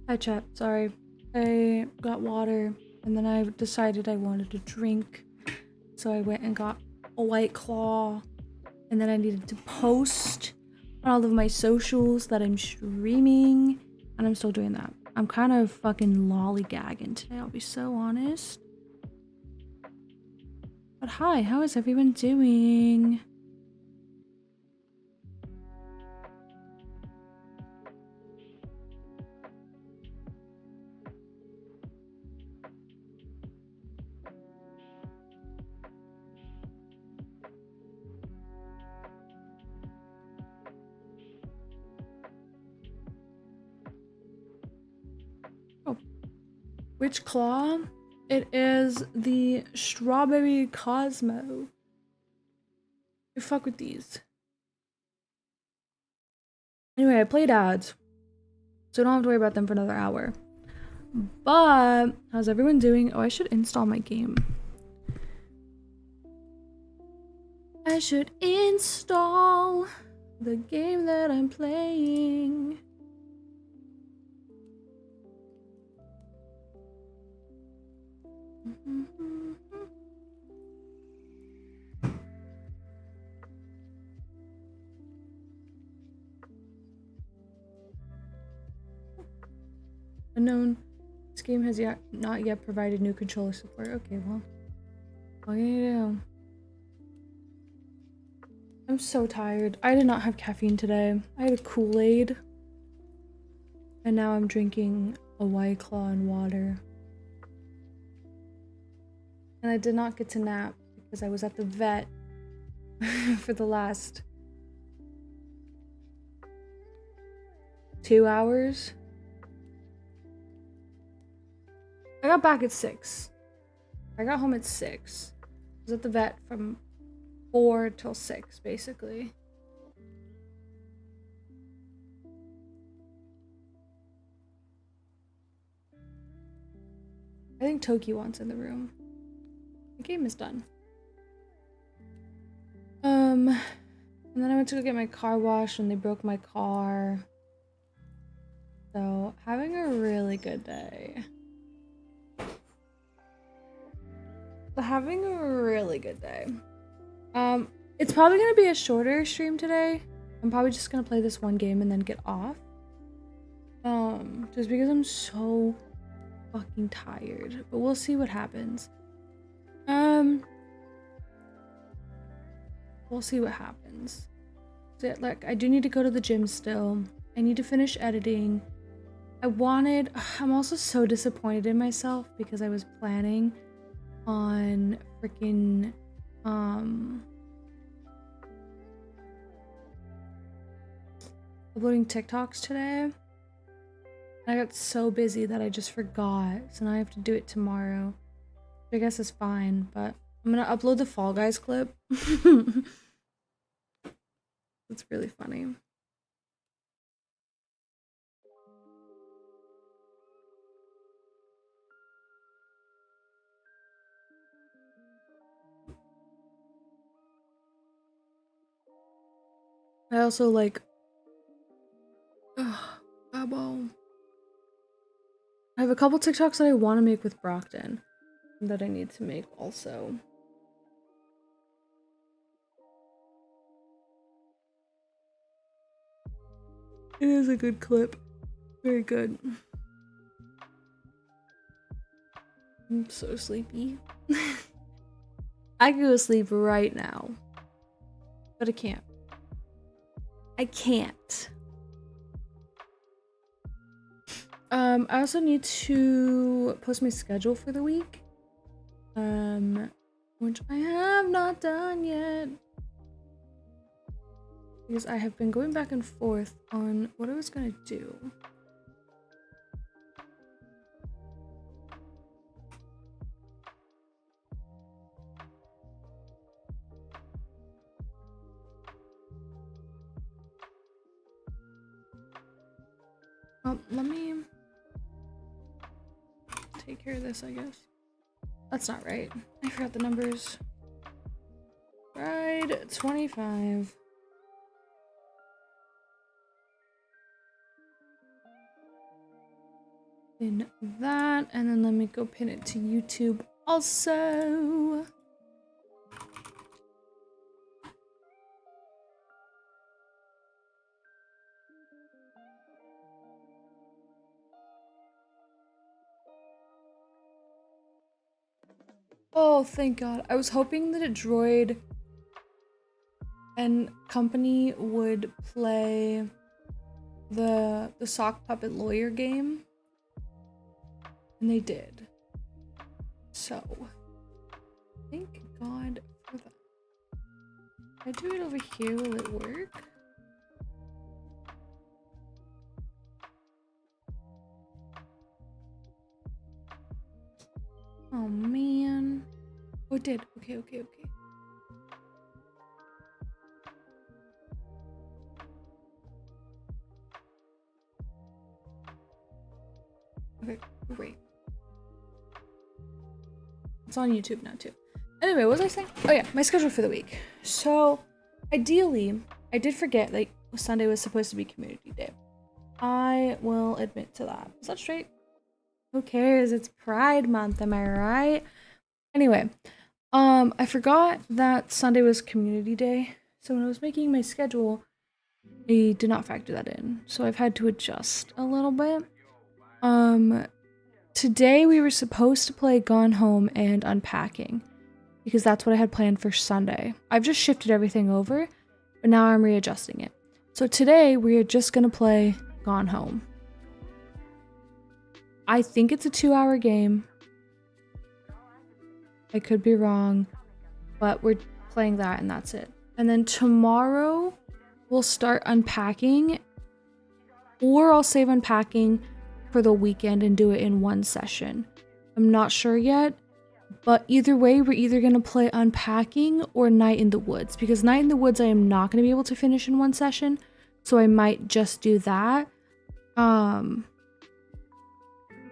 Hi chat, sorry. I got water and then I decided I wanted to drink. So I went and got a White Claw and then I needed to post on all of my socials that I'm streaming and I'm still doing that. I'm kind of fucking lollygagging today, I'll be so honest. But hi, how is everyone doing? Oh, which claw? It is the Strawberry Cosmo. I fuck with these. Anyway, I played ads, so I don't have to worry about them for another hour. But how's everyone doing? Oh, I should install my game. I should install the game that I'm playing. Unknown. This game has not yet provided new controller support. Okay, well, what can you do? I'm so tired. I did not have caffeine today. I had a Kool-Aid. And now I'm drinking a White Claw and water. And I did not get to nap because I was at the vet for the last 2 hours. I got back at 6. I got home at 6. I was at the vet from 4 till 6, basically. I think Toki wants in the room. The game is done. And then I went to go get my car washed and they broke my car. So, having a really good day. Having a really good day. It's probably gonna be a shorter stream today. I'm probably just gonna play this one game and then get off. Just because I'm so fucking tired. But we'll see what happens. We'll see what happens. So, like, I do need to go to the gym still. I need to finish editing. I'm also so disappointed in myself because I was planning on freaking uploading TikToks today. I got so busy that I just forgot, so now I have to do it tomorrow. I guess it's fine, but I'm gonna upload the Fall Guys clip. It's really funny. I also like Abo. I have a couple TikToks that I want to make with Brockton that I need to make also. It is a good clip. Very good. I'm so sleepy. I could go to sleep right now. But I can't. I can't. I also need to post my schedule for the week. Which I have not done yet. Because I have been going back and forth on what I was gonna do. Let me take care of this, I guess. That's not right. I forgot the numbers. Ride 25. pin that, and then let me go pin it to YouTube also. Oh, thank God. I was hoping that a Droid and Company would play the sock puppet lawyer game, and they did. So, thank God for that. If I do it over here, will it work? Oh man. Oh, it did. Okay. Okay, great. It's on YouTube now too. Anyway, what was I saying? Oh yeah, my schedule for the week. So, ideally, I did forget, like, Sunday was supposed to be community day. I will admit to that. Is that straight? Who cares? It's Pride Month, am I right? Anyway, I forgot that Sunday was community day. So when I was making my schedule, I did not factor that in. So I've had to adjust a little bit. Today we were supposed to play Gone Home and Unpacking because that's what I had planned for Sunday. I've just shifted everything over, but now I'm readjusting it. So today we are just gonna play Gone Home. I think it's a 2-hour game. I could be wrong, but we're playing that and that's it. And then tomorrow we'll start Unpacking, or I'll save Unpacking for the weekend and do it in one session. I'm not sure yet, but either way, we're either going to play Unpacking or Night in the Woods, because Night in the Woods I am not going to be able to finish in one session, so I might just do that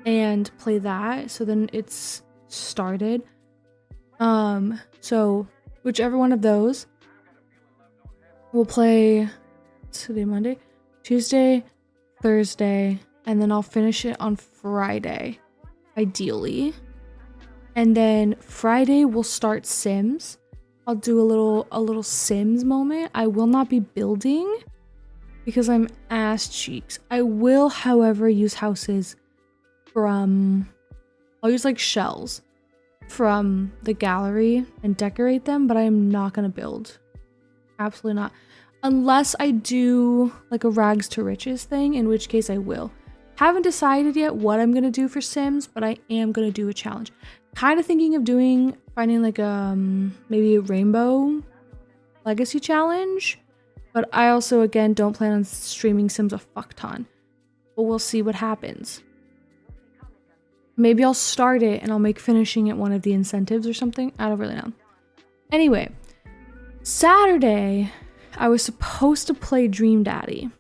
and play that, so then it's started. So whichever one of those we'll play today, Monday, Tuesday, Thursday, and then I'll finish it on Friday, ideally. And then Friday we'll start Sims. I'll do a little Sims moment. I will not be building because I'm ass cheeks. I will, however, use houses from, I'll use like shells from the gallery and decorate them, but I am not gonna build. Absolutely not. Unless I do like a rags to riches thing, in which case I will. Haven't decided yet what I'm gonna do for Sims, but I am gonna do a challenge. Kind of thinking of finding like maybe a rainbow legacy challenge, but I also again don't plan on streaming Sims a fuck ton. But we'll see what happens. Maybe I'll start it and I'll make finishing it one of the incentives or something. I don't really know. Anyway, Saturday I was supposed to play Dream Daddy.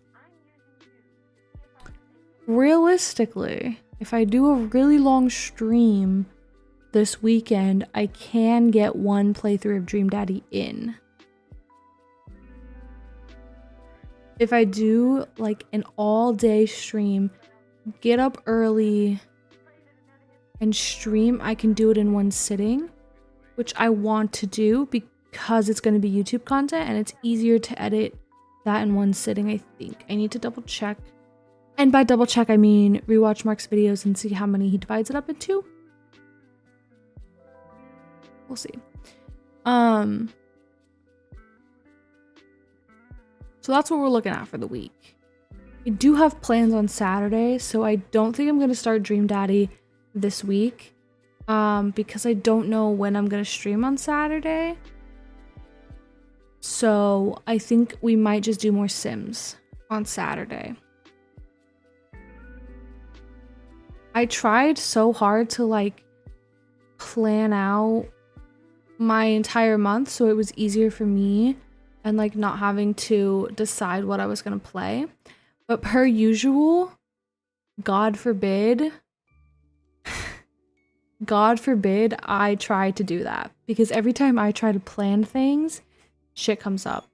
Realistically, if I do a really long stream this weekend, I can get one playthrough of Dream Daddy in. If I do like an all-day stream, get up early and stream, I can do it in one sitting, which I want to do because it's going to be YouTube content and it's easier to edit that in one sitting, I think. I need to double check. And by double check, I mean rewatch Mark's videos and see how many he divides it up into. We'll see. So that's what we're looking at for the week. I do have plans on Saturday, so I don't think I'm going to start Dream Daddy this week. Because I don't know when I'm going to stream on Saturday. So I think we might just do more Sims on Saturday. I tried so hard to like plan out my entire month so it was easier for me and like not having to decide what I was going to play. But per usual, God forbid I try to do that, because every time I try to plan things, shit comes up.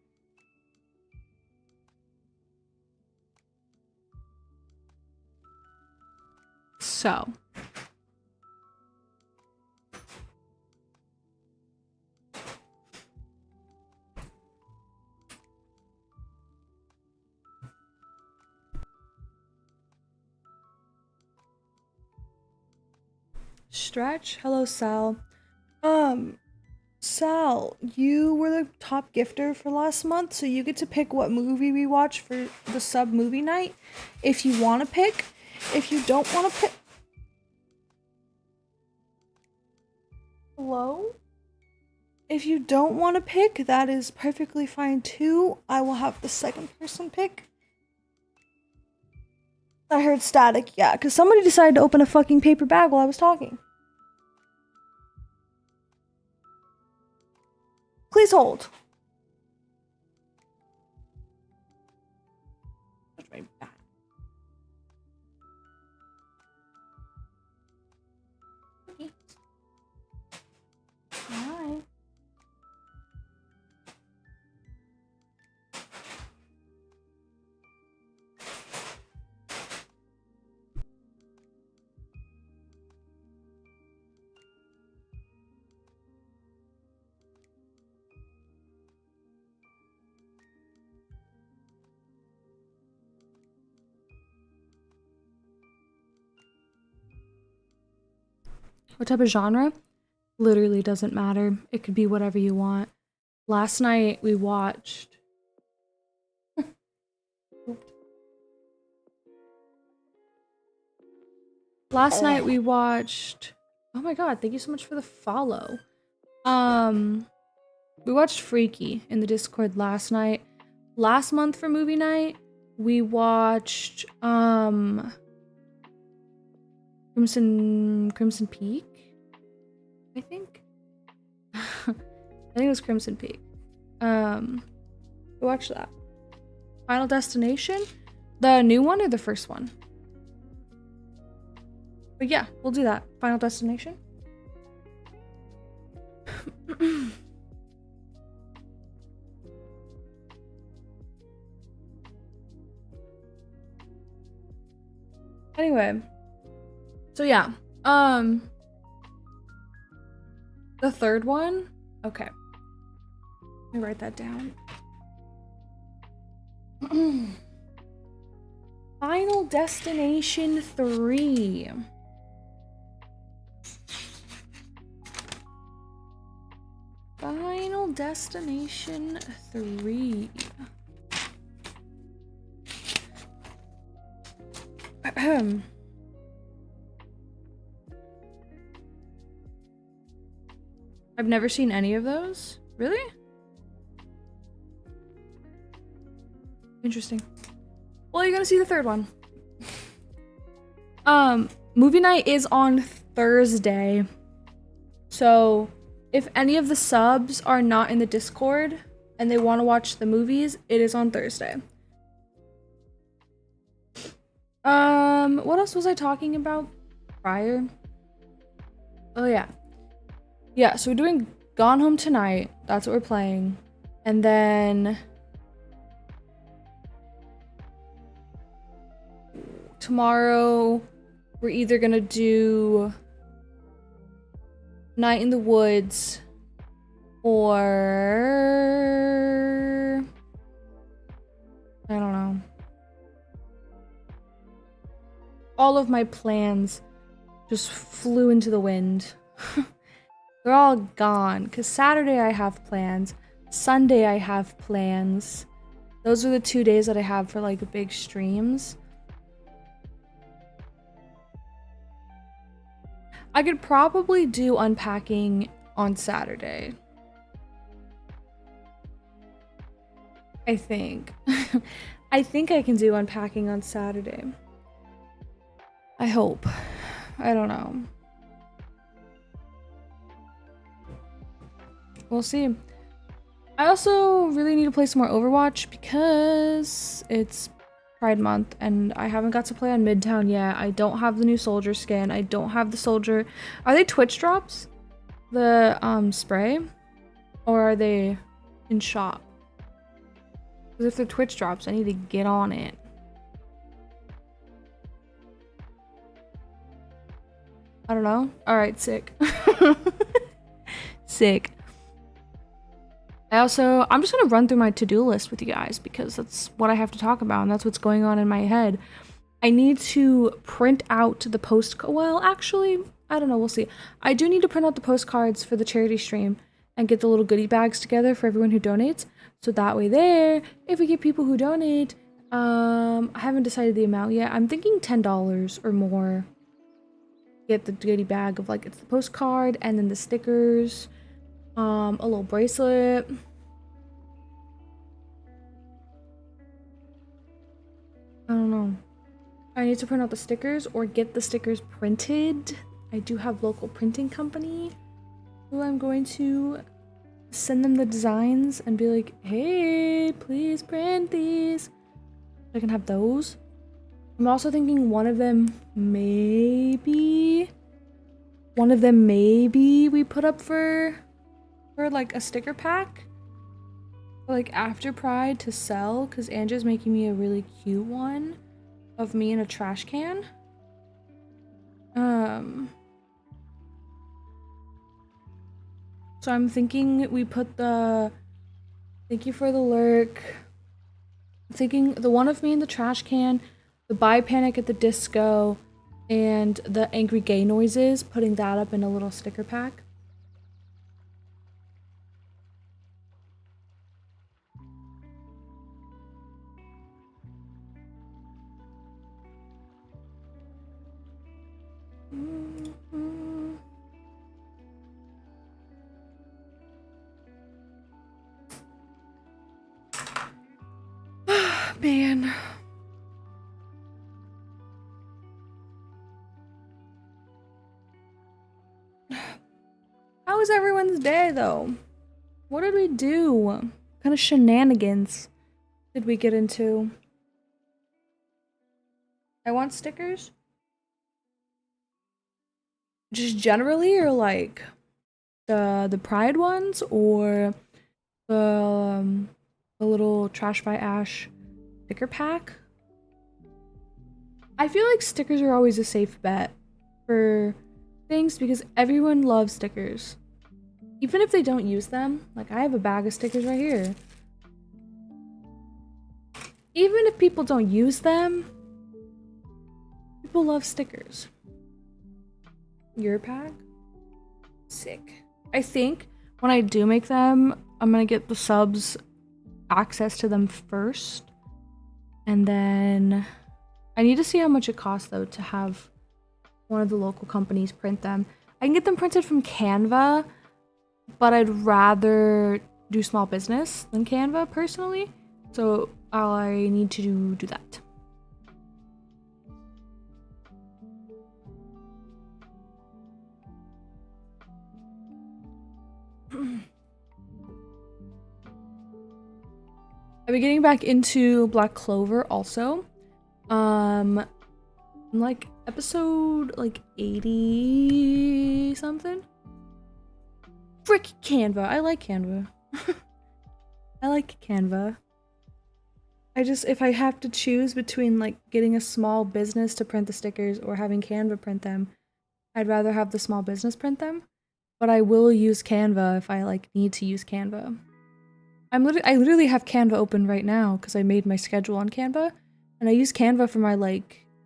So. Stretch. Hello, Sal. Sal, you were the top gifter for last month, so you get to pick what movie we watch for the sub movie night. If you want to pick. If you don't want to pick. Hello? If you don't want to pick, that is perfectly fine too. I will have the second person pick. I heard static, yeah, because somebody decided to open a fucking paper bag while I was talking. Please hold. That's my back. Okay. Hi. What type of genre? Literally doesn't matter. It could be whatever you want. Last night we watched... Last night we watched... Oh my god, thank you so much for the follow. We watched Freaky in the Discord last night. Last month for movie night, we watched Crimson Peak, I think. I think it was Crimson Peak. We watched that. Final Destination, the new one or the first one? But yeah, we'll do that. Final Destination. Anyway, so yeah, the third one, okay, let me write that down. Final Destination 3. Final Destination 3. I've never seen any of those. Really? Interesting. Well, you're gonna see the third one. Movie night is on Thursday. So if any of the subs are not in the Discord and they want to watch the movies, it is on Thursday. What else was I talking about prior? Oh yeah. Yeah, so we're doing Gone Home Tonight. That's what we're playing. And then tomorrow we're either gonna do Night in the Woods or I don't know. All of my plans just flew into the wind. They're all gone, because Saturday I have plans, Sunday I have plans. Those are the 2 days that I have for like big streams. I could probably do unpacking on Saturday. I think. I think I can do unpacking on Saturday. I hope. I don't know. We'll see. I also really need to play some more Overwatch because it's Pride Month and I haven't got to play on Midtown yet. I don't have the new soldier skin. I don't have the soldier. Are they Twitch drops? The spray? Or are they in shop? Because if they're Twitch drops, I need to get on it. I don't know. All right, sick. Sick. I'm just gonna run through my to-do list with you guys because that's what I have to talk about and that's what's going on in my head. I need to print out the well, actually, I don't know, we'll see. I do need to print out the postcards for the charity stream and get the little goodie bags together for everyone who donates. So that way there, if we get people who donate, I haven't decided the amount yet. I'm thinking $10 or more. Get the goodie bag of like, it's the postcard and then the stickers. A little bracelet. I don't know. I need to print out the stickers or get the stickers printed. I do have local printing company who I'm going to send them the designs and be like, hey, please print these. I can have those. I'm also thinking one of them maybe we put up for like a sticker pack for like after Pride to sell, because Angie's making me a really cute one of me in a trash can. So I'm thinking we put the thank you for the lurk. I'm thinking the one of me in the trash can, the Bye Panic at the Disco, and the angry gay noises, putting that up in a little sticker pack. Man. How was everyone's day though? What did we do? What kind of shenanigans did we get into? I want stickers? Just generally, or like the Pride ones, or the little Trash by Ash sticker pack? I feel like stickers are always a safe bet for things because everyone loves stickers. Even if they don't use them, like I have a bag of stickers right here. Even if people don't use them, people love stickers. Your pack? Sick. I think when I do make them, I'm gonna get the subs access to them first. And then I need to see how much it costs though to have one of the local companies print them. I can get them printed from Canva, but I'd rather do small business than Canva personally. So I need to do that. I'll be getting back into Black Clover also. I'm like episode like 80 something. Frick Canva. I like Canva. I like Canva. If I have to choose between like getting a small business to print the stickers or having Canva print them, I'd rather have the small business print them. But I will use Canva if I like need to use Canva. I literally have Canva open right now because I made my schedule on Canva, and I use Canva for my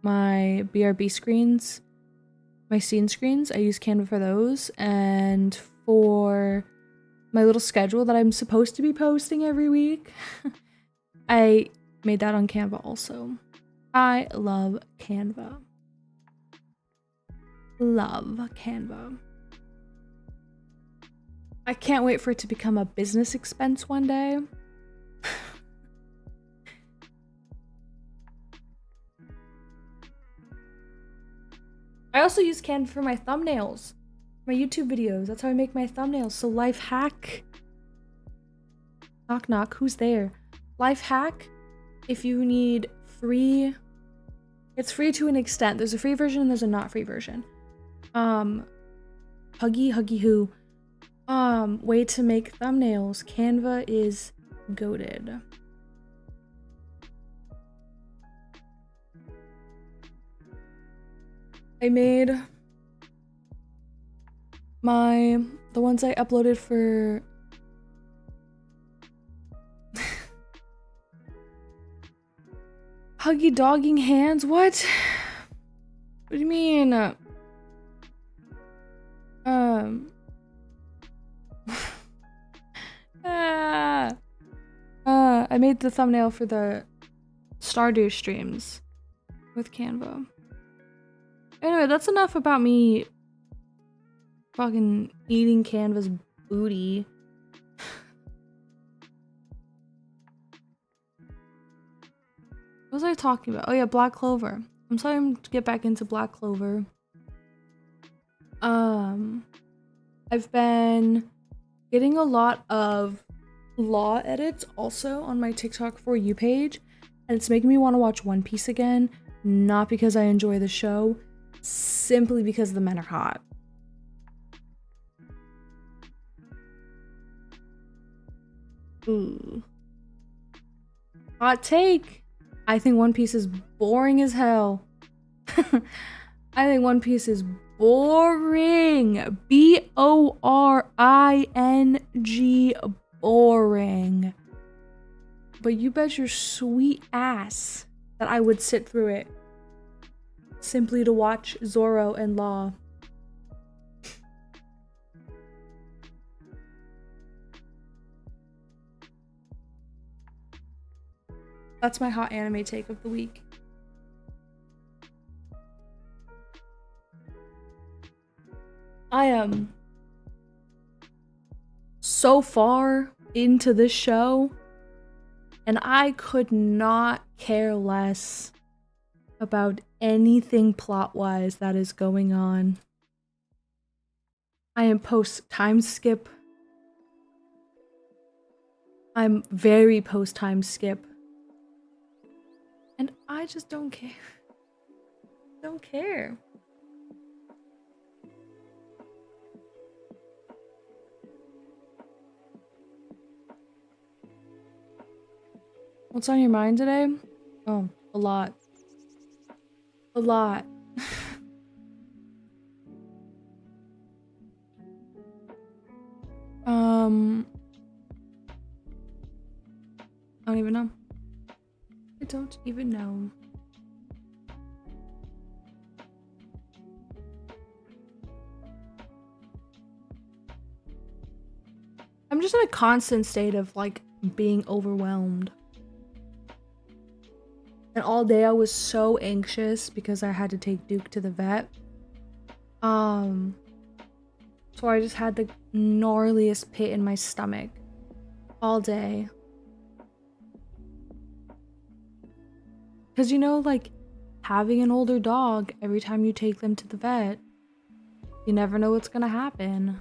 my BRB screens, my scene screens. I use Canva for those, and for my little schedule that I'm supposed to be posting every week, I made that on Canva also. I love Canva. Love Canva. I can't wait for it to become a business expense one day. I also use Canva for my thumbnails, my YouTube videos. That's how I make my thumbnails. So life hack. Knock knock, who's there? Life hack, if you need free, it's free to an extent. There's a free version and there's a not free version. Huggy who. Way to make thumbnails. Canva is goated. I made the ones I uploaded for huggy dogging hands? What? What do you mean? I made the thumbnail for the Stardew streams with Canva. Anyway, that's enough about me fucking eating Canva's booty. What was I talking about? Oh yeah, Black Clover. I'm starting to get back into Black Clover. I've been getting a lot of law edits also on my TikTok For You page, and it's making me want to watch One Piece again, not because I enjoy the show, simply because the men are hot. Ooh. Hot take. I think One Piece is boring as hell. I think One Piece is boring. B-O-R-I-N-G. Boring. But you bet your sweet ass that I would sit through it simply to watch Zoro and Law. That's my hot anime take of the week. I am so far into this show, and I could not care less about anything plot-wise that is going on. I am post-time skip. I'm very post-time skip. And I just don't care. Don't care. What's on your mind today? Oh, a lot. A lot. I don't even know. I don't even know. I'm just in a constant state of like being overwhelmed. And all day I was so anxious because I had to take Duke to the vet. So I just had the gnarliest pit in my stomach all day. Because you know, like, having an older dog, every time you take them to the vet, you never know what's gonna happen.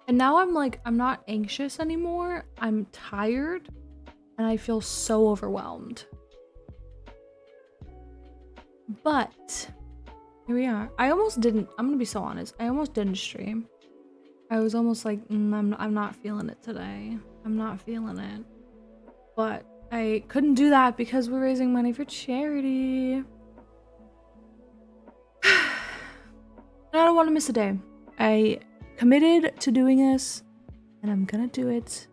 And now I'm like, I'm not anxious anymore. I'm tired and I feel so overwhelmed. But here we are. I almost didn't, I'm gonna be so honest, I almost didn't stream. I was almost like, I'm not feeling it today. I'm not feeling it. But I couldn't do that because we're raising money for charity. And I don't want to miss a day. I committed to doing this and I'm gonna do it.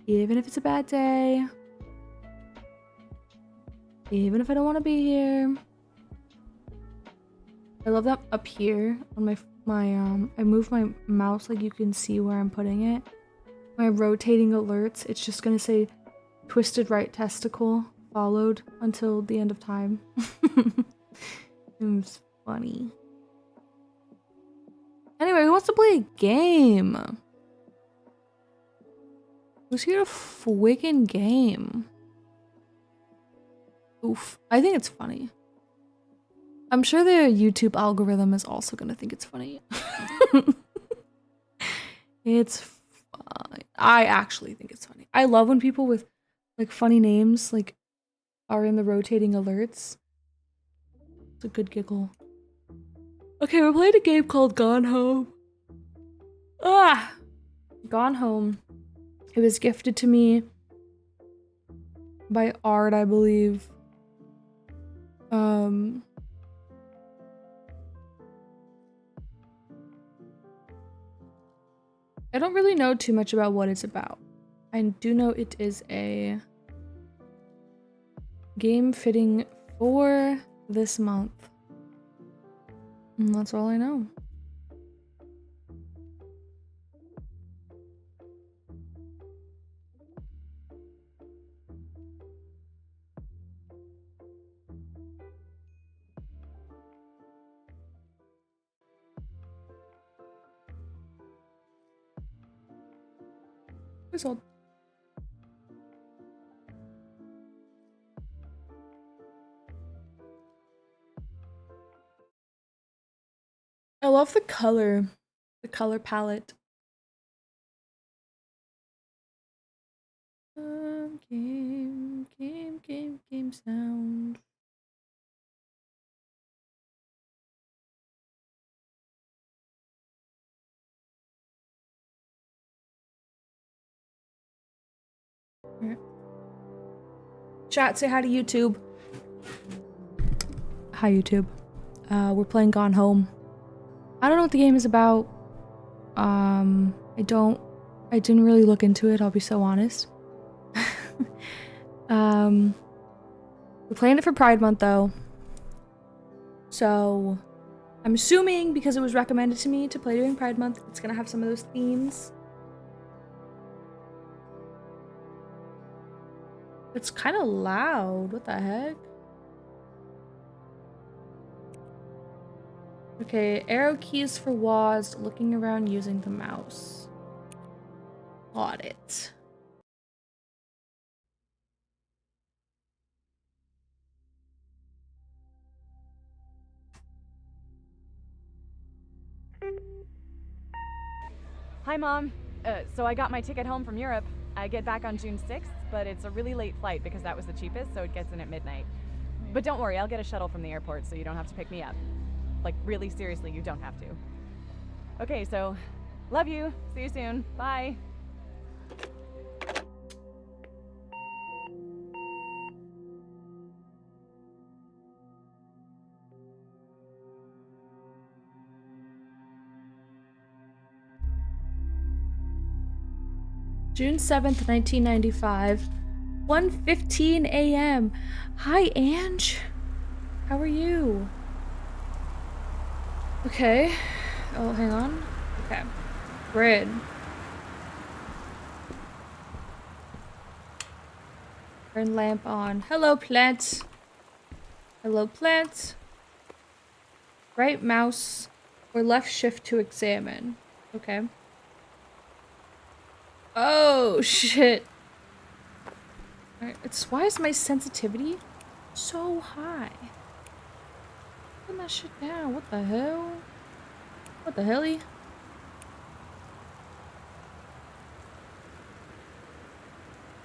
Even if it's a bad day. Even if I don't want to be here. I love that up here on my I move my mouse like you can see where I'm putting it. My rotating alerts, it's just gonna say twisted right testicle followed until the end of time. It's funny. Anyway, who wants to play a game? Who's here to freaking game? Oof, I think it's funny. I'm sure the YouTube algorithm is also gonna think it's funny. It's fine. I actually think it's funny. I love when people with like funny names like are in the rotating alerts. It's a good giggle. Okay, we're playing a game called Gone Home. Gone Home. It was gifted to me by Art, I believe. I don't really know too much about what it's about. I do know it is a game fitting for this month. And that's all I know. Whistled. I love the color palette. Game sound. Right. Chat, say hi to YouTube. Hi, YouTube. We're playing Gone Home. I don't know what the game is about. I didn't really look into it, I'll be so honest. We're playing it for Pride Month though. So I'm assuming because it was recommended to me to play during Pride Month, it's gonna have some of those themes. It's kind of loud. What the heck? Okay, arrow keys for WASD, looking around using the mouse. Got it. Hi, Mom. So I got my ticket home from Europe. I get back on June 6th, but it's a really late flight because that was the cheapest, so it gets in at midnight. But don't worry, I'll get a shuttle from the airport so you don't have to pick me up. Like, really seriously, you don't have to. Okay, so love you. See you soon. Bye. June 7th, 1995, 1:15 a.m. Hi, Ange. How are you? Okay. Oh, hang on. Okay. Grid. Turn lamp on. Hello, plant. Hello, plant. Right mouse or left shift to examine. Okay. Oh, shit. Why is my sensitivity so high? Put that shit down. What the hell? What the helly?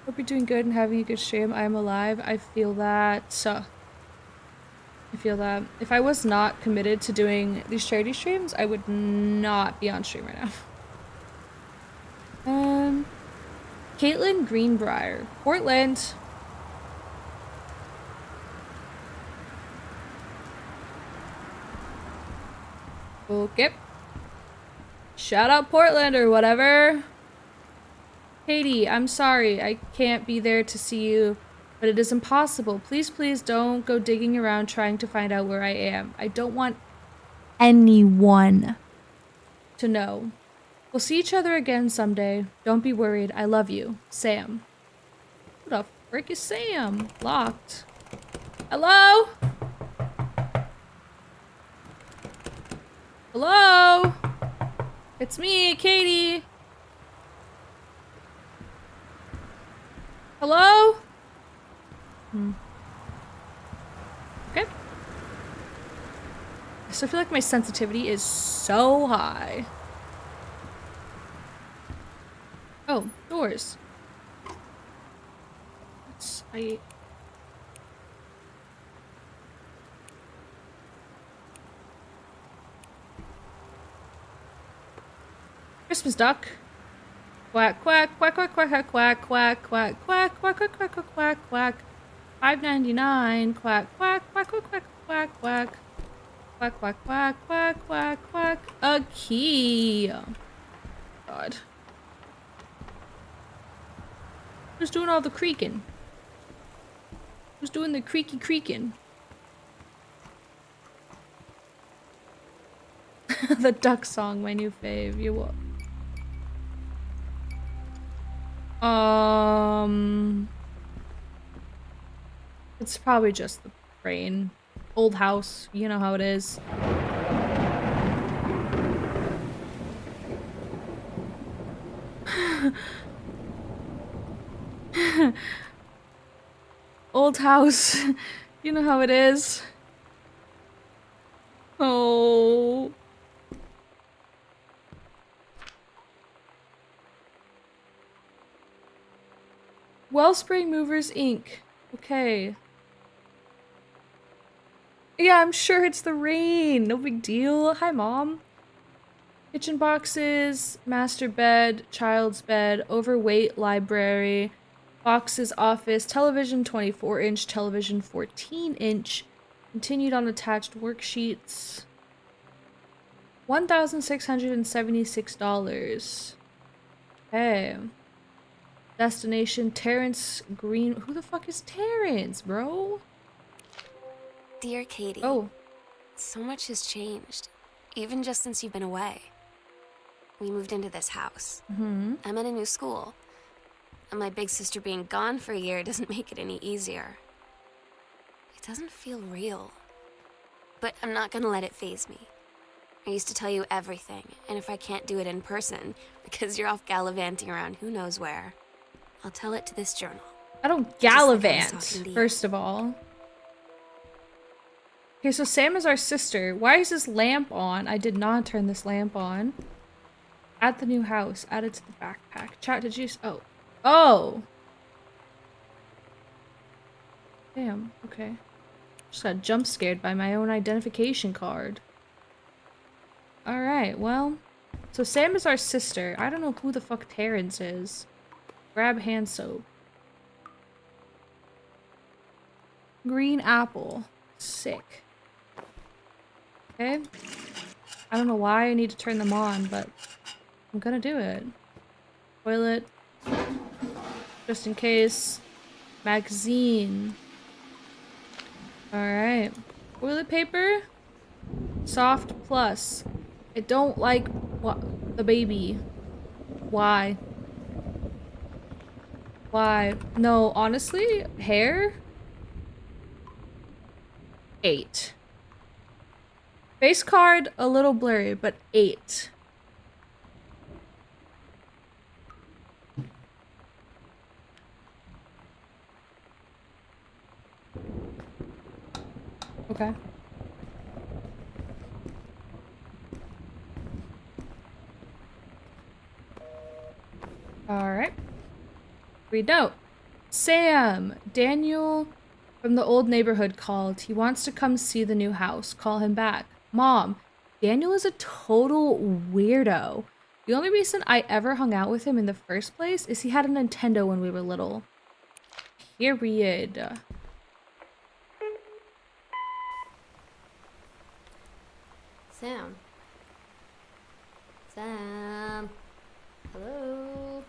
Hope you're doing good and having a good stream. I am alive. I feel that. I feel that. If I was not committed to doing these charity streams, I would not be on stream right now. Caitlin Greenbrier, Portland. Okay. Shout out Portland or whatever. Katie, I'm sorry. I can't be there to see you, but it is impossible. Please, please don't go digging around trying to find out where I am. I don't want anyone to know. We'll see each other again someday. Don't be worried. I love you. Sam. Who the frick is Sam? Locked. Hello? Hello? It's me, Katie. Hello? Okay. I still feel like my sensitivity is so high. Oh, doors. Christmas duck. Quack quack quack quack quack quack quack quack quack quack quack quack quack quack quack. $5.99. Quack quack quack quack quack quack quack. Quack quack quack quack quack quack. A key. God. Who's doing all the creaking? Who's doing the creaky creaking? The duck song, my new fave. You what? It's probably just the rain. Old house, you know how it is. Old house, you know how it is. Oh. Wellspring Movers Inc. Okay. Yeah, I'm sure it's the rain. No big deal. Hi, Mom. Kitchen boxes, master bed, child's bed, overweight library, boxes, office, television 24-inch, television 14-inch, continued on attached worksheets. $1,676. Okay. Destination Terrence Green. Who the fuck is Terrence, bro? Dear Katie. Oh. So much has changed, even just since you've been away. We moved into this house. Mm-hmm. I'm in a new school. And my big sister being gone for a year doesn't make it any easier. It doesn't feel real. But I'm not gonna let it faze me. I used to tell you everything, and if I can't do it in person, because you're off gallivanting around who knows where, I'll tell it to this journal. I don't Just like I was gallivant, talking to you. first of all. Okay, so Sam is our sister. Why is this lamp on? I did not turn this lamp on. At the new house. Added to the backpack. Chat, did you... Oh. Oh! Damn, okay. Just got jump scared by my own identification card. Alright, well. So Sam is our sister. I don't know who the fuck Terrence is. Grab hand soap. Green apple. Sick. Okay. I don't know why I need to turn them on, but I'm gonna do it. Toilet. Just in case. Magazine. Alright. Toilet paper. Soft plus. I don't like the baby. Why? Why? No, honestly, hair? 8. Face card, a little blurry, but 8. Okay. Alright. Read note. Sam! Daniel from the old neighborhood called. He wants to come see the new house. Call him back. Mom, Daniel is a total weirdo. The only reason I ever hung out with him in the first place is he had a Nintendo when we were little. Period. Sam. Sam. Hello.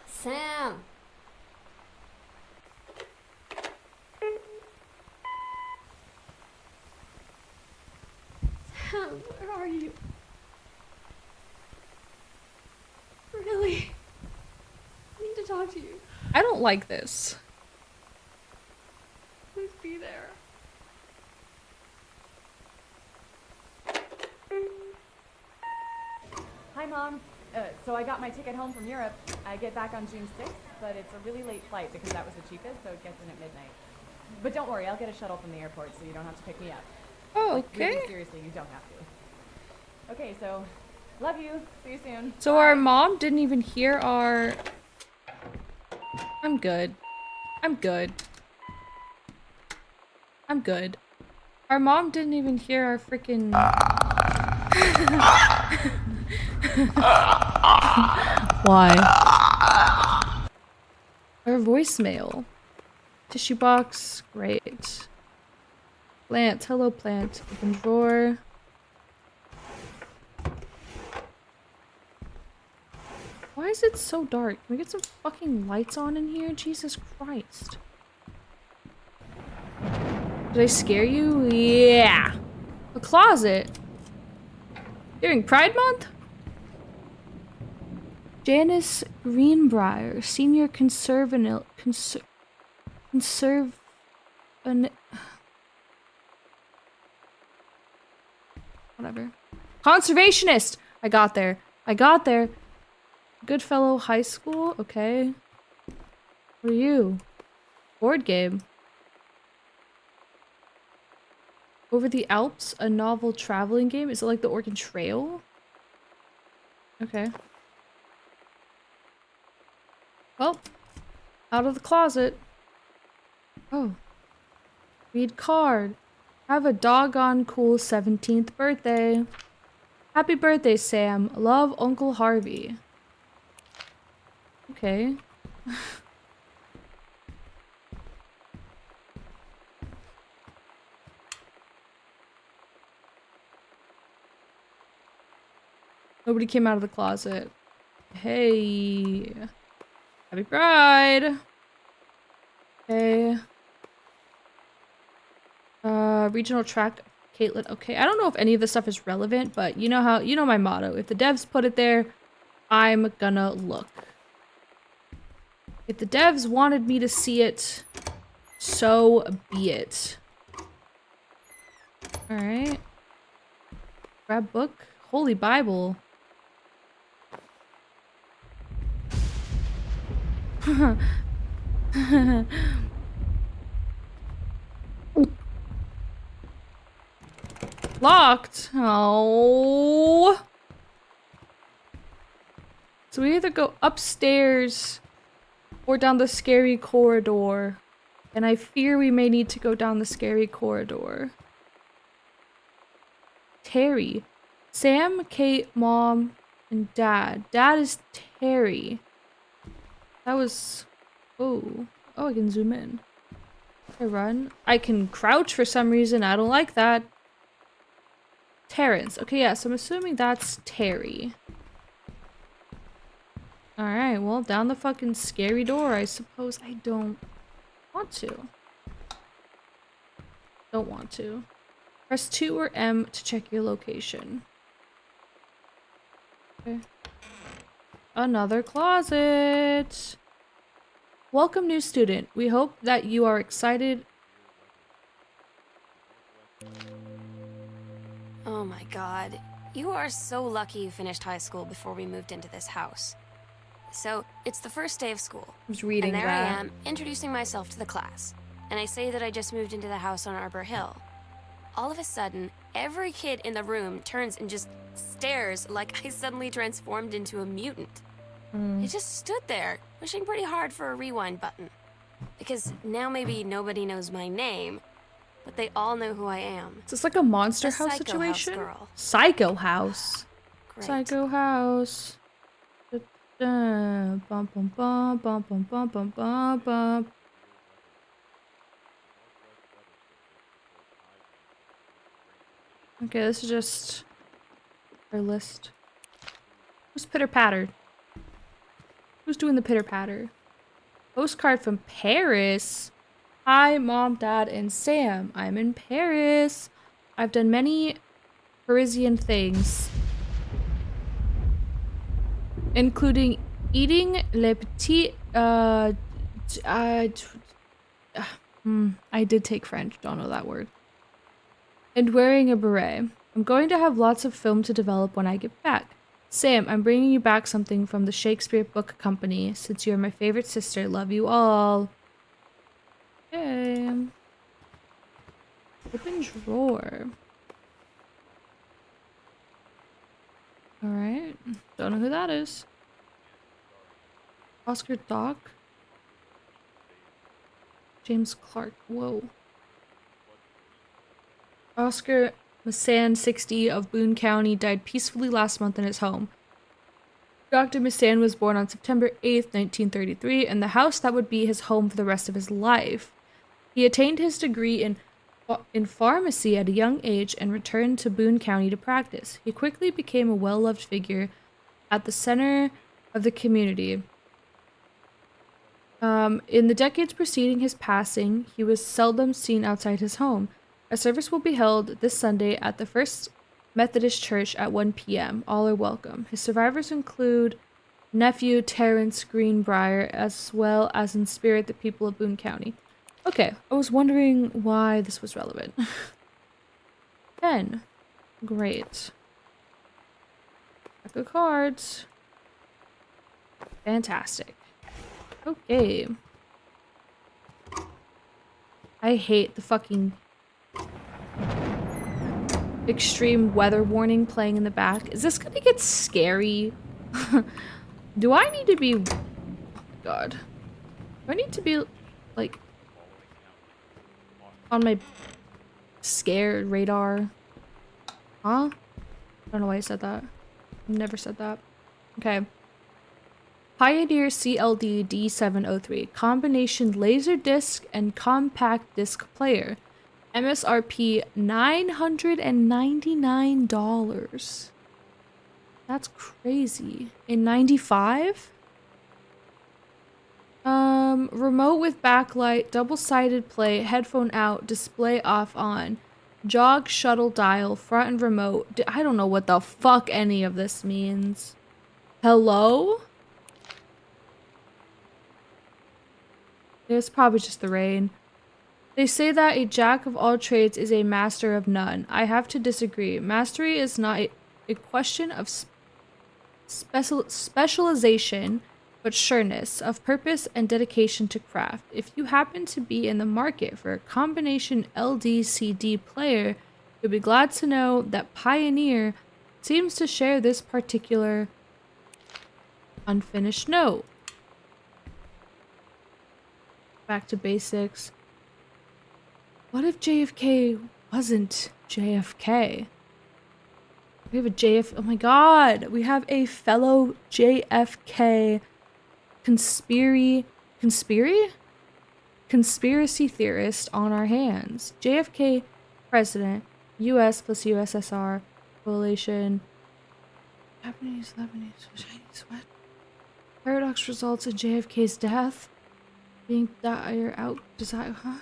Sam. Sam, where are you? Really? I need to talk to you. I don't like this. Please be there. Hi, Mom. So I got my ticket home from Europe. I get back on June 6th, but it's a really late flight because that was the cheapest, so it gets in at midnight. But don't worry, I'll get a shuttle from the airport, so you don't have to pick me up. Oh, Like, okay. really, seriously, you don't have to. Okay, so, love you. See you soon. So our mom didn't even hear our... I'm good. I'm good. I'm good. Our mom didn't even hear our freaking... Why? Our voicemail. Tissue box. Great. Plant. Hello, plant. Open drawer. Why Why is it so dark? Can we get some fucking lights on in here? Jesus Christ. Did I scare you? Yeah. A closet. During Pride Month? Janice Greenbrier, senior whatever. Conservationist! I got there. I got there. Goodfellow High School? Okay. What are you? Board game. Over the Alps, a novel traveling game? Is it like the Oregon Trail? Okay. Well, out of the closet. Oh. Read card. Have a doggone cool 17th birthday. Happy birthday, Sam. Love, Uncle Harvey. Okay. Nobody came out of the closet. Hey. Happy Pride. Okay. Regional track, Caitlin. Okay, I don't know if any of this stuff is relevant, but you know how, you know my motto. If the devs put it there, I'm gonna look. If the devs wanted me to see it, so be it. Alright. Grab book. Holy Bible. Locked. Oh. So we either go upstairs or down the scary corridor. And I fear we may need to go down the scary corridor. Terry. Sam, Kate, Mom, and Dad. Dad is Terry. That was... Oh. Oh, I can zoom in. Can I run? I can crouch for some reason. I don't like that. Terrence. Okay, yeah, so I'm assuming that's Terry. Alright, well, down the fucking scary door, I suppose. I don't want to. Don't want to. Press 2 or M to check your location. Okay. Another closet. Welcome, new student. We hope that you are excited. Oh my god. You are so lucky you finished high school before we moved into this house. So, it's the first day of school. I was reading and there that. I am, introducing myself to the class. And I say that I just moved into the house on Arbor Hill. All of a sudden, every kid in the room turns and just stares like I suddenly transformed into a mutant. I just stood there, wishing pretty hard for a rewind button. Because now maybe nobody knows my name, but they all know who I am. Is this like a Monster A House Psycho situation? House girl. Psycho House. Great. Psycho House. Bum bum bum bum bum bum bum bum bum. Okay, this is just our list. Who's pitter patter? Who's doing the pitter patter? Postcard from Paris. Hi, Mom, Dad, and Sam. I'm in Paris. I've done many Parisian things, including eating le petit. I did take French. Don't know that word. And wearing a beret. I'm going to have lots of film to develop when I get back. Sam, I'm bringing you back something from the Shakespeare Book Company. Since you're my favorite sister, love you all. Okay. Open drawer. Alright. Don't know who that is. Oscar Doc. James Clark. Whoa. Oscar Massan, 60, of Boone County, died peacefully last month in his home. Dr. Massan was born on September 8th, 1933, in the house that would be his home for the rest of his life. He attained his degree in pharmacy at a young age and returned to Boone County to practice. He quickly became a well-loved figure at the Center of the community. In the decades preceding his passing, he was seldom seen outside his home. A service will be held this Sunday at the First Methodist Church at 1 p.m. All are welcome. His survivors include nephew Terrence Greenbrier, as well as in spirit the people of Boone County. Okay, I was wondering why this was relevant. 10. Great. Deck of cards. Fantastic. Okay. I hate the fucking extreme weather warning playing in the back. Is this gonna get scary? Do I need to be... Oh my god. Do I need to be, like, on my scared radar? Huh? I don't know why I said that. Never said that. Okay. Pioneer CLD D703. Combination laser disc and compact disc player. MSRP $999. That's crazy. In 95? Remote with backlight, double-sided play, headphone out, display off on. Jog, shuttle dial, front and remote. I don't know what the fuck any of this means. Hello? It's probably just the rain. They say that a jack of all trades is a master of none. I have to disagree. Mastery is not a question of specialization, but sureness of purpose and dedication to craft. If you happen to be in the market for a combination LD-CD player, you'll be glad to know that Pioneer seems to share this particular unfinished note. Back to basics. What if JFK wasn't JFK? We have a JF... Oh my god! We have a fellow JFK conspiracy theorist on our hands. JFK president, US plus USSR, coalition, Japanese, Lebanese, Chinese, what? Paradox results in JFK's death. Being dire out desire, huh?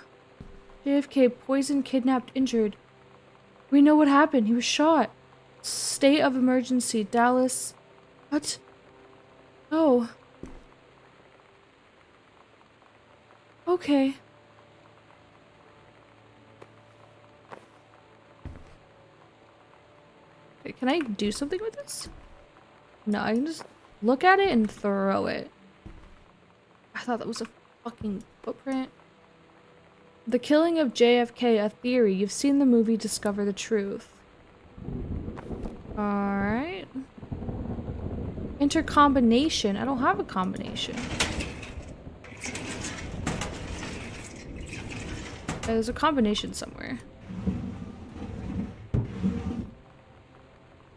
JFK poisoned, kidnapped, injured. We know what happened. He was shot. State of emergency, Dallas. What? Oh. Okay. Okay, can I do something with this? No, I can just look at it and throw it. I thought that was a fucking footprint. The killing of JFK, a theory. You've seen the movie Discover the Truth. Alright. Intercombination. I don't have a combination. There's a combination somewhere.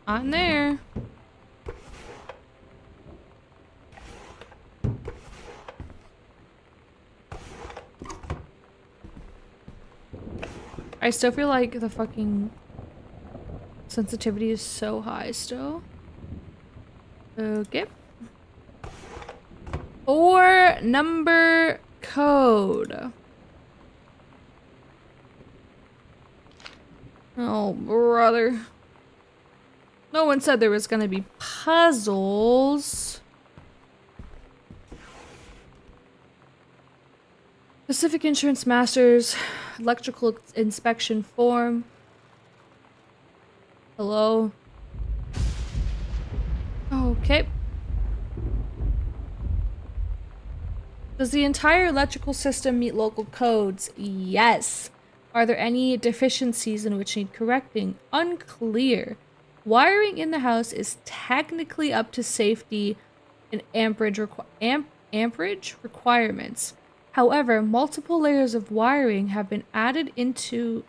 Not in there. I still feel like the fucking sensitivity is so high still. Okay. 4 number code. Oh, brother. No one said there was gonna be puzzles. Pacific Insurance Masters, electrical inspection form. Hello? Okay. Does the entire electrical system meet local codes? Yes. Are there any deficiencies in which need correcting? Unclear. Wiring in the house is technically up to safety and amperage requirements. However, multiple layers of wiring have been added into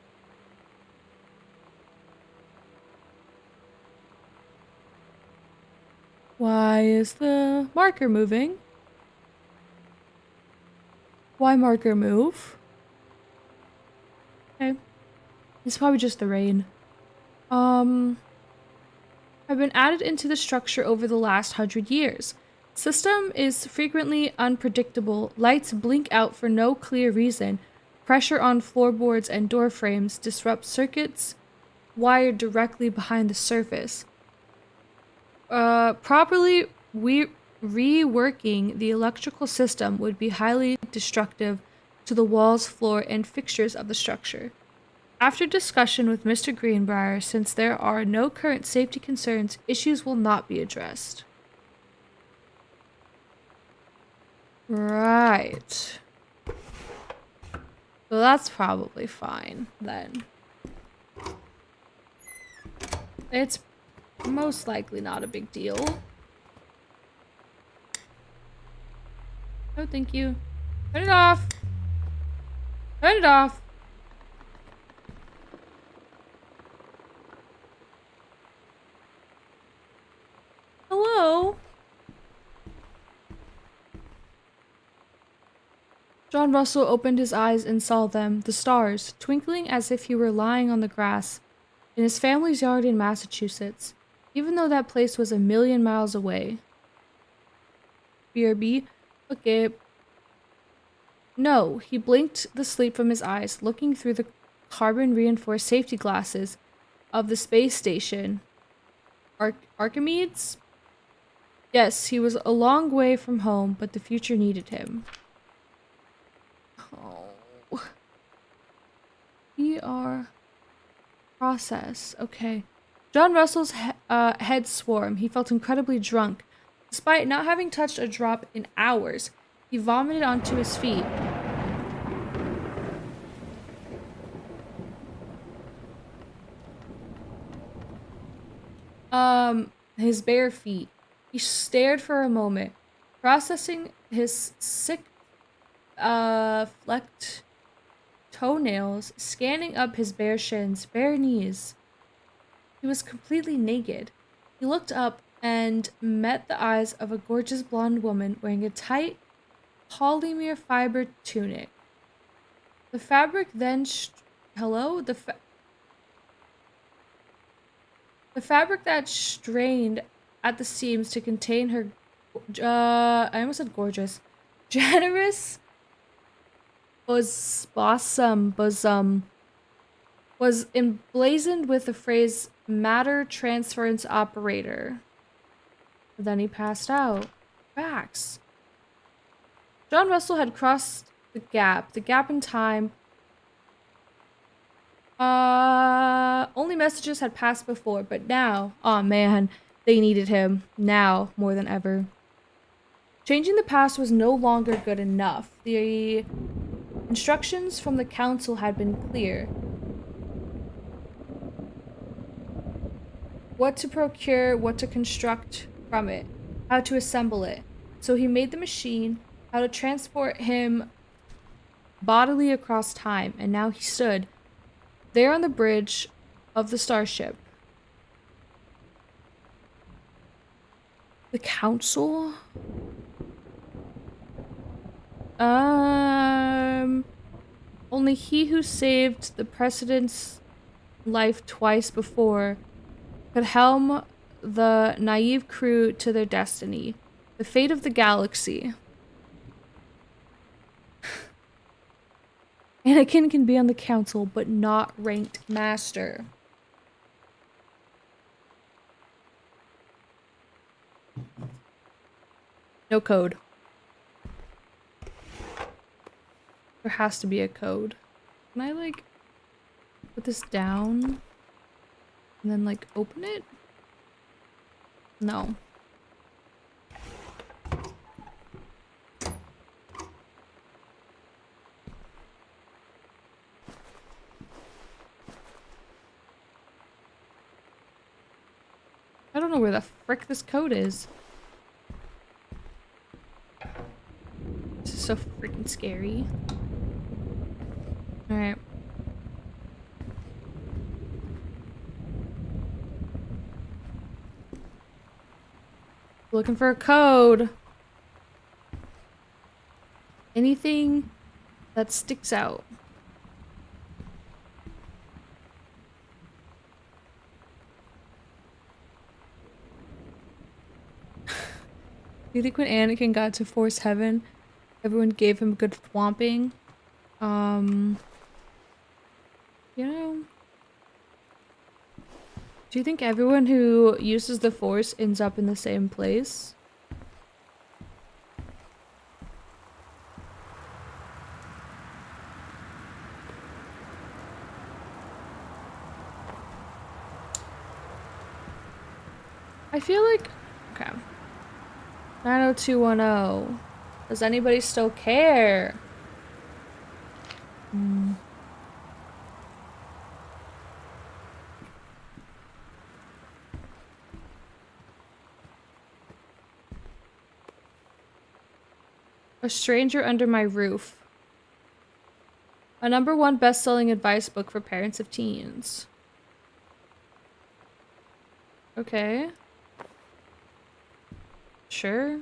Why is the marker moving? Why marker move? Okay. It's probably just the rain. Have been added into the structure over the last 100 years. System is frequently unpredictable. Lights blink out for no clear reason. Pressure on floorboards and door frames disrupts circuits wired directly behind the surface. Properly reworking the electrical system would be highly destructive to the walls, floor, and fixtures of the structure. After discussion with Mr. Greenbrier, since there are no current safety concerns, issues will not be addressed. Right. So that's probably fine then. It's most likely not a big deal. Oh, thank you. Turn it off. Turn it off. Hello? John Russell opened his eyes and saw them, the stars, twinkling as if he were lying on the grass in his family's yard in Massachusetts, even though that place was a million miles away. BRB? Okay. No, he blinked the sleep from his eyes, looking through the carbon-reinforced safety glasses of the space station. Archimedes? Yes, he was a long way from home, but the future needed him. Oh. PR process. Okay. John Russell's head swam. He felt incredibly drunk. Despite not having touched a drop in hours, he vomited onto his feet. His bare feet. He stared for a moment, processing his sick, flecked toenails, scanning up his bare shins, bare knees. He was completely naked. He looked up and met the eyes of a gorgeous blonde woman wearing a tight polymer fiber tunic. The fabric then the fabric that strained at the seams to contain her I almost said gorgeous, generous bosom was emblazoned with the phrase matter transference operator. Then he passed out. Facts. John Russell had crossed the gap in time. Only messages had passed before, but now, oh man, they needed him now more than ever. Changing the past was no longer good enough. The instructions from the council had been clear. What to procure, what to construct from it, how to assemble it. So he made the machine, how to transport him bodily across time, and now he stood there on the bridge of the starship. The council? Only he who saved the president's life twice before could helm the naive crew to their destiny, the fate of the galaxy. Anakin can be on the council, but not ranked master. No code. There has to be a code. Can I, like, put this down and then, like, open it? No. I don't know where the frick this code is. This is so freaking scary. Alright. Looking for a code. Anything that sticks out. Do you think when Anakin got to Force Heaven, everyone gave him a good thwomping? You know... Do you think everyone who uses the Force ends up in the same place? I feel like... Okay. 90210. Does anybody still care? A Stranger Under My Roof. A #1 best-selling advice book for parents of teens. Okay. Sure.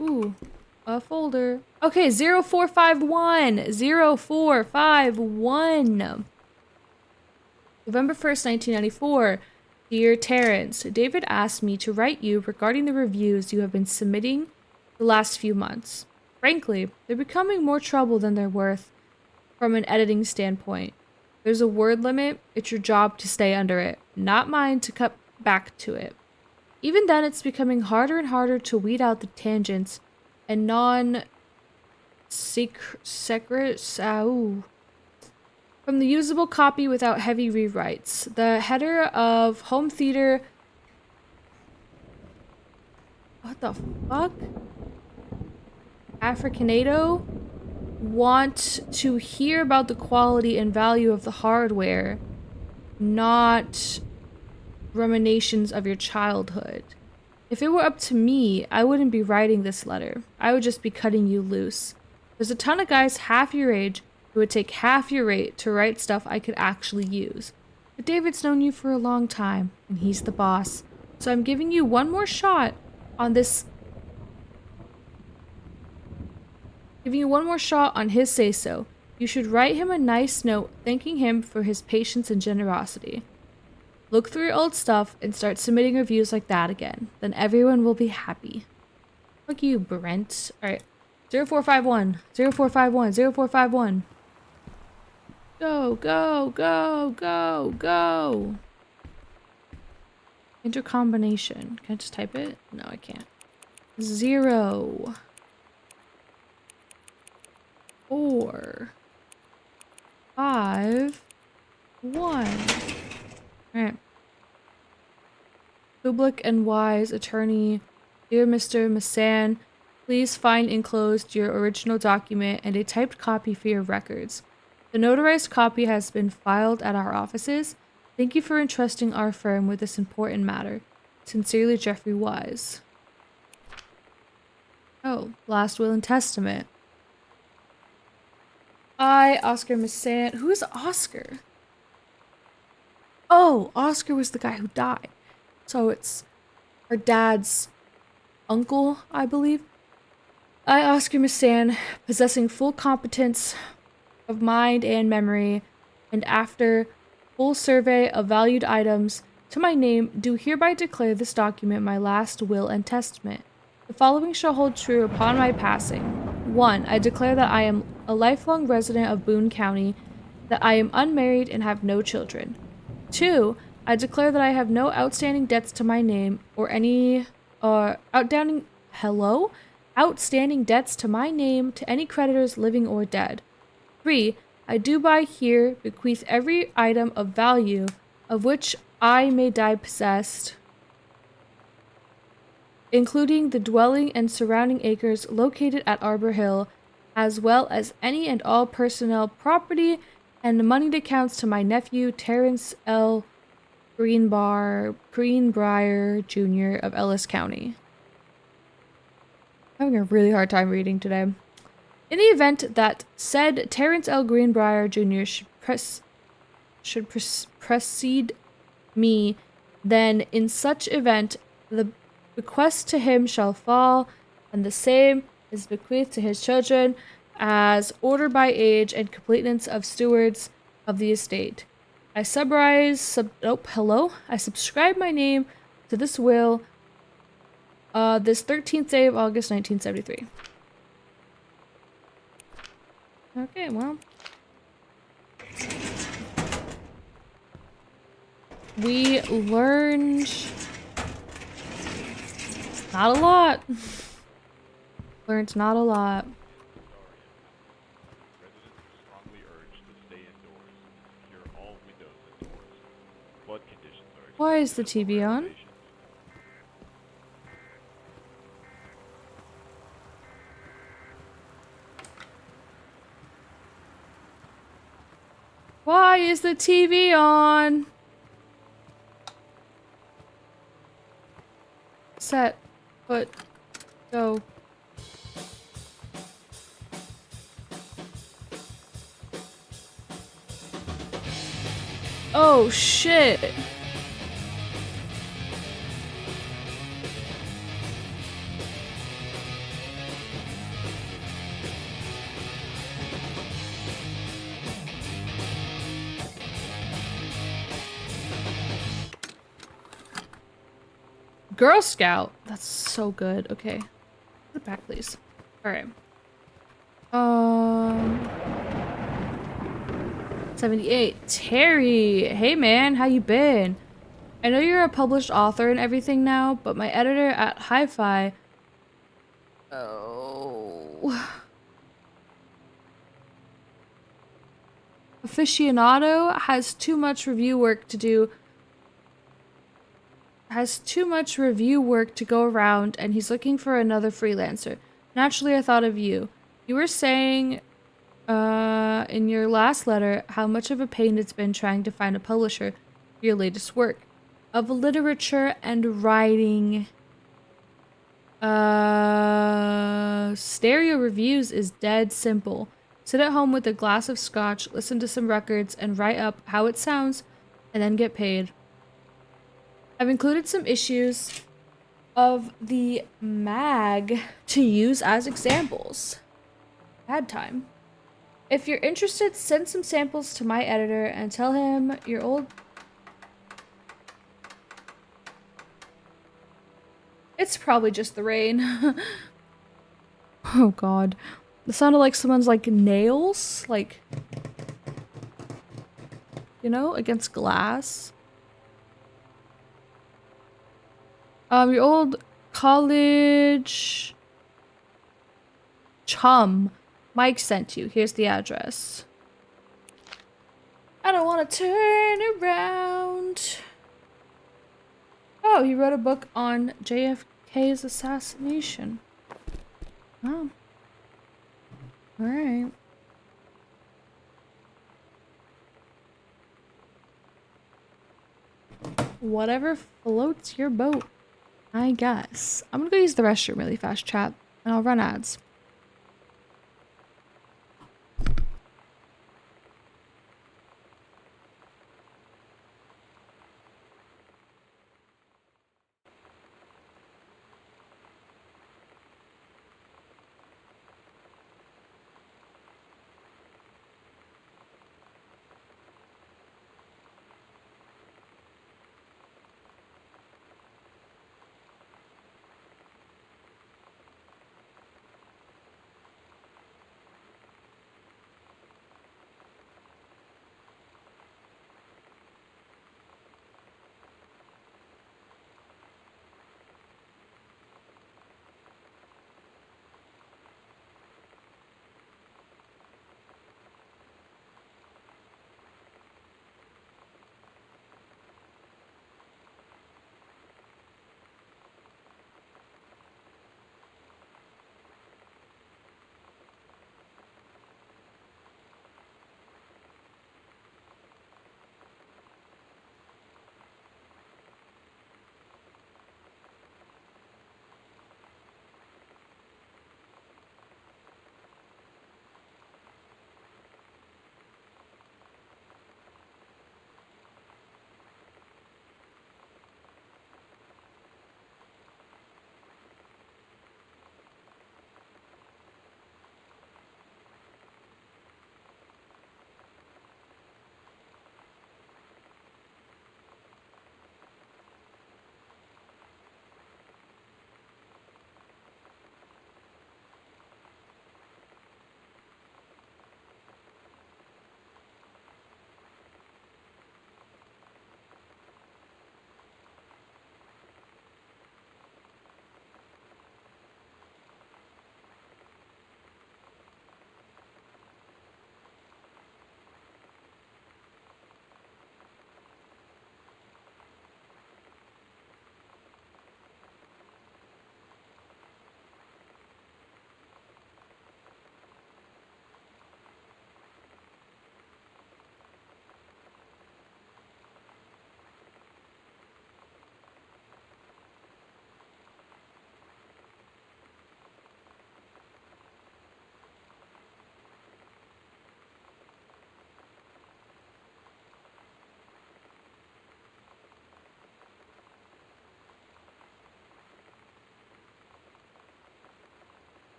Ooh, a folder. Okay, 0451. 0451. November 1st, 1994. Dear Terrence, David asked me to write you regarding the reviews you have been submitting the last few months. Frankly, they're becoming more trouble than they're worth from an editing standpoint. There's a word limit. It's your job to stay under it, not mine to cut back to it. Even then, it's becoming harder and harder to weed out the tangents and from the usable copy without heavy rewrites. The header of home theater... What the fuck? Africanado? Want to hear about the quality and value of the hardware, not ruminations of your childhood. If it were up to me, I wouldn't be writing this letter. I would just be cutting you loose. There's a ton of guys half your age who would take half your rate to write stuff I could actually use. But David's known you for a long time, and he's the boss. So I'm giving you one more shot on this... Giving you one more shot on his say-so. You should write him a nice note thanking him for his patience and generosity. Look through your old stuff and start submitting reviews like that again. Then everyone will be happy. Look you, Brent. Alright. 0451. 0451. 0451. Go, go, go, go, go. Intercombination. Can I just type it? No, I can't. 0 4 5 1. Alright. Public and wise attorney, dear Mr. Massan, please find enclosed your original document and a typed copy for your records. The notarized copy has been filed at our offices. Thank you for entrusting our firm with this important matter. Sincerely, Jeffrey Wise. Oh, last will and testament. I, Oscar Massan. Who is Oscar? Oh, Oscar was the guy who died. So it's her dad's uncle, I believe. I, Oscar Massan, possessing full competence of mind and memory, and after full survey of valued items to my name, do hereby declare this document my last will and testament. The following shall hold true upon my passing. 1. I declare that I am a lifelong resident of Boone County, that I am unmarried and have no children. 2. I declare that I have no outstanding debts to my name or any outstanding debts to my name to any creditors living or dead. 3. I do by here bequeath every item of value of which I may die possessed, including the dwelling and surrounding acres located at Arbor Hill, as well as any and all personnel, property, and moneyed accounts to my nephew, Terrence L. Greenbrier Jr. of Ellis County. I'm having a really hard time reading today. In the event that said Terrence L. Greenbrier Jr. should precede me, then in such event the bequest to him shall fall, and the same is bequeathed to his children as ordered by age and completeness of stewards of the estate. I subscribe my name to this will This 13th day of August, 1973. Okay, well. We learned not a lot. Learned not a lot. Residents are strongly urged to stay indoors and secure all windows and doors. Flood conditions are Why is the expected TV at lower on? elevations. Why is the TV on? Set. Put. Go. Oh shit. Girl Scout. That's so good. Okay. Put it back, please. Alright. 78. Terry! Hey man, how you been? I know you're a published author and everything now, but my editor at Hi-Fi... Oh... Aficionado has too much review work to do. Has too much review work to go around, and he's looking for another freelancer. Naturally, I thought of you. You were saying, in your last letter, how much of a pain it's been trying to find a publisher for your latest work. Of literature and writing. Stereo reviews is dead simple. Sit at home with a glass of scotch, listen to some records, and write up how it sounds, and then get paid. I've included some issues of the mag to use as examples. Bad time. If you're interested, send some samples to my editor and tell him your old... It's probably just the rain. Oh god. It sounded like someone's like nails, like, you know, against glass. Your old college chum, Mike sent you. Here's the address. I don't want to turn around. Oh, he wrote a book on JFK's assassination. Oh. Alright. Whatever floats your boat, I guess. I'm gonna go use the restroom really fast, chat, and I'll run ads.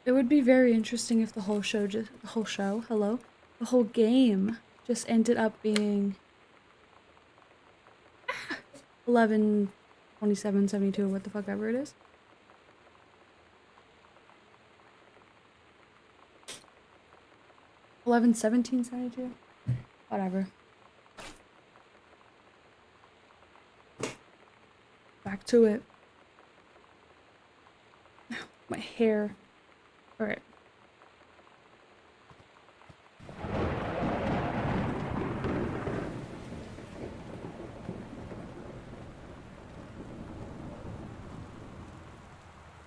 It would be very interesting if the whole game just ended up being 11, 27, 72, what the fuck ever it is. $11, 17, 72. Whatever. Back to it. My hair. Alright.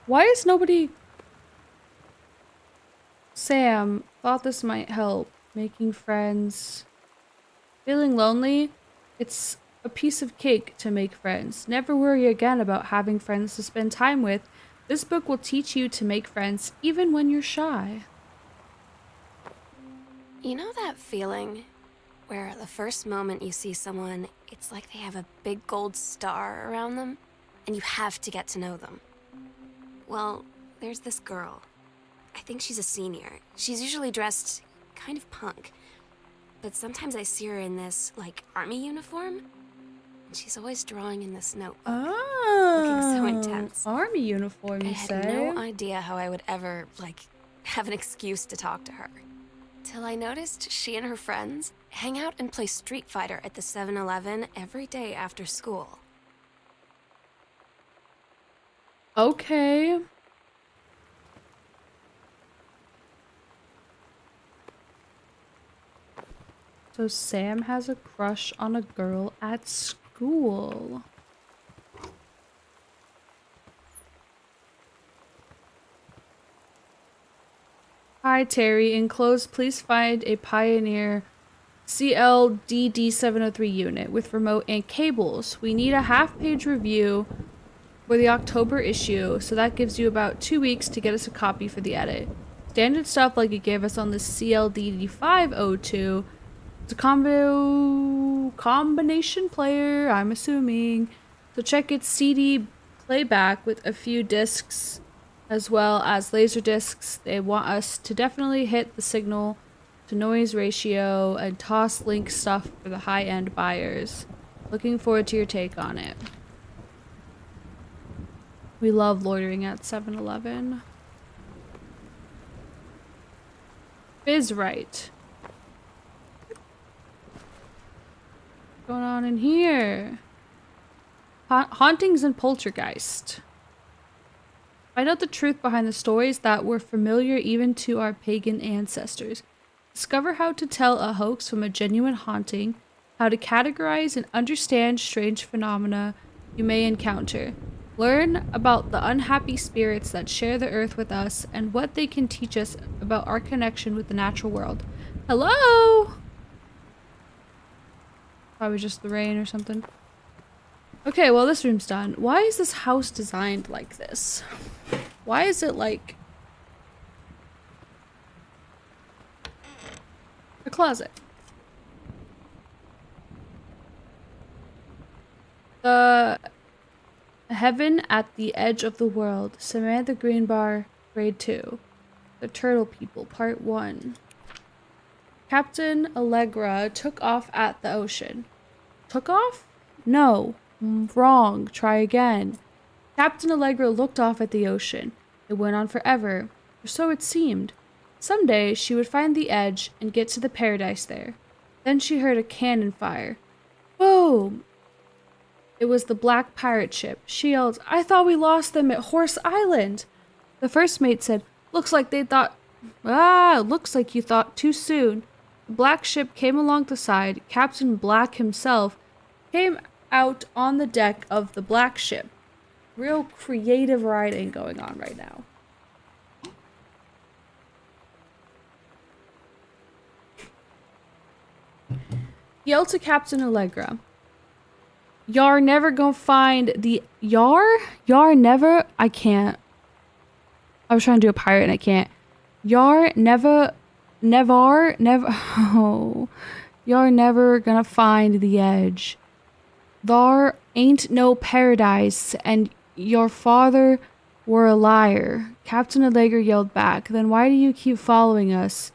Why is nobody... Sam thought this might help. Making friends. Feeling lonely? It's a piece of cake to make friends. Never worry again about having friends to spend time with. This book will teach you to make friends even when you're shy. You know that feeling where the first moment you see someone, it's like they have a big gold star around them, and you have to get to know them? Well, there's this girl. I think she's a senior. She's usually dressed kind of punk, but sometimes I see her in this, like, army uniform, and she's always drawing in this notebook. Oh, looking so intense. Army uniform, you I say? had no idea how I would ever, like, have an excuse to talk to her. Till I noticed she and her friends hang out and play Street Fighter at the 7-Eleven every day after school. Okay. So Sam has a crush on a girl at school. Hi Terry, enclosed please find a Pioneer CLDD703 unit with remote and cables. We need a half-page review for the October issue, so that gives you about 2 weeks to get us a copy for the edit. Standard stuff like it gave us on the CLDD502. It's a combination player, I'm assuming. So check its CD playback with a few discs as well as laser discs. They want us to definitely hit the signal to noise ratio and toss link stuff for the high-end buyers. Looking forward to your take on it. We love loitering at 7-Eleven. Bizrite. What's going on in here? Hauntings and poltergeist. Find out the truth behind the stories that were familiar even to our pagan ancestors. Discover how to tell a hoax from a genuine haunting, how to categorize and understand strange phenomena you may encounter. Learn about the unhappy spirits that share the earth with us and what they can teach us about our connection with the natural world. Hello? Probably just the rain or something. Okay, well this room's done. Why is this house designed like this? Why is it like a closet? The Heaven at the Edge of the World. Samantha Greenbar, Grade 2. The Turtle People, Part 1. Captain Allegra took off at the ocean. Took off? No. Wrong. Try again. Captain Allegra looked off at the ocean. It went on forever, or so it seemed. Someday she would find the edge and get to the paradise there. Then she heard a cannon fire. Boom! It was the black pirate ship. She yelled, I thought we lost them at Horse Island. The first mate said, looks like you thought too soon. The black ship came along the side. Captain Black himself came out on the deck of the black ship. Real creative writing going on right now. Yelled to Captain Allegra. Y'ar never gonna find the... Y'ar never... I can't. I was trying to do a pirate and I can't. Y'ar never... Oh. Y'ar never gonna find the edge. Thar ain't no paradise, and your father were a liar. Captain Allegra yelled back. Then why do you keep following us,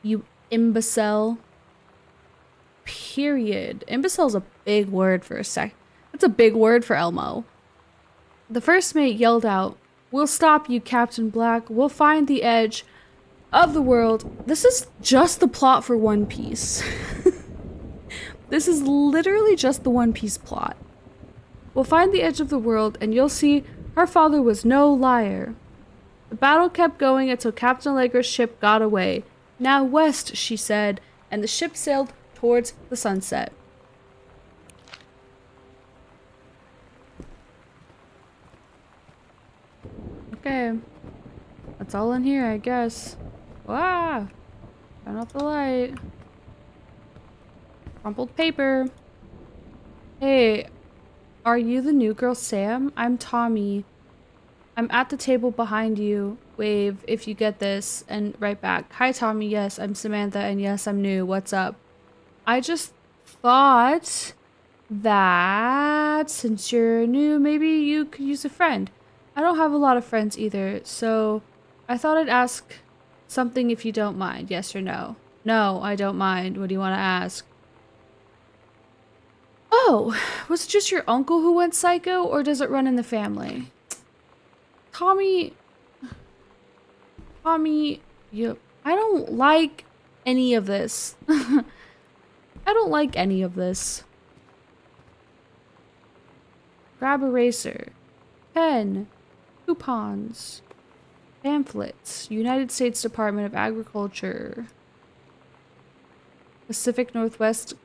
you imbecile? Period. Imbecile's a big word for a sec. That's a big word for Elmo. The first mate yelled out, "We'll stop you, Captain Black. We'll find the edge of the world." This is just the plot for One Piece. This is literally just the One Piece plot. "We'll find the edge of the world, and you'll see her father was no liar." The battle kept going until Captain Allegra's ship got away. "Now west," she said, and the ship sailed towards the sunset. Okay. That's all in here, I guess. Wow! Turn off the light. Crumpled paper. "Hey, are you the new girl, Sam? I'm Tommy. I'm at the table behind you. Wave if you get this." And write back, "Hi, Tommy. Yes, I'm Samantha. And yes, I'm new. What's up?" I just thought that since you're new, maybe you could use a friend. I don't have a lot of friends either, so I thought I'd ask something if you don't mind. Yes or no? No, I don't mind. What do you want to ask? Oh, was it just your uncle who went psycho, or does it run in the family? Tommy, you, I don't like any of this. I don't like any of this. Grab eraser, pen, coupons, pamphlets, United States Department of Agriculture, Pacific Northwest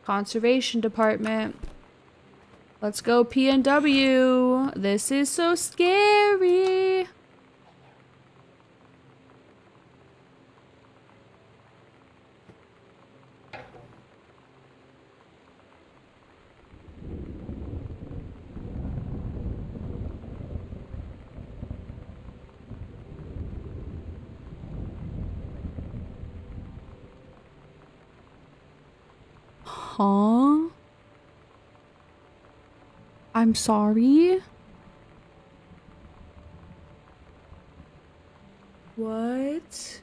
Conservation Department. Let's go PNW. This is so scary. Huh? I'm sorry? What?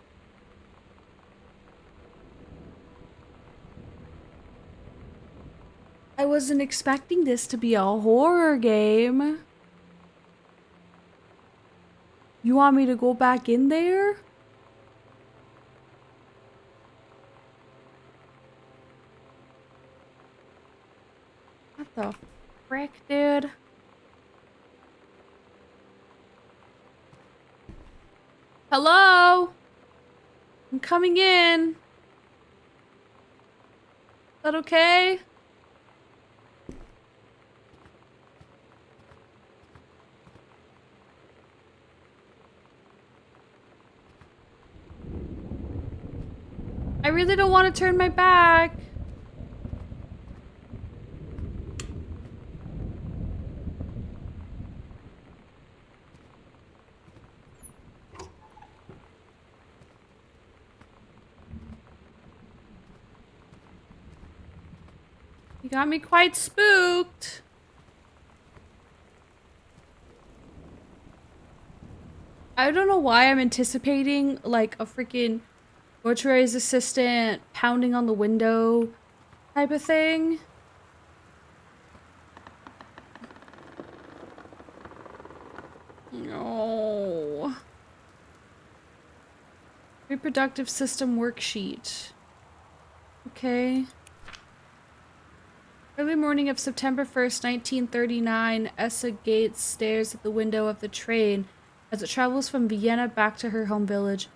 I wasn't expecting this to be a horror game. You want me to go back in there? What the frick, dude? Hello? I'm coming in. Is that okay? I really don't want to turn my back. You got me quite spooked. I don't know why I'm anticipating like a freaking mortuary's assistant pounding on the window type of thing. No. Reproductive system worksheet. Okay. Early morning of September 1st, 1939, Essa Gates stares at the window of the train as it travels from Vienna back to her home village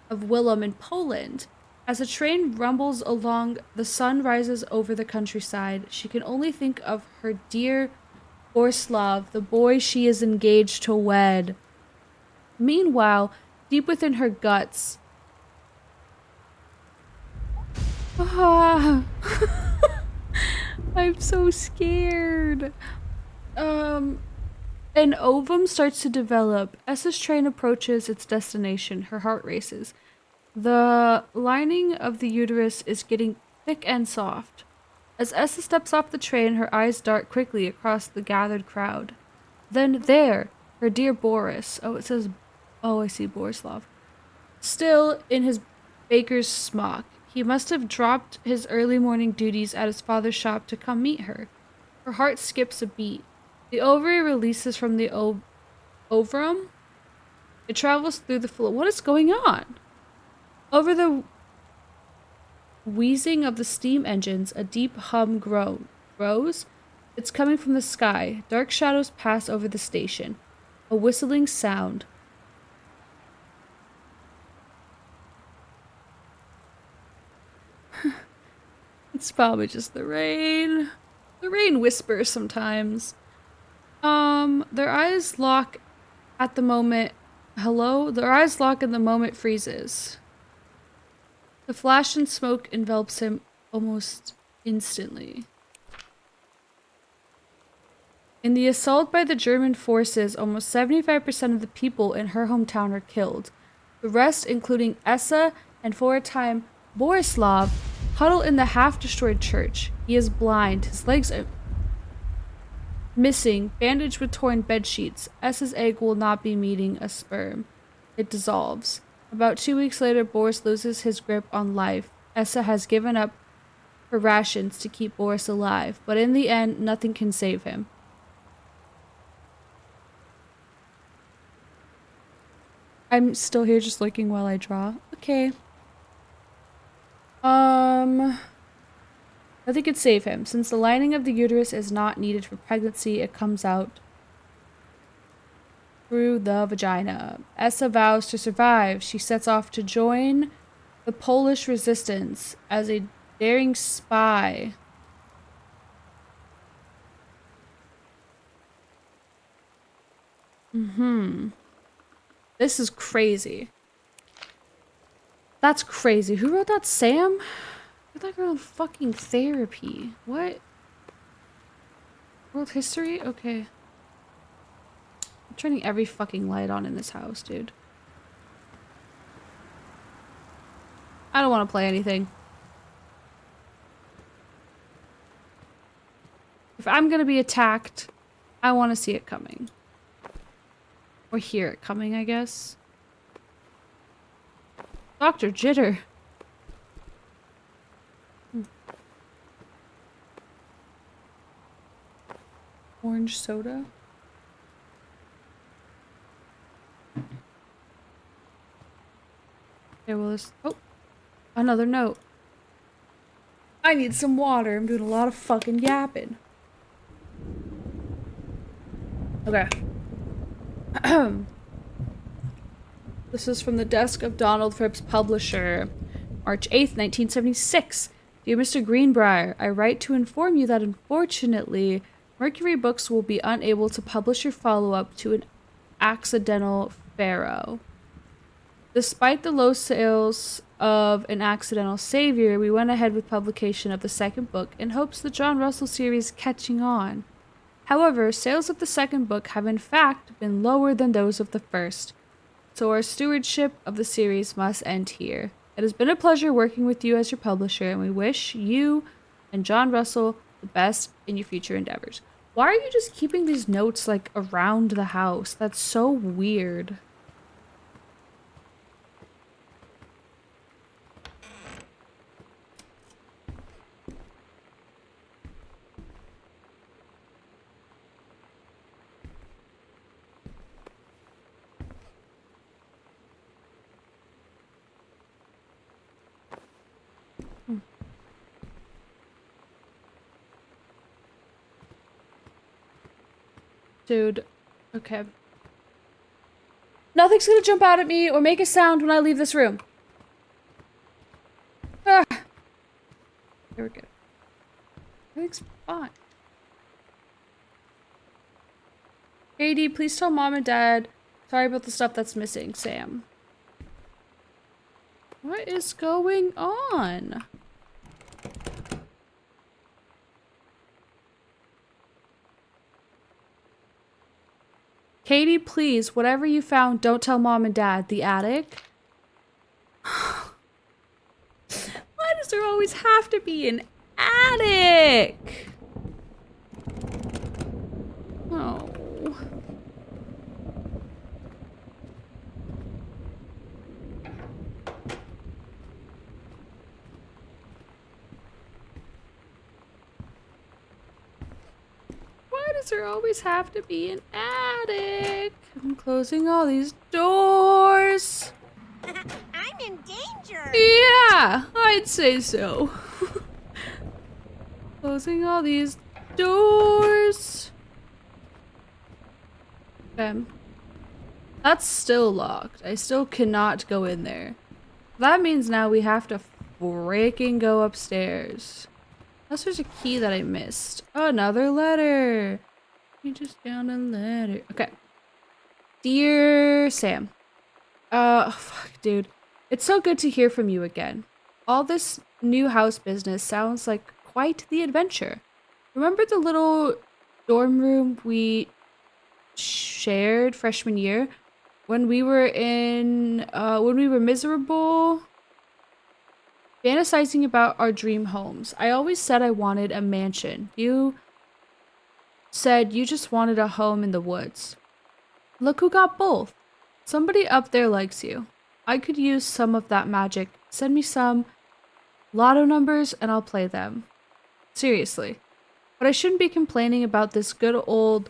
of Willem in Poland. As the train rumbles along, the sun rises over the countryside. She can only think of her dear Borislav, the boy she is engaged to wed. Meanwhile, deep within her guts... I'm so scared. An ovum starts to develop. Essa's train approaches its destination. Her heart races. The lining of the uterus is getting thick and soft. As Essa steps off the train, her eyes dart quickly across the gathered crowd. Then there, Her dear Boris. Oh, it says, oh, I see Borislav. Still in his baker's smock. He must have dropped his early morning duties at his father's shop to come meet her. Her heart skips a beat. The ovary releases from the ovum. It travels through the floor. What is going on? Over the wheezing of the steam engines, a deep hum grows. It's coming from the sky. Dark shadows pass over the station. A whistling sound. It's probably just the rain. The rain whispers sometimes. Their eyes lock at the moment. Hello? Their eyes lock and the moment freezes. The flash and smoke envelops him almost instantly. In the assault by the German forces, almost 75% of the people in her hometown are killed. The rest, including Essa and for a time Borislav, huddle in the half-destroyed church. He is blind. His legs are missing, bandaged with torn bedsheets. Essa's egg will not be meeting a sperm. It dissolves. About 2 weeks later, Boris loses his grip on life. Essa has given up her rations to keep Boris alive, but in the end, nothing can save him. I'm still here just looking while I draw. Okay. Nothing could save him. Since the lining of the uterus is not needed for pregnancy, it comes out through the vagina. Essa vows to survive. She sets off to join the Polish resistance as a daring spy. This is crazy. That's crazy. Who wrote that? Sam? I thought girl in fucking therapy. What? World history? Okay. I'm turning every fucking light on in this house, dude. I don't want to play anything. If I'm gonna be attacked, I want to see it coming. Or hear it coming, I guess. Dr. Jitter. Orange soda. Okay, well, this. Oh, another note. I need some water. I'm doing a lot of fucking yapping. Okay. This is from the desk of Donald Phipps, publisher. March 8th, 1976. Dear Mr. Greenbrier, I write to inform you that unfortunately, Mercury Books will be unable to publish your follow-up to An Accidental Pharaoh. Despite the low sales of An Accidental Savior, we went ahead with publication of the second book in hopes the John Russell series catching on. However, sales of the second book have in fact been lower than those of the first, so our stewardship of the series must end here. It has been a pleasure working with you as your publisher, and we wish you and John Russell the best in your future endeavors. Why are you just keeping these notes, like, around the house? That's so weird. Dude, okay. Nothing's gonna jump out at me or make a sound when I leave this room. Ah. There we go. Everything's fine. Katie, please tell Mom and Dad. Sorry about the stuff that's missing, Sam. What is going on? Katie, please, whatever you found, don't tell Mom and Dad. The attic? Why does there always have to be an attic? Oh. does there always have to be an attic? I'm closing all these doors. I'm in danger. Yeah, I'd say so. Closing all these doors. Okay. That's still locked. I still cannot go in there. That means now we have to freaking go upstairs. Unless there's a key that I missed. Oh, another letter. You just found a letter. Okay. Dear Sam. Oh, fuck, dude. It's so good to hear from you again. All this new house business sounds like quite the adventure. Remember the little dorm room we shared freshman year? When we were miserable, fantasizing about our dream homes. I always said I wanted a mansion. You said you just wanted a home in the woods. Look who got both. Somebody up there likes you. I could use some of that magic. Send me some lotto numbers and I'll play them. Seriously. But I shouldn't be complaining about this good old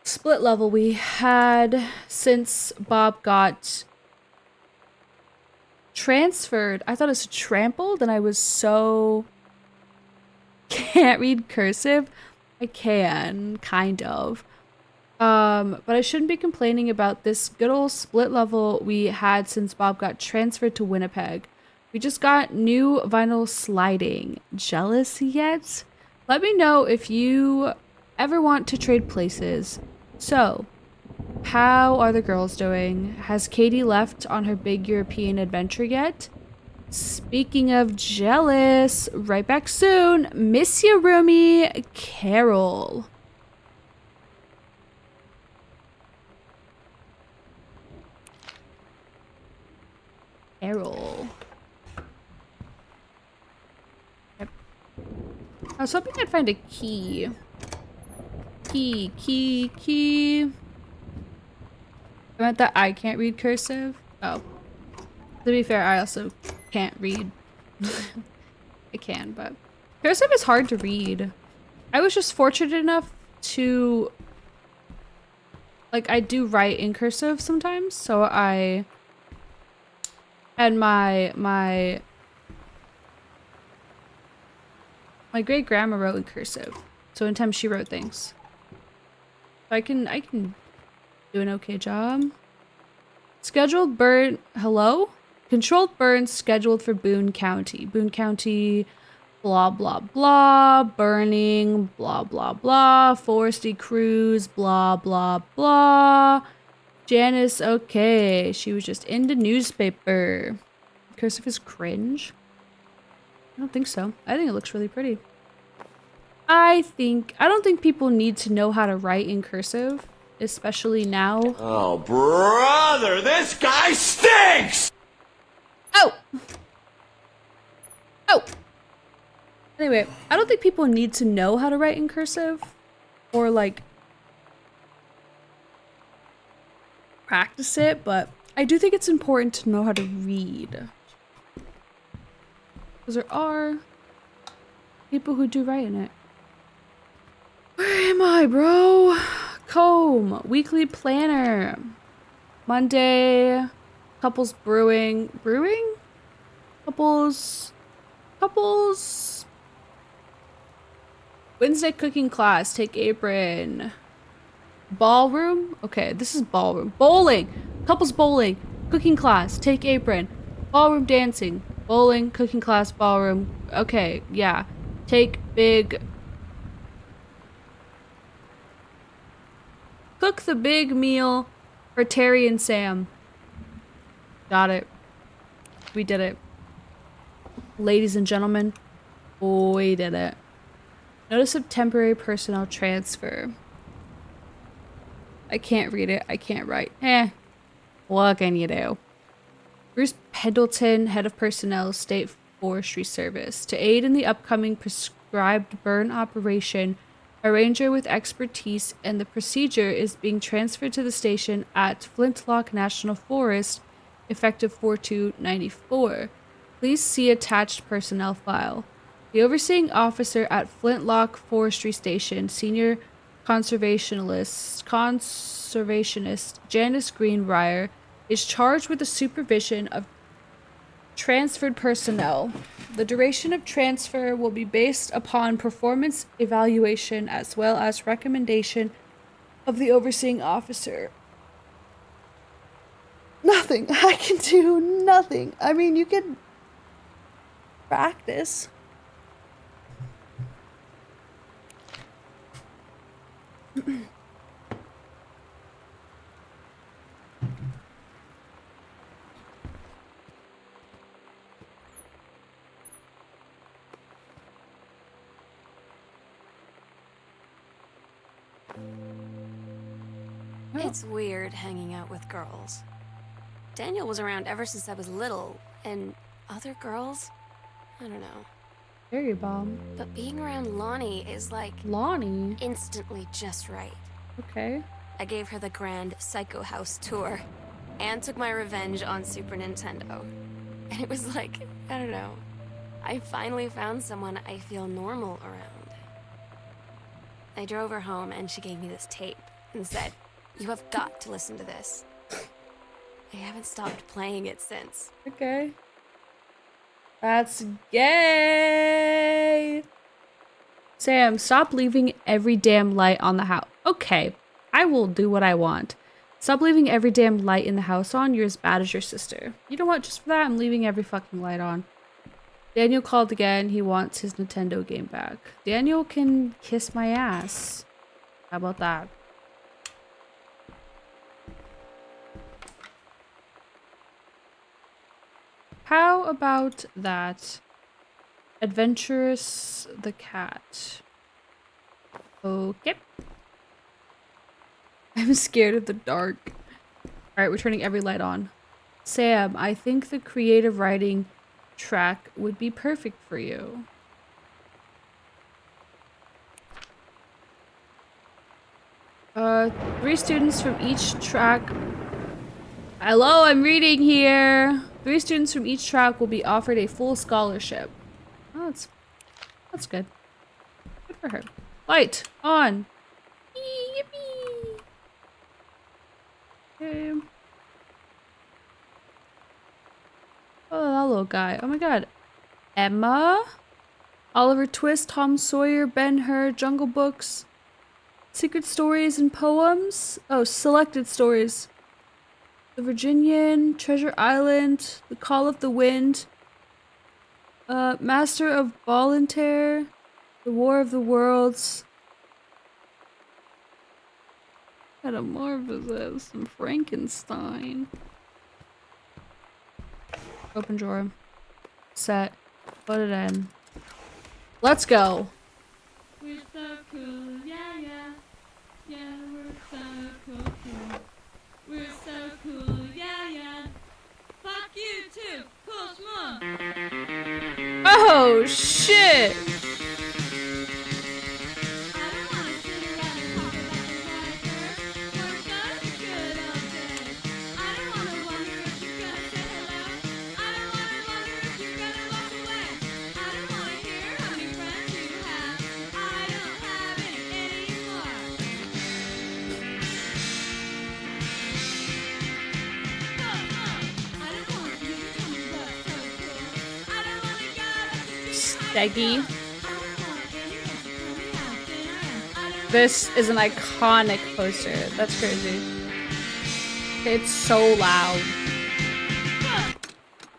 split level we had since Bob got transferred. I thought it was trampled and I was so... Can't read cursive. I can, kind of. But I shouldn't be complaining about this good old split level we had since Bob got transferred to Winnipeg. We just got new vinyl sliding. Jealous yet? Let me know if you ever want to trade places. So, how are the girls doing? Has Katie left on her big European adventure yet? Speaking of jealous, right back soon. Miss you, roomie, Carol. Carol. Yep. I was hoping I'd find a key. Key. I meant that I can't read cursive. Oh. To be fair, I also can't read. I can, but cursive is hard to read. I was just fortunate enough to, like, I do write in cursive sometimes, so I, and my great grandma wrote in cursive, so in time she wrote things. So I can do an okay job. Scheduled burn. Hello? Controlled burn scheduled for Boone County. Boone County, blah, blah, blah. Burning, blah, blah, blah. Foresty cruise, blah, blah, blah. Janice, okay. She was just in the newspaper. Cursive is cringe? I don't think so. I think it looks really pretty. I don't think people need to know how to write in cursive, especially now. Oh, brother, this guy stinks! Oh! Anyway, I don't think people need to know how to write in cursive or, like, practice it, but I do think it's important to know how to read. Because there are people who do write in it. Where am I, bro? Comb. Weekly planner. Monday. Couples brewing. Brewing? Couples. Wednesday cooking class. Take apron. Ballroom? Okay, this is ballroom. Bowling. Couples bowling. Cooking class. Take apron. Ballroom dancing. Bowling. Cooking class. Ballroom. Okay, yeah. Take big... Cook the big meal for Terry and Sam. Got it. We did it. Ladies and gentlemen, we did it. Notice of temporary personnel transfer. I can't read it. I can't write. What can you do? Bruce Pendleton, head of personnel, State Forestry Service. To aid in the upcoming prescribed burn operation, a ranger with expertise in the procedure is being transferred to the station at Flintlock National Forest, effective 4/2/94. Please see attached personnel file. The overseeing officer at Flintlock Forestry Station, Senior conservationist Janice Greenbrier is charged with the supervision of transferred personnel. The duration of transfer will be based upon performance evaluation as well as recommendation of the overseeing officer. Nothing. I can do nothing. I mean, you can practice. It's weird hanging out with girls. Daniel was around ever since I was little, and other girls? I don't know. Cherry bomb. But being around Lonnie is like Lonnie. instantly just right. Okay. I gave her the grand Psycho House tour and took my revenge on Super Nintendo. And it was like, I don't know, I finally found someone I feel normal around. I drove her home and she gave me this tape and said, "You have got to listen to this." I haven't stopped playing it since. Okay. That's gay. Sam, stop leaving every damn light on the house. Okay, I will do what I want. Stop leaving every damn light in the house on. You're as bad as your sister. You know what? Just for that, I'm leaving every fucking light on. Daniel called again. He wants his Nintendo game back. Daniel can kiss my ass. How about that? How about that? Adventurous the cat. Okay. I'm scared of the dark. Alright, we're turning every light on. Sam, I think the creative writing track would be perfect for you. Three students from each track. Hello, I'm reading here. 3 students from each track will be offered a full scholarship. Oh, that's good. Good for her. Light on. Yippee. Okay. Oh, that little guy. Oh my god. Emma? Oliver Twist, Tom Sawyer, Ben-Hur, Jungle Books, Secret Stories and Poems. Oh, Selected Stories. The Virginian, Treasure Island, The Call of the Wind, Master of Volunteer, The War of the Worlds, Metamorphosis, and Frankenstein. Open drawer. Set. Put it in. Let's go. We're so cool, yeah, yeah. Yeah, we're so cool. We're so cool, yeah, yeah. Fuck you too, cool schmuck. Oh, shit. I don't wanna sit around and talk about the weather. We're such a good old day. I don't wanna wonder if you're gonna say hello. I don't wanna wonder if you're gonna walk away. I don't wanna hear how many friends you have. I don't have any anymore. Steggy. This is an iconic poster. That's crazy. It's so loud.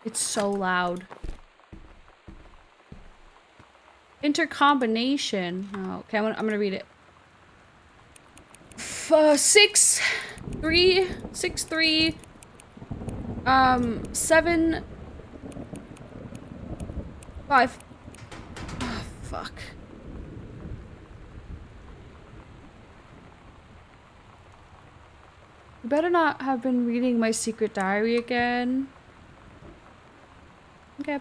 It's so loud. Intercombination. Oh, okay, I'm gonna read it. 6, 3, 6, 3. 7, 5. Oh, fuck. You better not have been reading my secret diary again. Okay.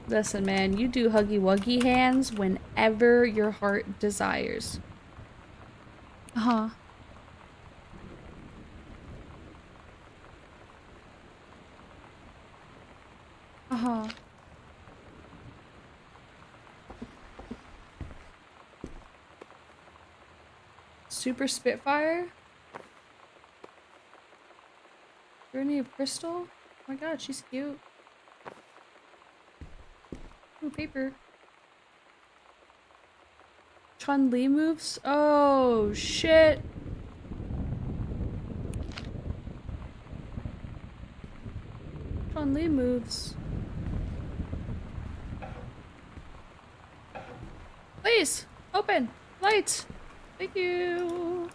Listen, man, you do huggy-wuggy hands whenever your heart desires. Uh-huh. Uh-huh. Super Spitfire. Journey of Crystal. Oh my god, she's cute. Ooh, paper. Chun-Li moves? Oh, shit. Chun-Li moves. Please, open. Lights. Thank you.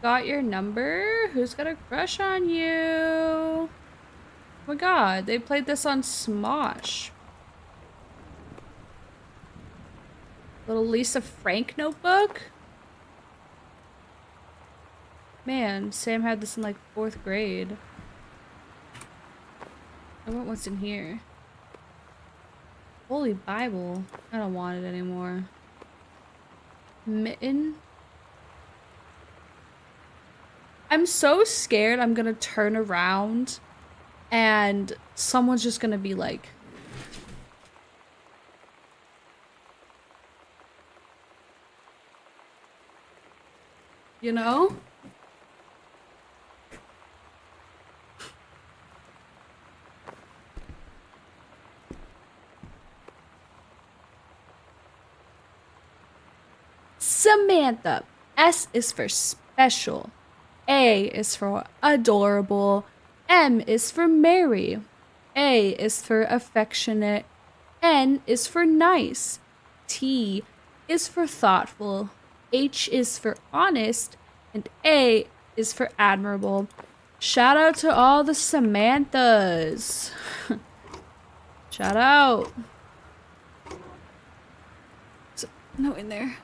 Got your number? Who's got a crush on you? Oh my god, they played this on Smosh. Little Lisa Frank notebook? Man, Sam had this in like 4th grade. I want what's in here. Holy Bible. I don't want it anymore. Mitten? I'm so scared I'm gonna turn around and someone's just gonna be like, you know? Samantha. S is for special. A is for adorable. M is for merry. A is for affectionate. N is for nice. T is for thoughtful. H is for honest. And A is for admirable. Shout out to all the Samanthas. Shout out. No in there.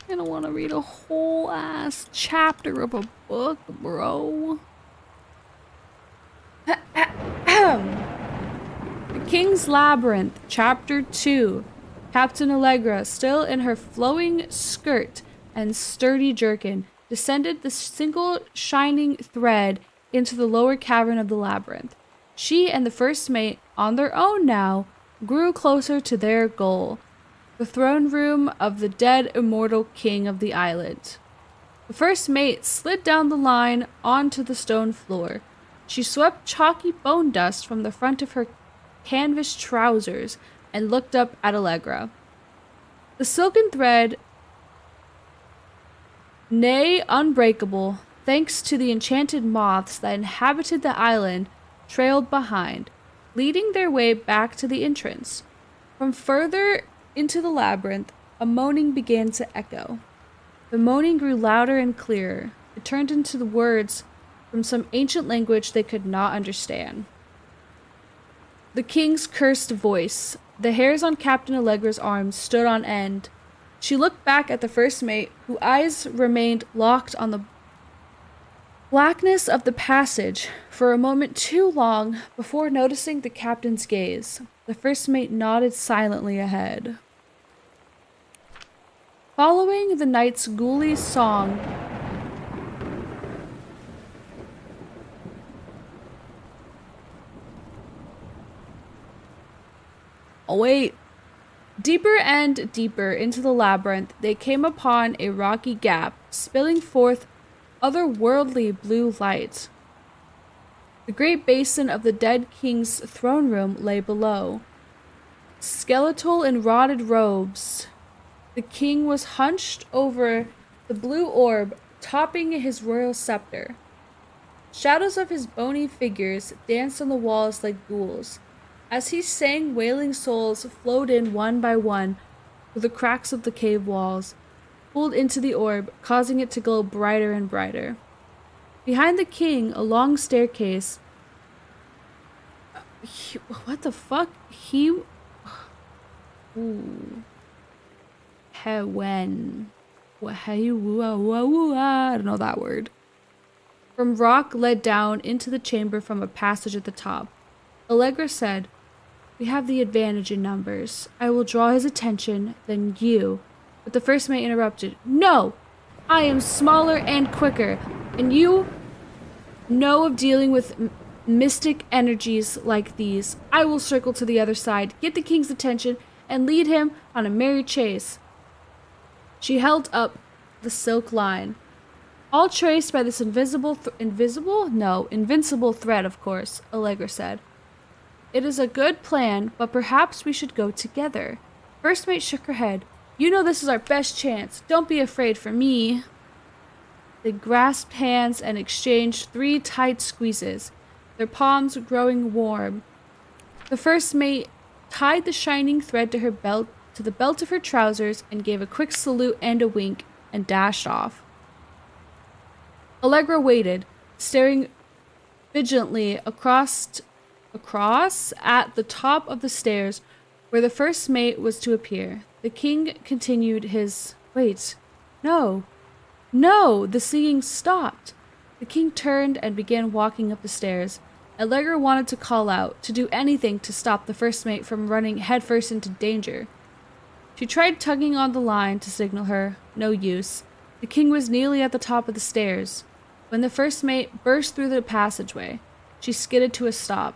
I don't want to read a whole ass chapter of a book, bro. The King's Labyrinth, Chapter 2. Captain Allegra, still in her flowing skirt and sturdy jerkin, descended the single shining thread into the lower cavern of the labyrinth. She and the first mate, on their own now, grew closer to their goal. The throne room of the dead immortal king of the island. The first mate slid down the line onto the stone floor. She swept chalky bone dust from the front of her canvas trousers and looked up at Allegra. The silken thread, nay unbreakable, thanks to the enchanted moths that inhabited the island, trailed behind, leading their way back to the entrance. From further into the labyrinth, a moaning began to echo. The moaning grew louder and clearer. It turned into the words from some ancient language they could not understand. The king's cursed voice. The hairs on Captain Allegra's arms stood on end. She looked back at the first mate, whose eyes remained locked on the blackness of the passage for a moment too long before noticing the captain's gaze. The first mate nodded silently ahead. Following the knight's ghoulish song, oh wait. Deeper and deeper into the labyrinth, they came upon a rocky gap, spilling forth otherworldly blue light. The great basin of the dead king's throne room lay below. Skeletal in rotted robes, the king was hunched over the blue orb, topping his royal scepter. Shadows of his bony figures danced on the walls like ghouls. As he sang, wailing souls flowed in one by one through the cracks of the cave walls, pulled into the orb, causing it to glow brighter and brighter. Behind the king, a long staircase. What the fuck? Ooh. When. I don't know that word. From rock led down into the chamber from a passage at the top. Allegra said, "We have the advantage in numbers. I will draw his attention, then you." But the first mate interrupted. "No! I am smaller and quicker, and you know of dealing with mystic energies like these. I will circle to the other side, get the king's attention, and lead him on a merry chase." She held up the silk line. All traced by this invincible thread, of course, Allegra said. It is a good plan, but perhaps we should go together. First mate shook her head. You know this is our best chance. Don't be afraid for me. They grasped hands and exchanged 3 tight squeezes, their palms growing warm. The first mate tied the shining thread to her belt, to the belt of her trousers, and gave a quick salute and a wink, and dashed off. Allegra waited, staring vigilantly across at the top of the stairs where the first mate was to appear. The king continued his... Wait. No. No! The singing stopped. The king turned and began walking up the stairs. Allegra wanted to call out, to do anything to stop the first mate from running headfirst into danger. She tried tugging on the line to signal her. No use. The king was nearly at the top of the stairs. When the first mate burst through the passageway, she skidded to a stop.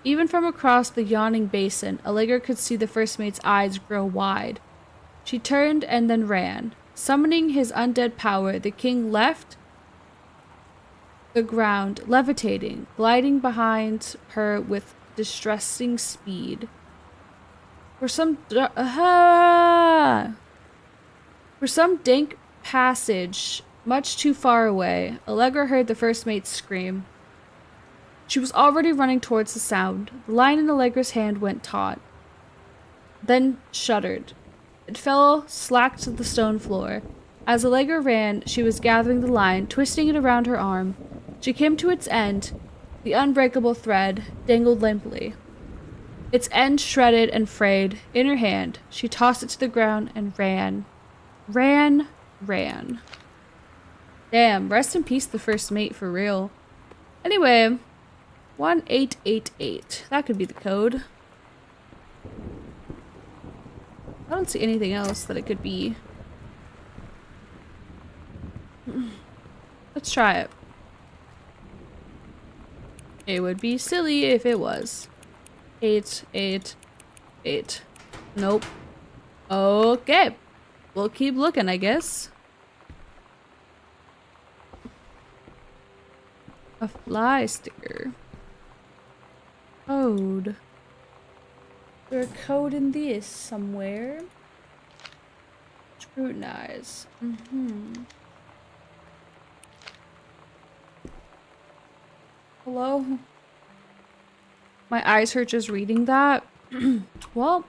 Even from across the yawning basin, Allegra could see the first mate's eyes grow wide. She turned and then ran. Summoning his undead power, the king left the ground, levitating, gliding behind her with distressing speed. For some dank passage much too far away, Allegra heard the first mate scream. She was already running towards the sound. The line in Allegra's hand went taut, then shuddered. It fell slack to the stone floor. As Allegra ran, she was gathering the line, twisting it around her arm. She came to its end. The unbreakable thread dangled limply. Its end shredded and frayed. In her hand, she tossed it to the ground and ran. Ran. Damn, rest in peace the first mate for real. Anyway, 1888. That could be the code. I don't see anything else that it could be. Let's try it. It would be silly if it was. 888. Nope. Okay. We'll keep looking, I guess. A fly sticker. Code. Is there a code in this somewhere? Scrutinize. Hello? My eyes hurt just reading that. Well,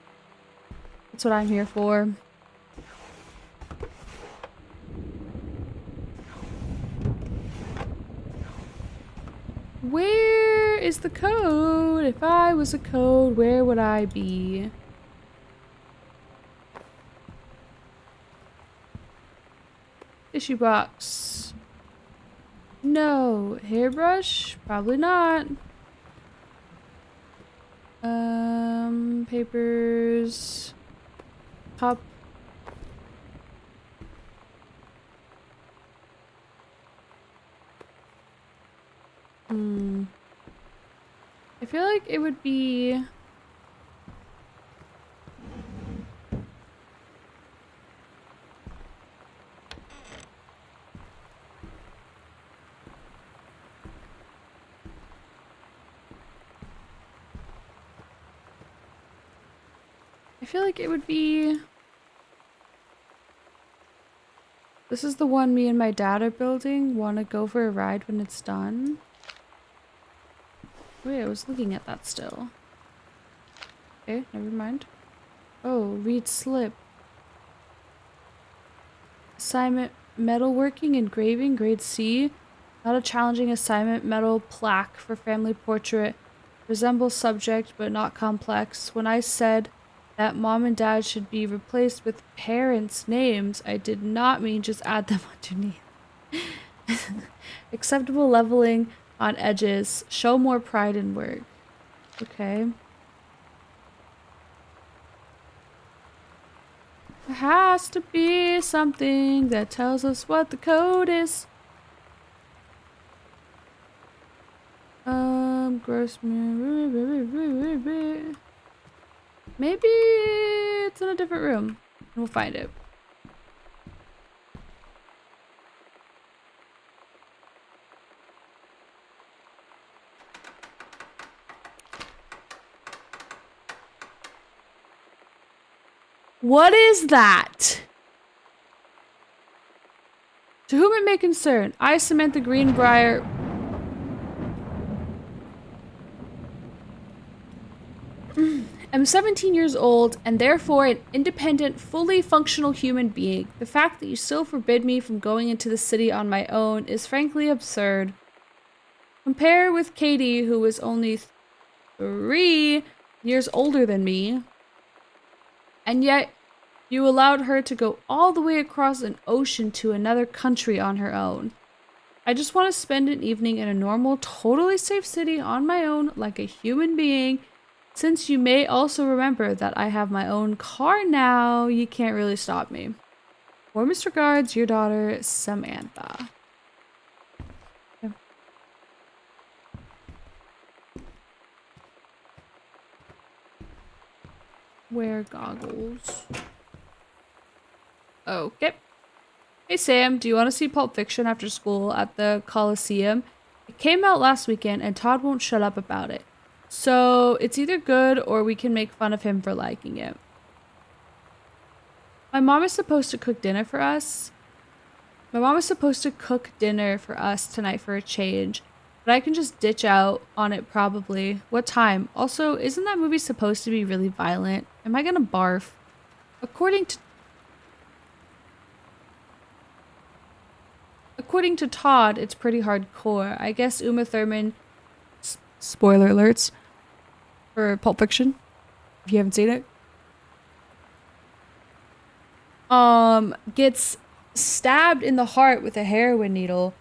that's what I'm here for. Where is the code? If I was a code, where would I be? Tissue box. No. Hairbrush? Probably not. Papers. Cup. I feel like it would be... This is the one me and my dad are building. Want to go for a ride when it's done? Wait, I was looking at that still. Okay, never mind. Oh, read slip. Assignment, metalworking, engraving, grade C. Not a challenging assignment, metal plaque for family portrait. Resembles subject, but not complex. When I said that mom and dad should be replaced with parents' names, I did not mean just add them underneath. Acceptable leveling on edges. Show more pride in work. Okay. There has to be something that tells us what the code is. Gross. Maybe it's in a different room. We'll find it. What is that? To whom it may concern, I, Samantha Greenbrier, am 17 years old and therefore an independent, fully functional human being. The fact that you still forbid me from going into the city on my own is frankly absurd. Compare with Katie, who was only 3 years older than me, and yet you allowed her to go all the way across an ocean to another country on her own. I just want to spend an evening in a normal, totally safe city on my own, like a human being. Since you may also remember that I have my own car now, you can't really stop me. Warmest regards, your daughter, Samantha. Okay. Wear goggles. Okay. Hey Sam, do you want to see Pulp Fiction after school at the Coliseum? It came out last weekend and Todd won't shut up about it. So it's either good or we can make fun of him for liking it. My mom is supposed to cook dinner for us. Tonight for a change. But I can just ditch out on it probably. What time? Also, isn't that movie supposed to be really violent? Am I gonna barf? According to Todd, it's pretty hardcore. I guess Uma Thurman, spoiler alerts for Pulp Fiction, if you haven't seen it, gets stabbed in the heart with a heroin needle.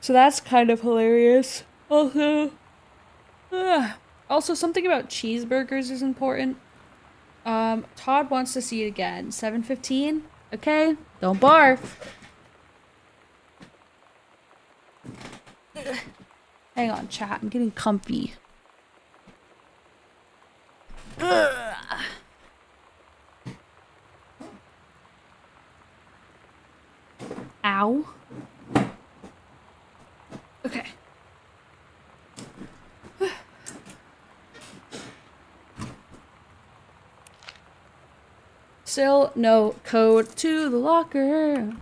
So that's kind of hilarious. Also something about cheeseburgers is important. Todd wants to see it again. 7:15. Okay, don't barf. Hang on, chat. I'm getting comfy. Ow. Okay. Still no code to the locker.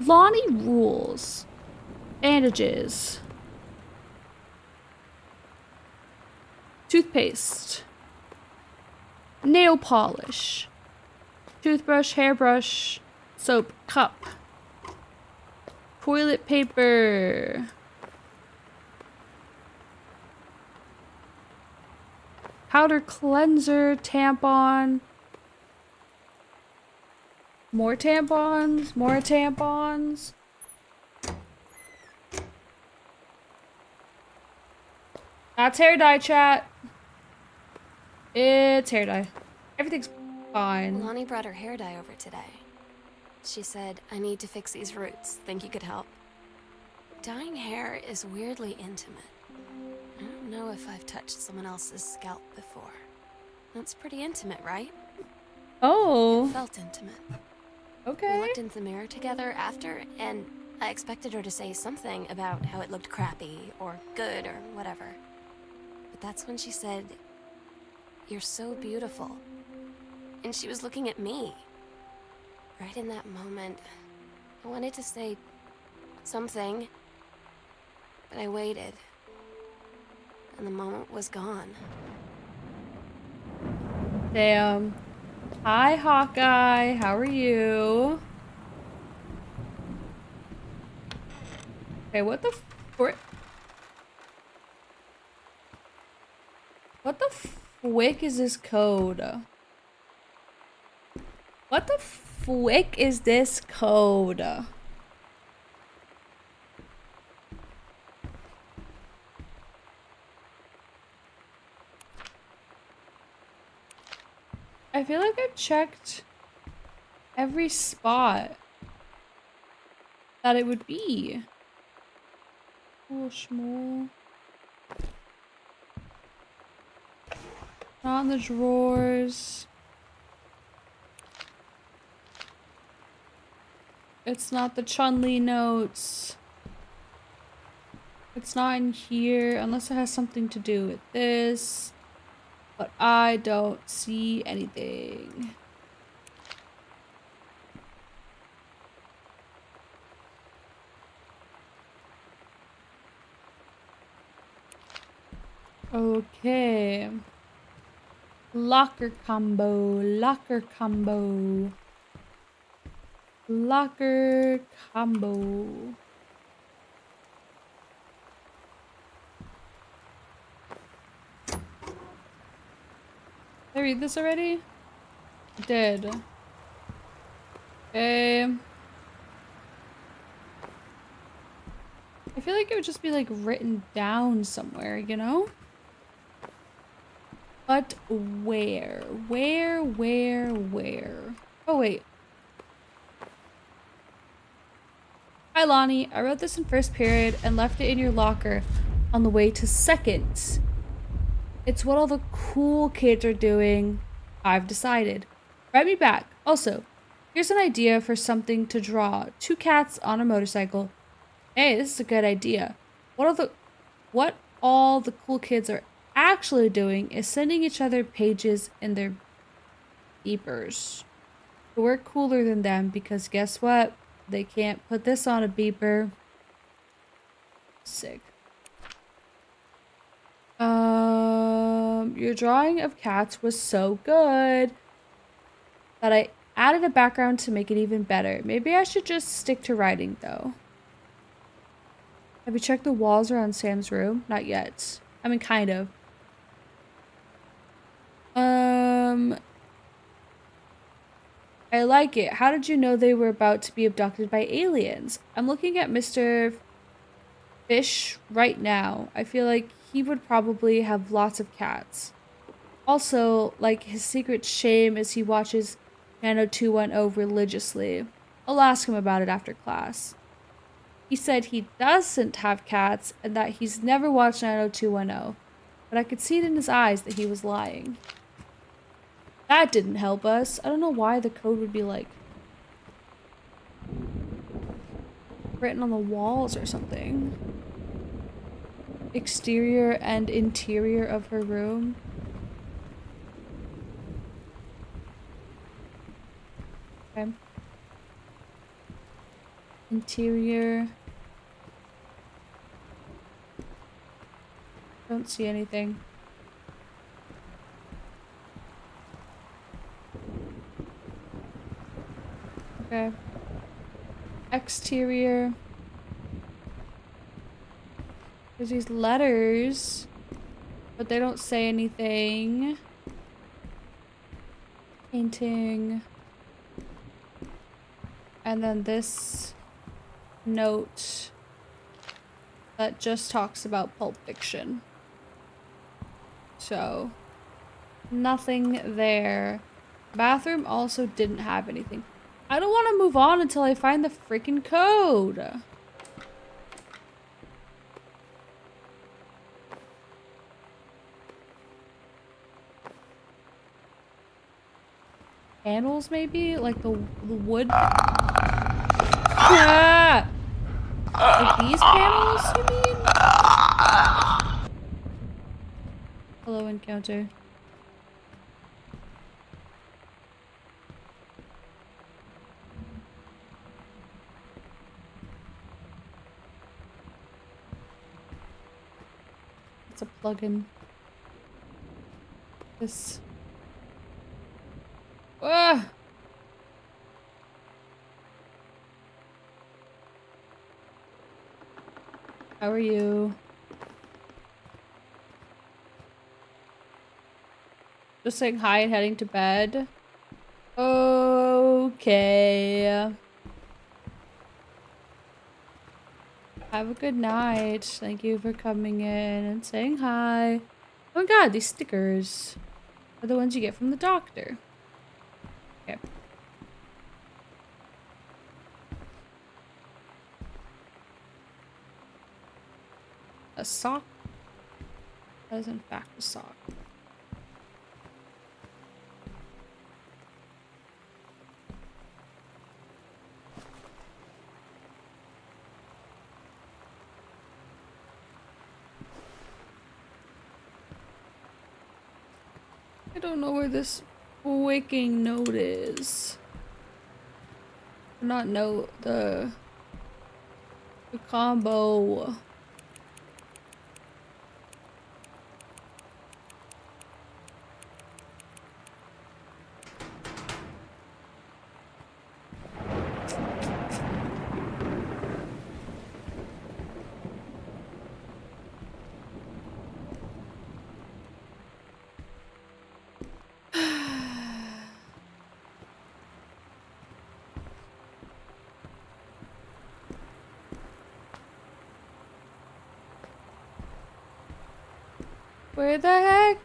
Lonnie rules. Bandages. Toothpaste. Nail polish. Toothbrush, hairbrush, soap, cup. Toilet paper. Powder cleanser, tampon. More tampons, more tampons. That's hair dye, chat. It's hair dye. Everything's fine. Lonnie brought her hair dye over today. She said, I need to fix these roots. Think you could help? Dyeing hair is weirdly intimate. I don't know if I've touched someone else's scalp before. That's pretty intimate, right? Oh. It felt intimate. Okay. We looked into the mirror together after, and I expected her to say something about how it looked crappy, or good, or whatever. But that's when she said, "You're so beautiful." And she was looking at me. Right in that moment, I wanted to say something, but I waited. And the moment was gone. Damn. Hi, Hawkeye. How are you? Okay, what the frick? What the frick is this code? What the frick is this code? I feel like I've checked every spot that it would be. Oh, schmool. Not in the drawers. It's not the Chun-Li notes. It's not in here unless it has something to do with this. But I don't see anything. Okay. Locker combo. Locker combo. Locker combo. Did I read this already? I did. Okay. I feel like it would just be like written down somewhere, you know? But where? Where? Oh, wait. Hi, Lonnie. I wrote this in first period and left it in your locker on the way to second. It's what all the cool kids are doing. I've decided. Write me back. Also, here's an idea for something to draw. 2 cats on a motorcycle. Hey, this is a good idea. What all the cool kids are actually doing is sending each other pages in their beepers. But we're cooler than them because guess what? They can't put this on a beeper. Sick. Your drawing of cats was so good that I added a background to make it even better. Maybe I should just stick to writing though. Have you checked the walls around Sam's room? Not yet. I mean, kind of. I like it. How did you know they were about to be abducted by aliens? I'm looking at Mr. Fish right now. I feel like he would probably have lots of cats. Also, like his secret shame as he watches 90210 religiously. I'll ask him about it after class. He said he doesn't have cats and that he's never watched 90210, but I could see it in his eyes that he was lying. That didn't help us. I don't know why the code would be like written on the walls or something. Exterior and interior of her room. Okay. Interior. Don't see anything. Okay. Exterior. There's these letters, but they don't say anything. Painting. And then this note that just talks about Pulp Fiction. So, nothing there. Bathroom also didn't have anything. I don't want to move on until I find the freaking code. Panels, maybe? Like the wood? Ah! Like these panels, you mean? Hello, encounter. It's a plugin. This. Ah! How are you? Just saying hi and heading to bed. Okay. Have a good night. Thank you for coming in and saying hi. Oh my god, these stickers are the ones you get from the doctor. Okay. A sock? That is in fact a sock. don't know where this waking note is. Not note, the combo. Where the heck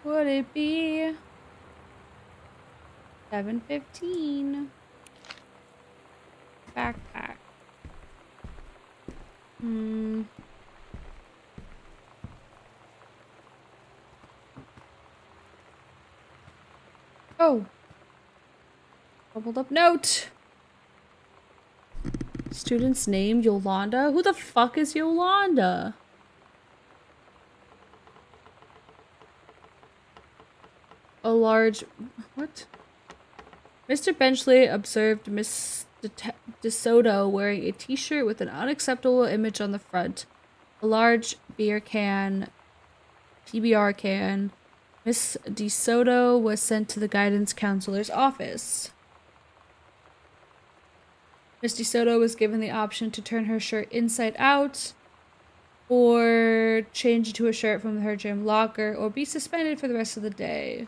would it be? 7:15. Backpack. Oh. Bubbled up note. Student's name, Yolanda? Who the fuck is Yolanda? A large... What? Mr. Benchley observed Miss DeSoto wearing a t-shirt with an unacceptable image on the front. A large beer can, PBR can. Miss DeSoto was sent to the guidance counselor's office. Miss DeSoto was given the option to turn her shirt inside out, or change into a shirt from her gym locker, or be suspended for the rest of the day.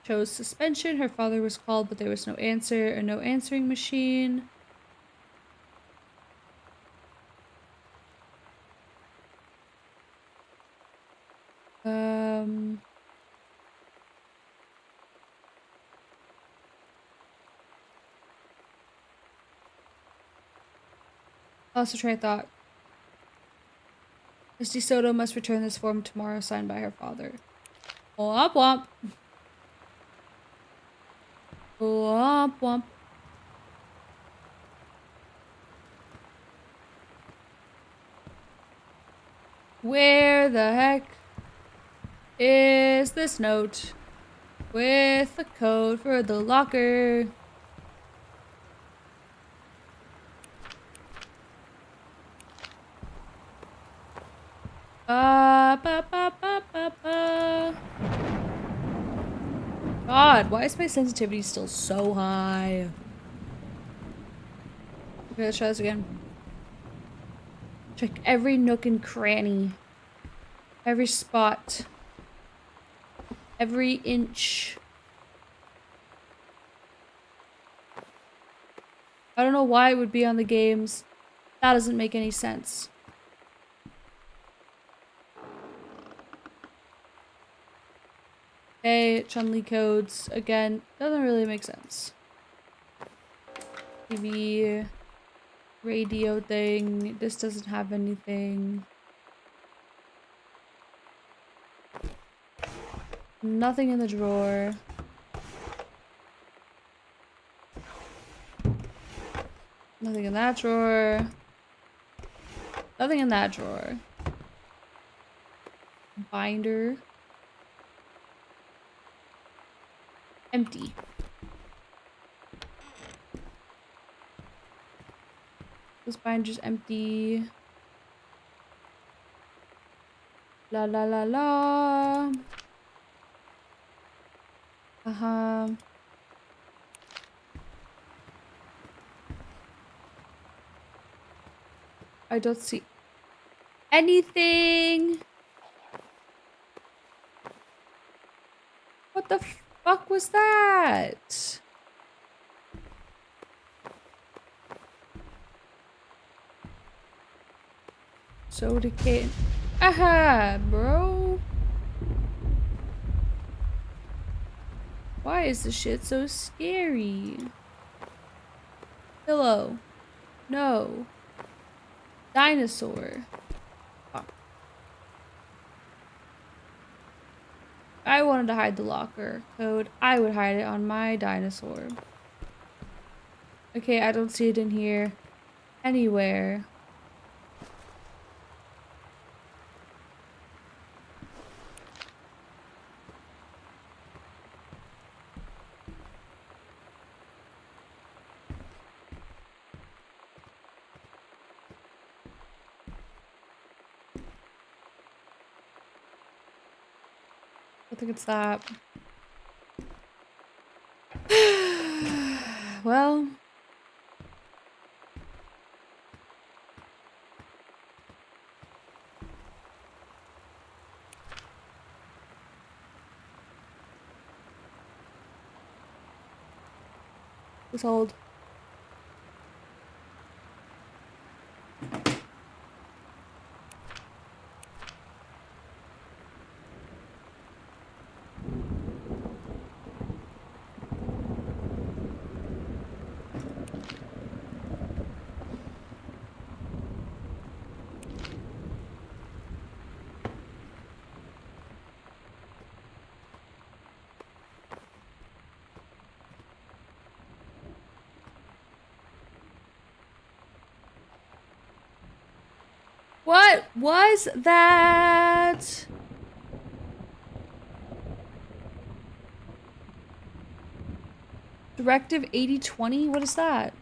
Chose suspension. Her father was called, but there was no answer or no answering machine. Also train of thought. Miss DeSoto must return this form tomorrow, signed by her father. Womp womp. Womp womp. Where the heck is this note with the code for the locker? God, why is my sensitivity still so high? Okay, let's try this again. Check every nook and cranny. Every spot. Every inch. I don't know why it would be on the games. That doesn't make any sense. Okay, Chun-Li codes. Again, doesn't really make sense. TV, radio thing. This doesn't have anything. Nothing in the drawer. Nothing in that drawer. Nothing in that drawer. Binder. Empty. This binder's empty. La la la la. Uh-huh. I don't see anything. What the fuck was that? Soda can. Aha, bro. Why is this shit so scary? Pillow. No. Dinosaur. Fuck. I wanted to hide the locker code. I would hide it on my dinosaur. Okay, I don't see it in here. Anywhere. think it's that. Well. Just hold. What was that? Directive 8020? What is that?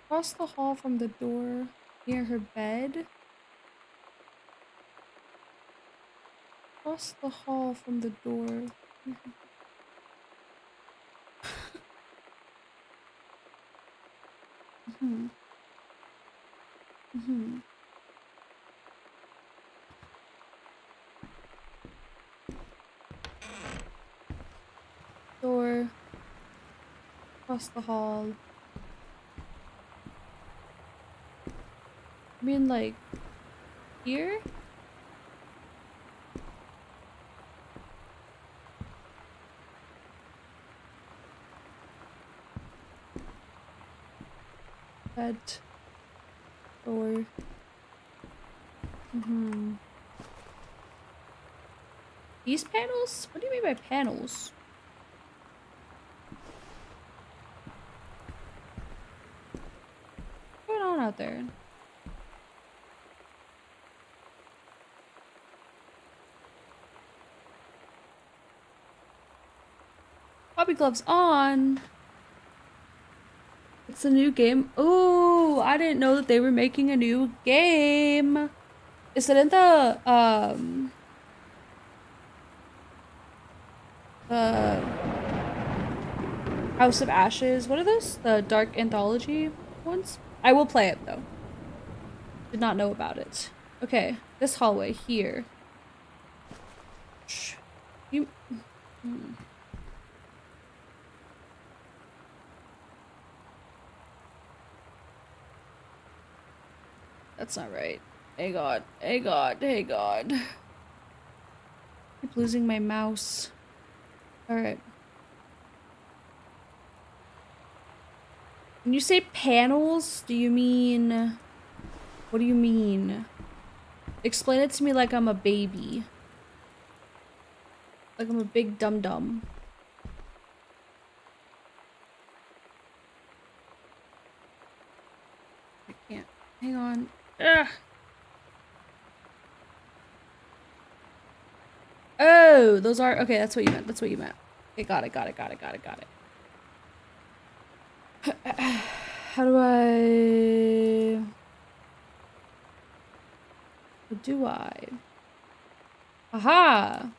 Across the hall from the door near her bed. Across the hall from the door. Mm-hmm. Mm-hmm. Door. Across the hall. I mean, like, here? Bed. Door. Mm-hmm. These panels? What do you mean by panels? What's going on out there? Bobby gloves on. It's a new game. Oh, I didn't know that they were making a new game. Is it in the House of Ashes? What are those? The Dark Anthology ones? I will play it though. Did not know about it. Okay, this hallway here. Shh. You. That's not right. Hey God. Hey God. Hey God. I keep losing my mouse. Alright. When you say panels, do you mean... What do you mean? Explain it to me like I'm a baby. Like I'm a big dum-dum. I can't. Hang on. Ugh. Oh, those are... Okay, that's what you meant. That's what you meant. Okay, got it, got it, got it, got it, got it. How do I... What do I? Aha!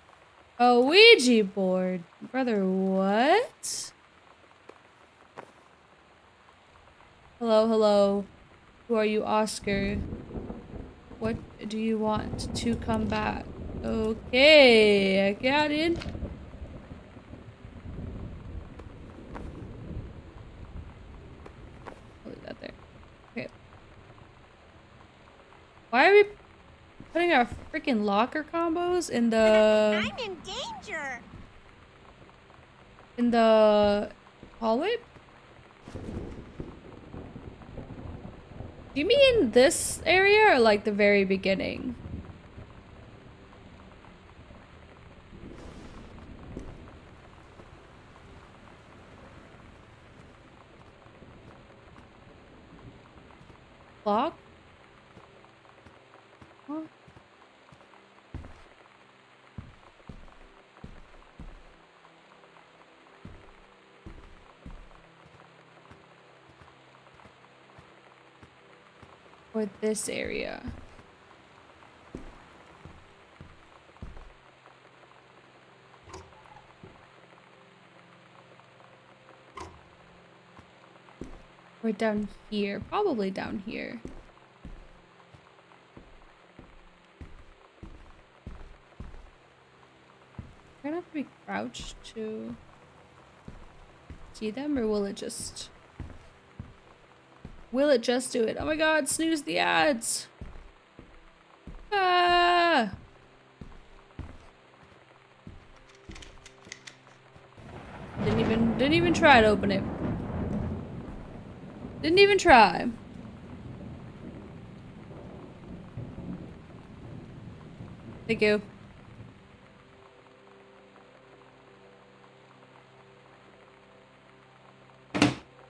A Ouija board. Brother, what? Hello, hello. Who are you, Oscar? What do you want to come back? Okay, I got in. I'll leave that there. Okay. Why are we putting our freaking locker combos in the... I'm in danger. In the hallway? Do you mean this area or like the very beginning? Lock? Huh? Or this area. Or down here. Probably down here. I'm gonna have to be crouched to see them, or will it just... Will it just do it? Oh my god, snooze the ads! Ah! Didn't even try to open it. Didn't even try. Thank you.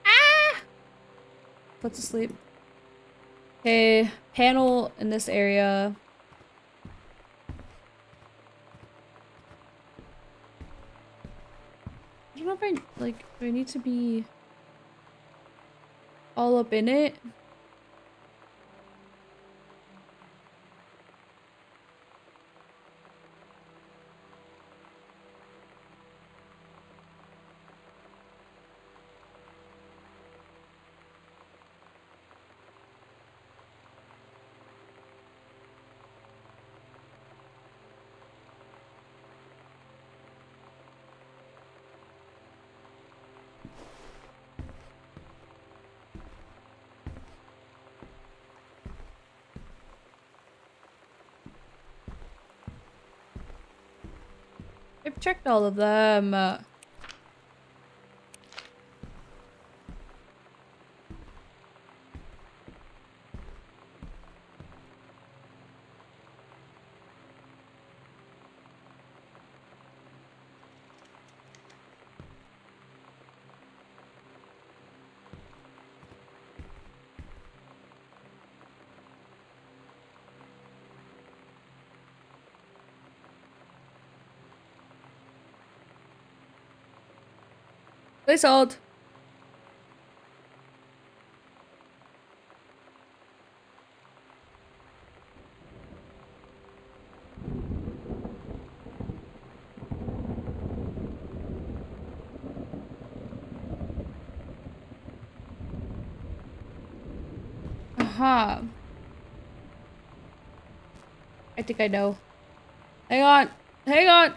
Ah! Put to sleep. Okay, panel in this area. I don't know if I, like, do I need to be all up in it? I've checked all of them. They sold. Aha. I think I know. Hang on. Hang on.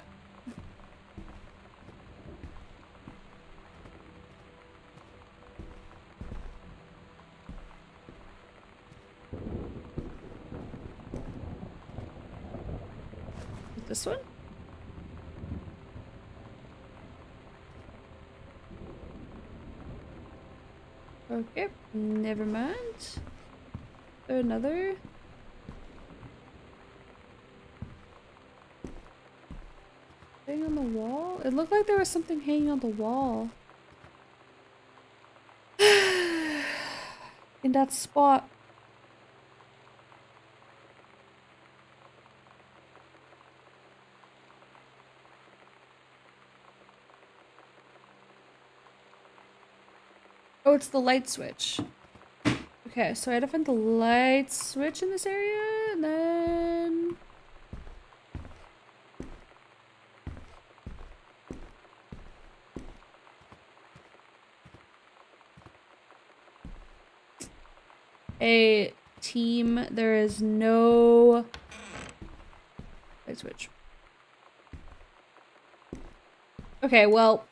This one? Okay, never mind. Another. Thing on the wall? It looked like there was something hanging on the wall. In that spot. Oh, it's the light switch. Okay, so I had to find the light switch in this area, and then... A team, there is no light switch. Okay, well...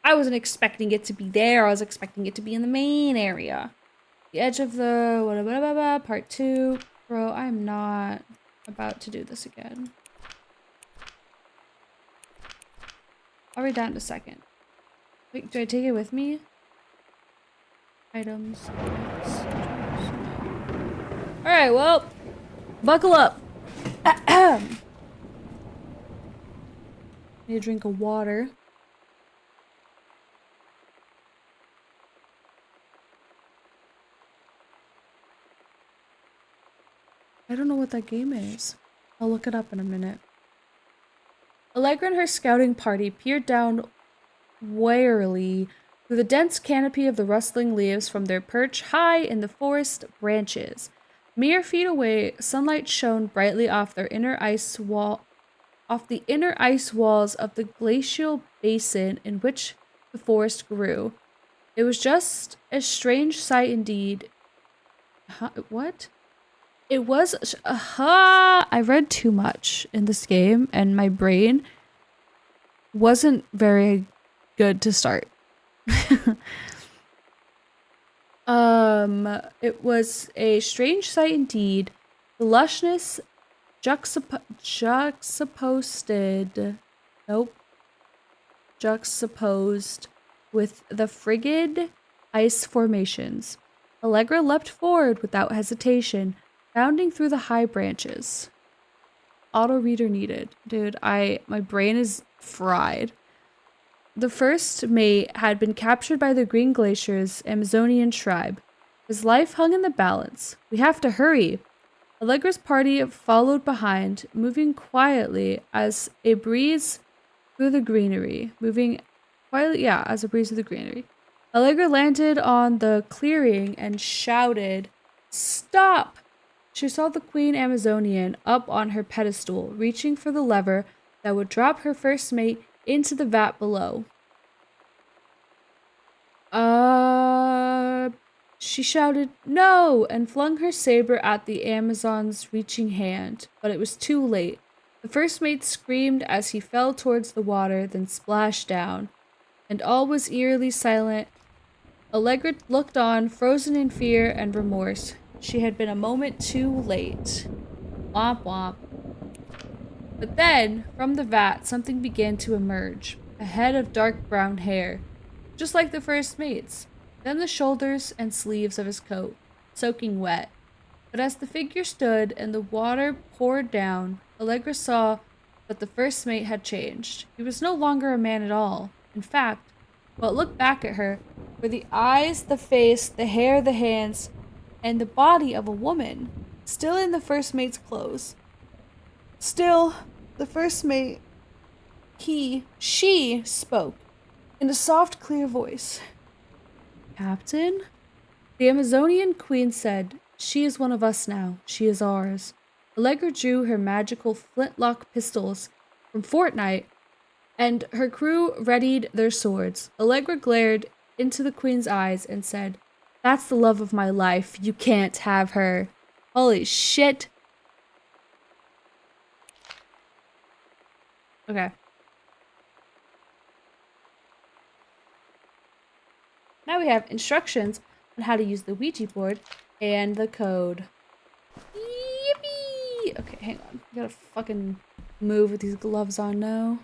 I wasn't expecting it to be there. I was expecting it to be in the main area. The edge of the... Blah, blah, blah, blah, part 2. Bro, I'm not about to do this again. I'll read that in a second. Wait, do I take it with me? Items. Alright, well, buckle up. Need a drink of water. I don't know what that game is. I'll look it up in a minute. Allegra and her scouting party peered down warily through the dense canopy of the rustling leaves from their perch high in the forest branches. Mere feet away, sunlight shone brightly off the inner ice walls of the glacial basin in which the forest grew. It was just a strange sight indeed. What? It was. I read too much in this game, and my brain wasn't very good to start. It was a strange sight indeed. The lushness juxtaposed with the frigid ice formations. Allegra leapt forward without hesitation, bounding through the high branches. Auto reader needed. Dude, my brain is fried. The first mate had been captured by the Green Glacier's Amazonian tribe. His life hung in the balance. We have to hurry. Allegra's party followed behind, moving quietly as a breeze through the greenery. Allegra landed on the clearing and shouted, "Stop!" She saw the Queen Amazonian up on her pedestal, reaching for the lever that would drop her first mate into the vat below. She shouted, "No!" and flung her saber at the Amazon's reaching hand, but it was too late. The first mate screamed as he fell towards the water, then splashed down, and all was eerily silent. Allegra looked on, frozen in fear and remorse. She had been a moment too late. Womp womp. But then, from the vat, something began to emerge. A head of dark brown hair, just like the first mate's. Then the shoulders and sleeves of his coat, soaking wet. But as the figure stood and the water poured down, Allegra saw that the first mate had changed. He was no longer a man at all. In fact, what looked back at her were the eyes, the face, the hair, the hands, and the body of a woman, still in the first mate's clothes. Still, the first mate, she spoke in a soft, clear voice. "Captain?" The Amazonian queen said, "She is one of us now. She is ours." Allegra drew her magical flintlock pistols from Fortnite, and her crew readied their swords. Allegra glared into the queen's eyes and said, "That's the love of my life. You can't have her." Holy shit. Okay. Now we have instructions on how to use the Ouija board and the code. Yippee! Okay, hang on. I gotta fucking move with these gloves on now.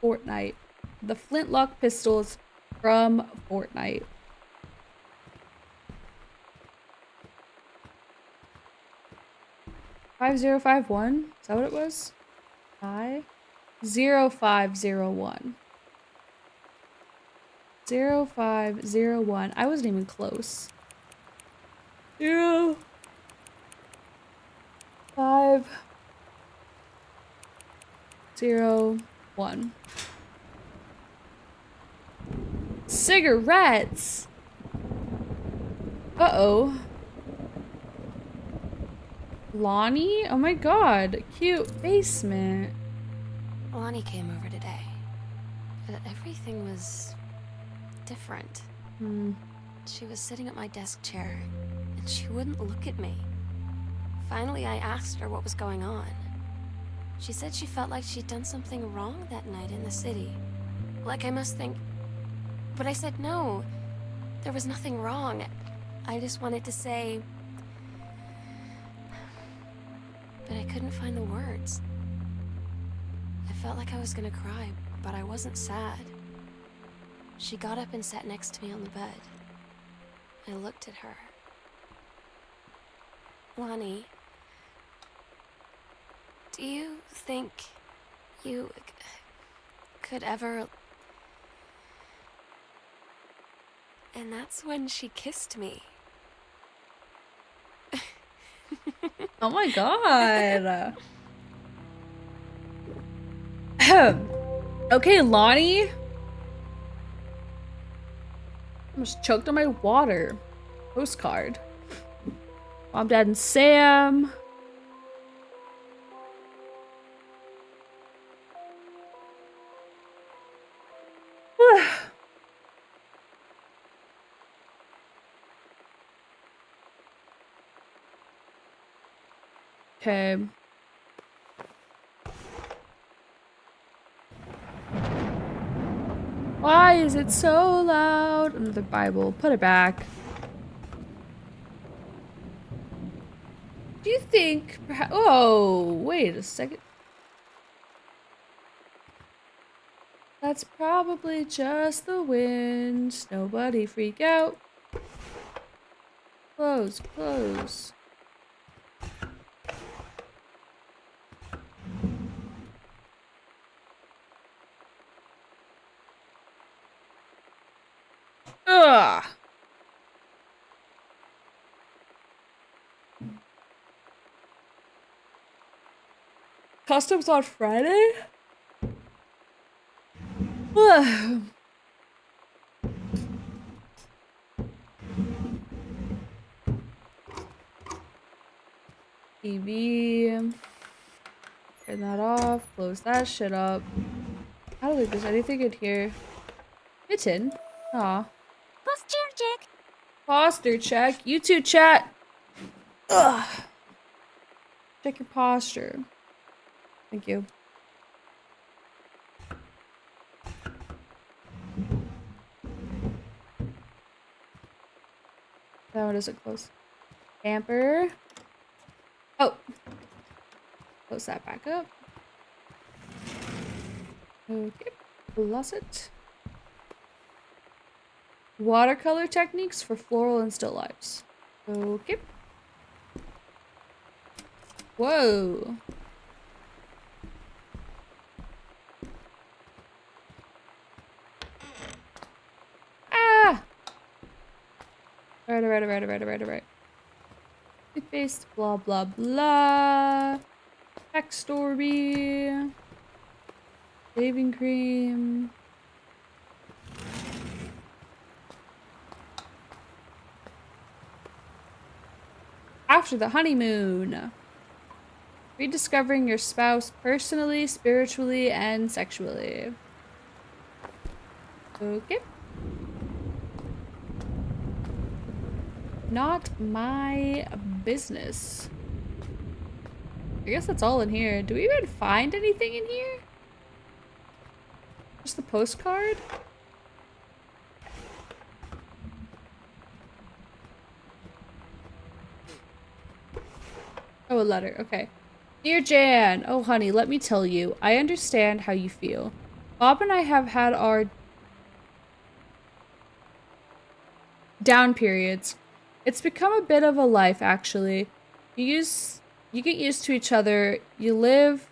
Fortnite. The flintlock pistols from Fortnite. $5051? Is that what it was? 0501. 0501. I wasn't even close. 0501. Cigarettes. Uh-oh. Lonnie? Oh my god. Cute basement. Lonnie came over today. Everything was different. She was sitting at my desk chair, and she wouldn't look at me. Finally, I asked her what was going on. She said she felt like she'd done something wrong that night in the city. Like I must think... But I said no. There was nothing wrong. I just wanted to say... But I couldn't find the words. I felt like I was gonna cry, but I wasn't sad. She got up and sat next to me on the bed. I looked at her. Lonnie, do you think you could ever... And that's when she kissed me. Oh my god. Okay, Lonnie. I almost choked on my water. Postcard. Mom, Dad, and Sam. Okay. Why is it so loud? Another Bible. Put it back. Do you think perhaps... Oh, wait a second. That's probably just the wind. Nobody freak out. Close, close. Ugh. Customs on Friday? Ugh. TV. Turn that off. Close that shit up. I don't think there's anything in here. Mitten. Aw. Posture check. Posture check. You two chat. Ugh. Check your posture. Thank you. That one doesn't close. Camper. Oh. Close that back up. Okay. Close it. Watercolor techniques for floral and still lifes. Okay. Whoa. Ah! Alright. Toothpaste, blah, blah, blah. Backstory. Shaving cream. After the honeymoon. Rediscovering your spouse personally, spiritually, and sexually. Okay. Not my business. I guess that's all in here. Do we even find anything in here? Just the postcard? Oh, a letter. Okay. Dear Jan, oh honey, let me tell you, I understand how you feel. Bob and I have had our down periods. It's become a bit of a life, actually. You get used to each other. You live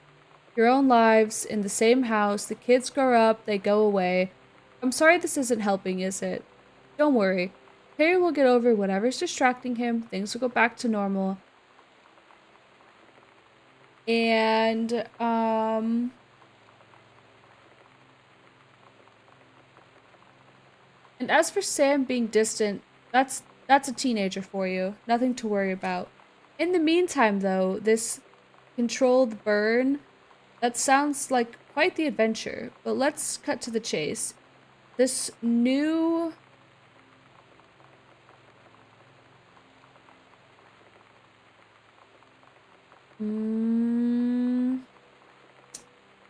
your own lives in the same house. The kids grow up, they go away. I'm sorry this isn't helping, is it? Don't worry. Harry will get over whatever's distracting him. Things will go back to normal. And, and as for Sam being distant, that's a teenager for you. Nothing to worry about. In the meantime, though, this controlled burn, that sounds like quite the adventure. But let's cut to the chase. This new...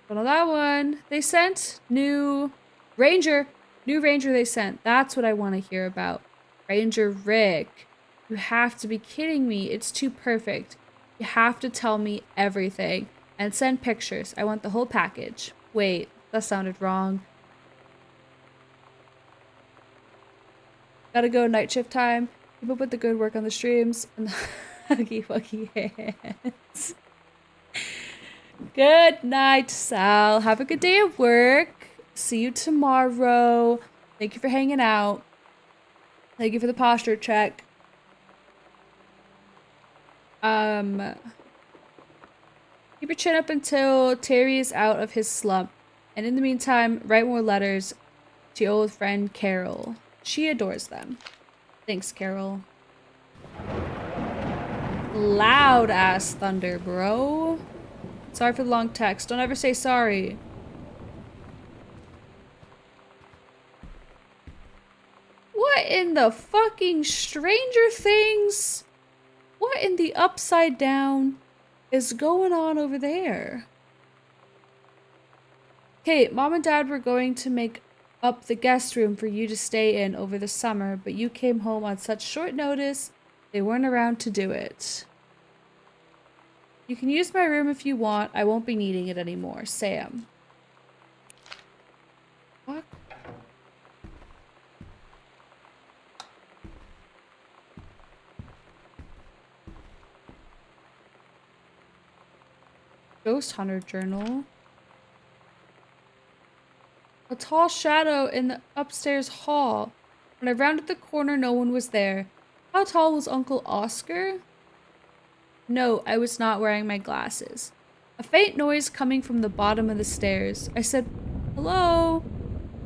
Don't know that one. They sent new Ranger they sent. That's what I want to hear about. Ranger Rick. You have to be kidding me. It's too perfect. You have to tell me everything. And send pictures. I want the whole package. Wait, that sounded wrong. Gotta go night shift time. Keep up with the good work on the streams. And the huggy wuggy hands. Good night, Sal. Have a good day at work. See you tomorrow. Thank you for hanging out. Thank you for the posture check. Keep your chin up until Terry is out of his slump. And in the meantime, write more letters to your old friend Carol. She adores them. Thanks, Carol. Loud ass thunder, bro. Sorry for the long text. Don't ever say sorry. What in the fucking Stranger Things? What in the upside down is going on over there? Okay, Mom and Dad were going to make up the guest room for you to stay in over the summer, but you came home on such short notice, they weren't around to do it. You can use my room if you want. I won't be needing it anymore. Sam. Fuck. Ghost Hunter Journal. A tall shadow in the upstairs hall. When I rounded the corner, no one was there. How tall was Uncle Oscar? No, I was not wearing my glasses. A faint noise coming from the bottom of the stairs. I said, hello?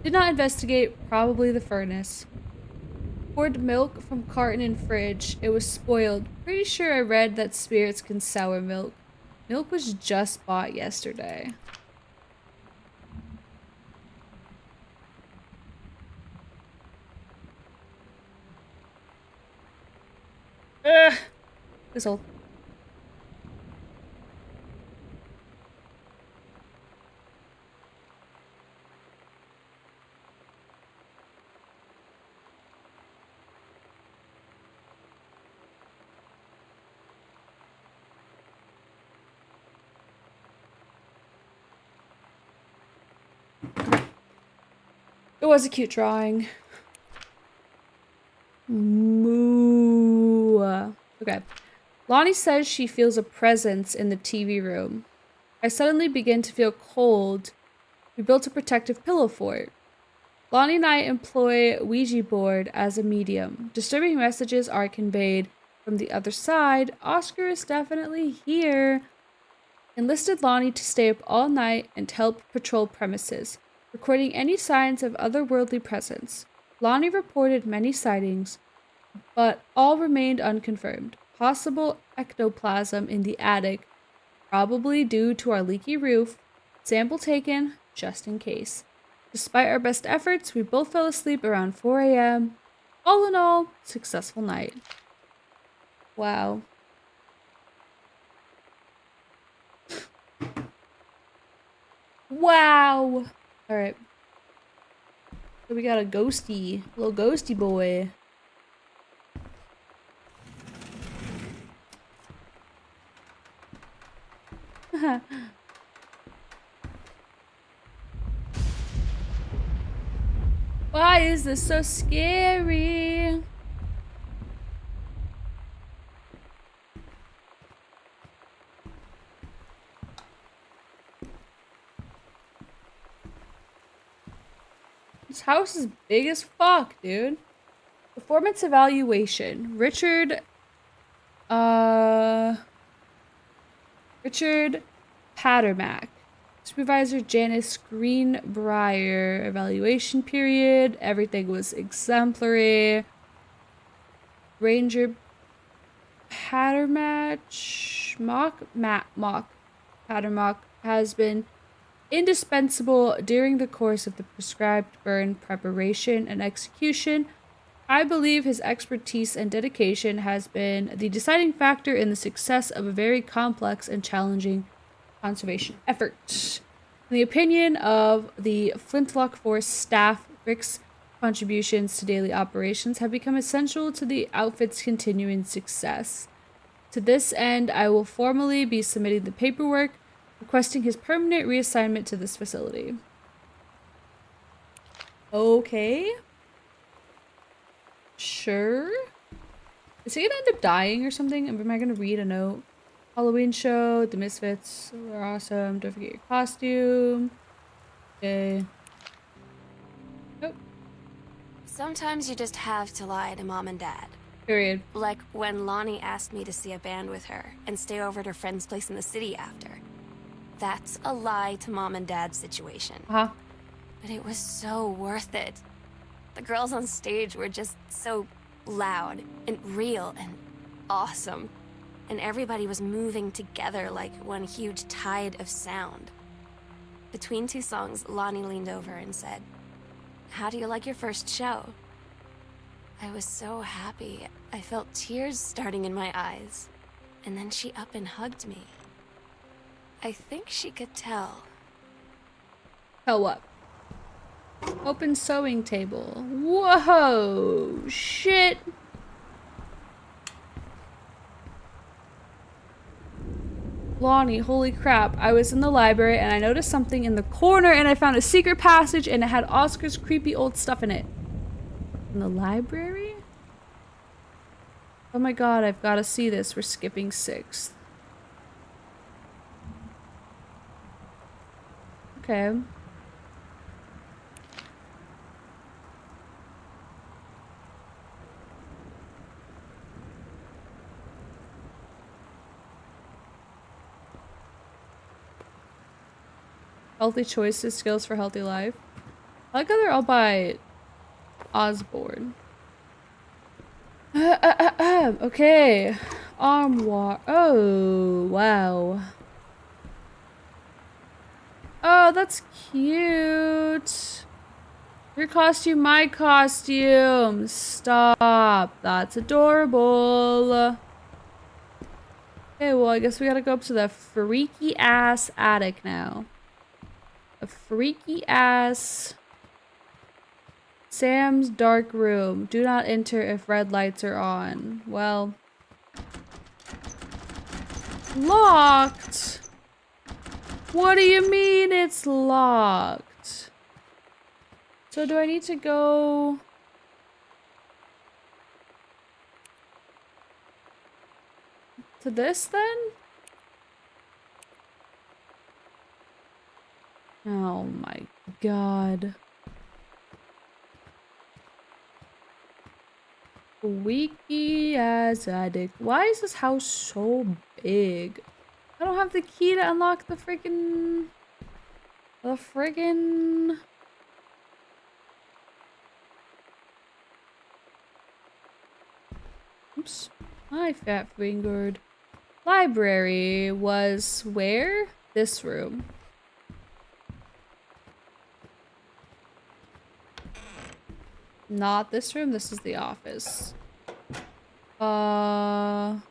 Did not investigate, probably the furnace. Poured milk from carton in fridge. It was spoiled. Pretty sure I read that spirits can sour milk. Milk was just bought yesterday. Ugh. This old. It was a cute drawing. Moo. Okay. Lonnie says she feels a presence in the TV room. I suddenly begin to feel cold. We built a protective pillow fort. Lonnie and I employ Ouija board as a medium. Disturbing messages are conveyed from the other side. Oscar is definitely here. Enlisted Lonnie to stay up all night and help patrol premises, recording any signs of otherworldly presence. Lonnie reported many sightings, but all remained unconfirmed. Possible ectoplasm in the attic, probably due to our leaky roof. Sample taken, just in case. Despite our best efforts, we both fell asleep around 4 a.m. All in all, successful night. Wow. Wow! Alright. So we got a ghosty, little ghosty boy. Why is this so scary? This house is big as fuck, dude. Performance evaluation. Richard Pattermack. Supervisor Janice Greenbrier. Evaluation period. Everything was exemplary. Ranger Pattermack has been indispensable during the course of the prescribed burn preparation and execution. I believe his expertise and dedication has been the deciding factor in the success of a very complex and challenging conservation effort. In the opinion of the Flintlock Force staff, Rick's contributions to daily operations have become essential to the outfit's continuing success. To this end, I will formally be submitting the paperwork requesting his permanent reassignment to this facility. Okay. Sure. Is he gonna end up dying or something? Am I gonna read a note? Halloween show, the Misfits were awesome. Don't forget your costume. Okay. Nope. Sometimes you just have to lie to Mom and Dad. Period. Like when Lonnie asked me to see a band with her and stay over at her friend's place in the city after. That's a lie to Mom and Dad's situation. Huh? But it was so worth it. The girls on stage were just so loud and real and awesome. And everybody was moving together like one huge tide of sound. Between two songs, Lonnie leaned over and said, "How do you like your first show?" I was so happy. I felt tears starting in my eyes. And then she up and hugged me. I think she could tell. Tell what? Open sewing table. Whoa! Shit! Lonnie, holy crap. I was in the library and I noticed something in the corner and I found a secret passage and it had Oscar's creepy old stuff in it. In the library? Oh my god, I've got to see this. We're skipping 6th. Okay. Healthy choices, skills for healthy life. I like how they're all by Osborne. Okay. Armoire. Oh, wow. Oh, that's cute. Your costume, my costume. Stop. That's adorable. Okay, well, I guess we gotta go up to the freaky ass attic now. A freaky ass Sam's dark room. Do not enter if red lights are on. Well, locked. What do you mean it's locked? So do I need to go to this then? Oh my god. Squeaky ass attic. Why is this house so big? I don't have the key to unlock the friggin'... Oops. Hi, fat fingered. Library was where? This room. Not this room, this is the office. Why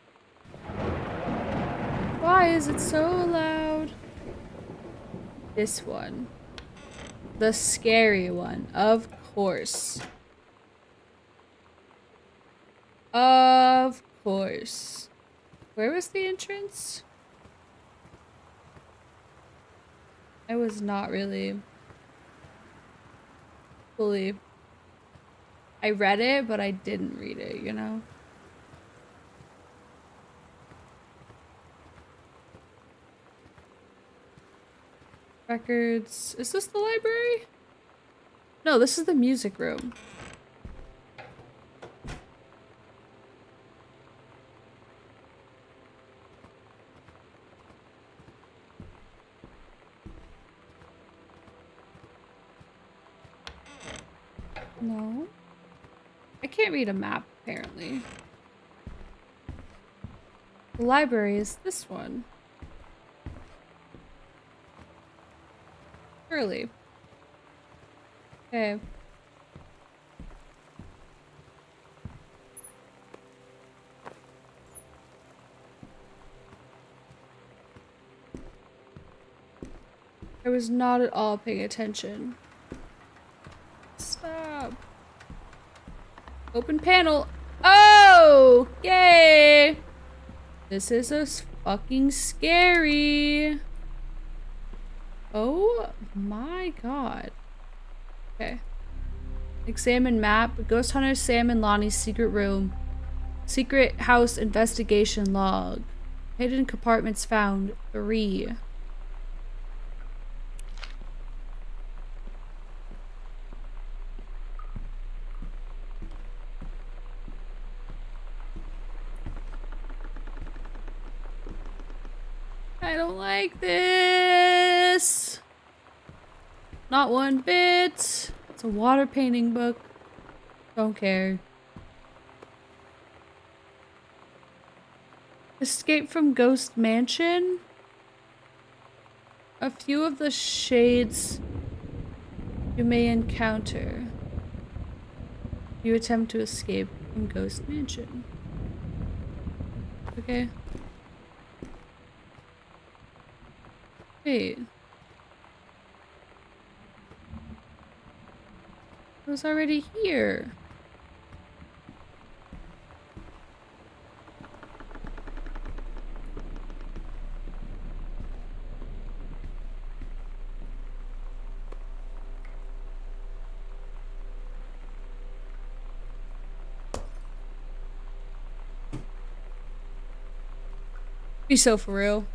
is it so loud? This one. The scary one, of course. Of course. Where was the entrance? I was not really fully... I read it, but I didn't read it, you know? Records. Is this the library? No, this is the music room. No. I can't read a map, apparently. The library is this one. Surely. Okay. I was not at all paying attention. Stop. Open panel. Oh! Yay! This is fucking scary. Oh my god. Okay. Examine map. Ghost Hunter Sam and Lonnie's secret room. Secret house investigation log. Hidden compartments found. 3. I don't like this. Not one bit. It's a water painting book. Don't care. Escape from Ghost Mansion. A few of the shades you may encounter. You attempt to escape from Ghost Mansion. Okay. Wait. I was already here. Be so for real.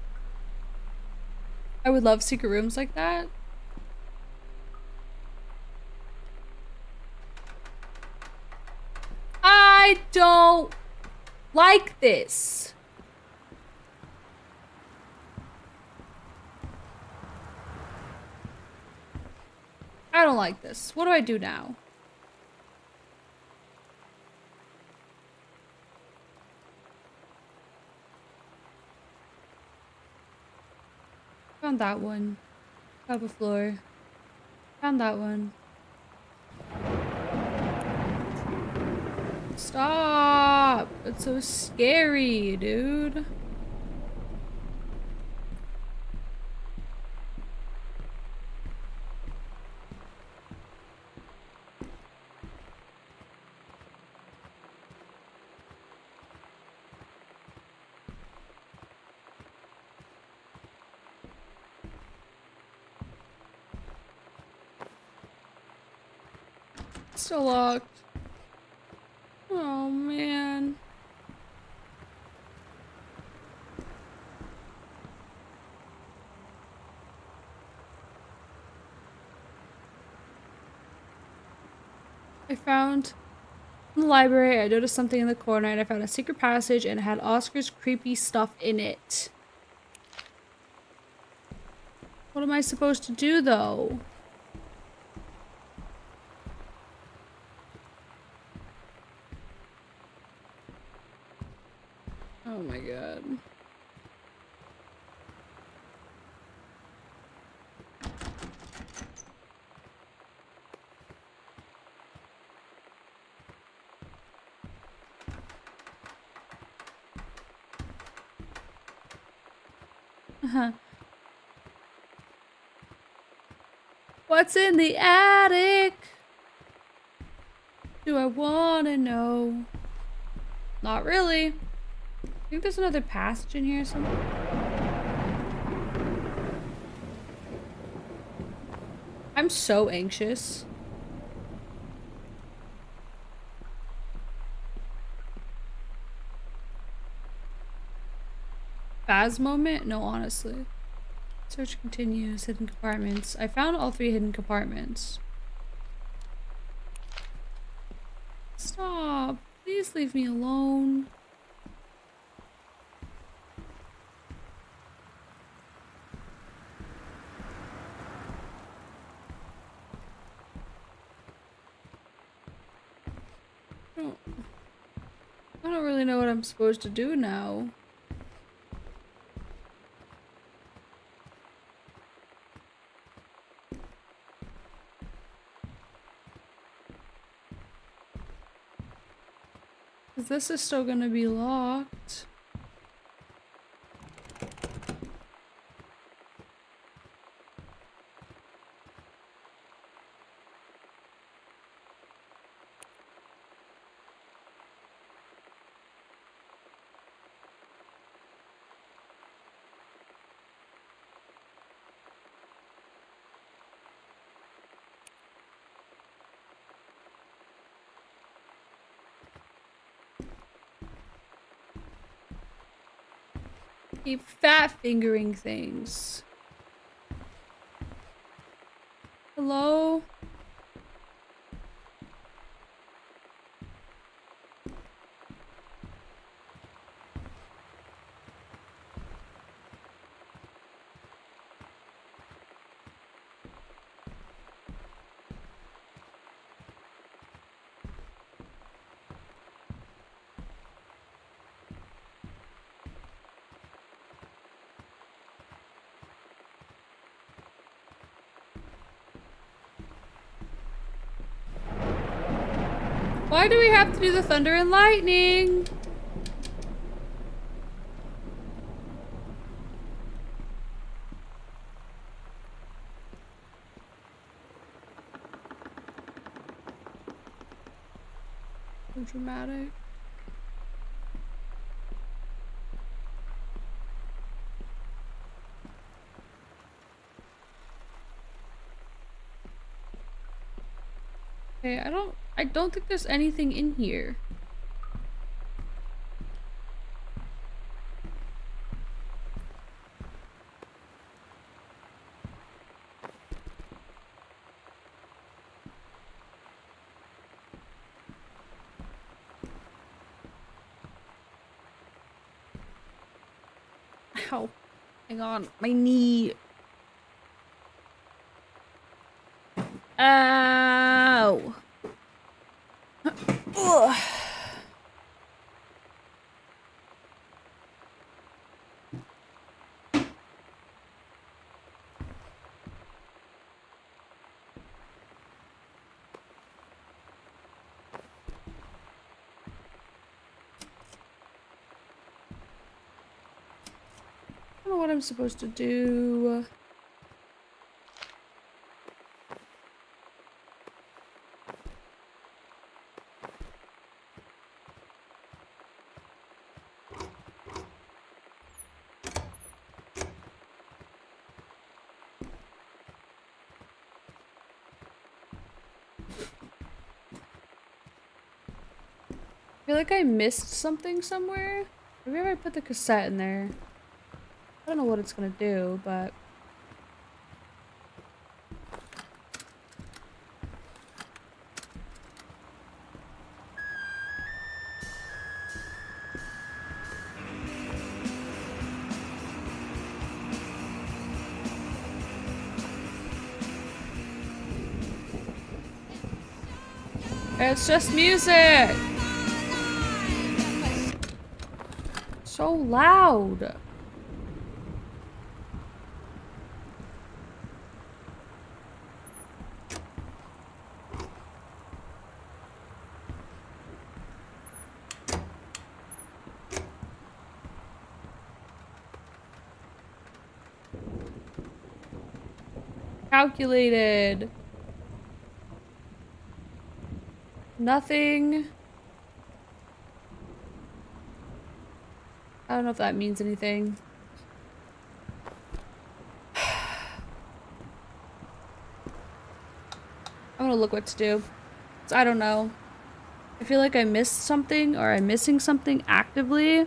I would love secret rooms like that. I don't like this. I don't like this. What do I do now? Found that one. Top of floor. Found that one. Stop! It's so scary, dude. Still locked. Oh man. I found in the library, I noticed something in the corner and I found a secret passage and it had Oscar's creepy stuff in it. What am I supposed to do though? Oh my god. What's in the attic? Do I want to know? Not really. I think there's another passage in here somewhere. I'm so anxious. Baz moment? No, honestly. Search continues. Hidden compartments. I found all 3 hidden compartments. Stop. Please leave me alone. I don't really know what I'm supposed to do now. This is still gonna be locked. Keep fat fingering things. Hello? Why do we have to do the thunder and lightning? So dramatic. Okay, I don't think there's anything in here. Ow. Hang on, my knee. Ow. Ugh. I don't know what I'm supposed to do. I feel like I missed something somewhere. Maybe if I put the cassette in there. I don't know what it's gonna do, but... It's just music! So loud! Calculated. Nothing. I don't know if that means anything. I'm gonna look what to do. 'Cause I don't know. I feel like I missed something or I'm missing something actively.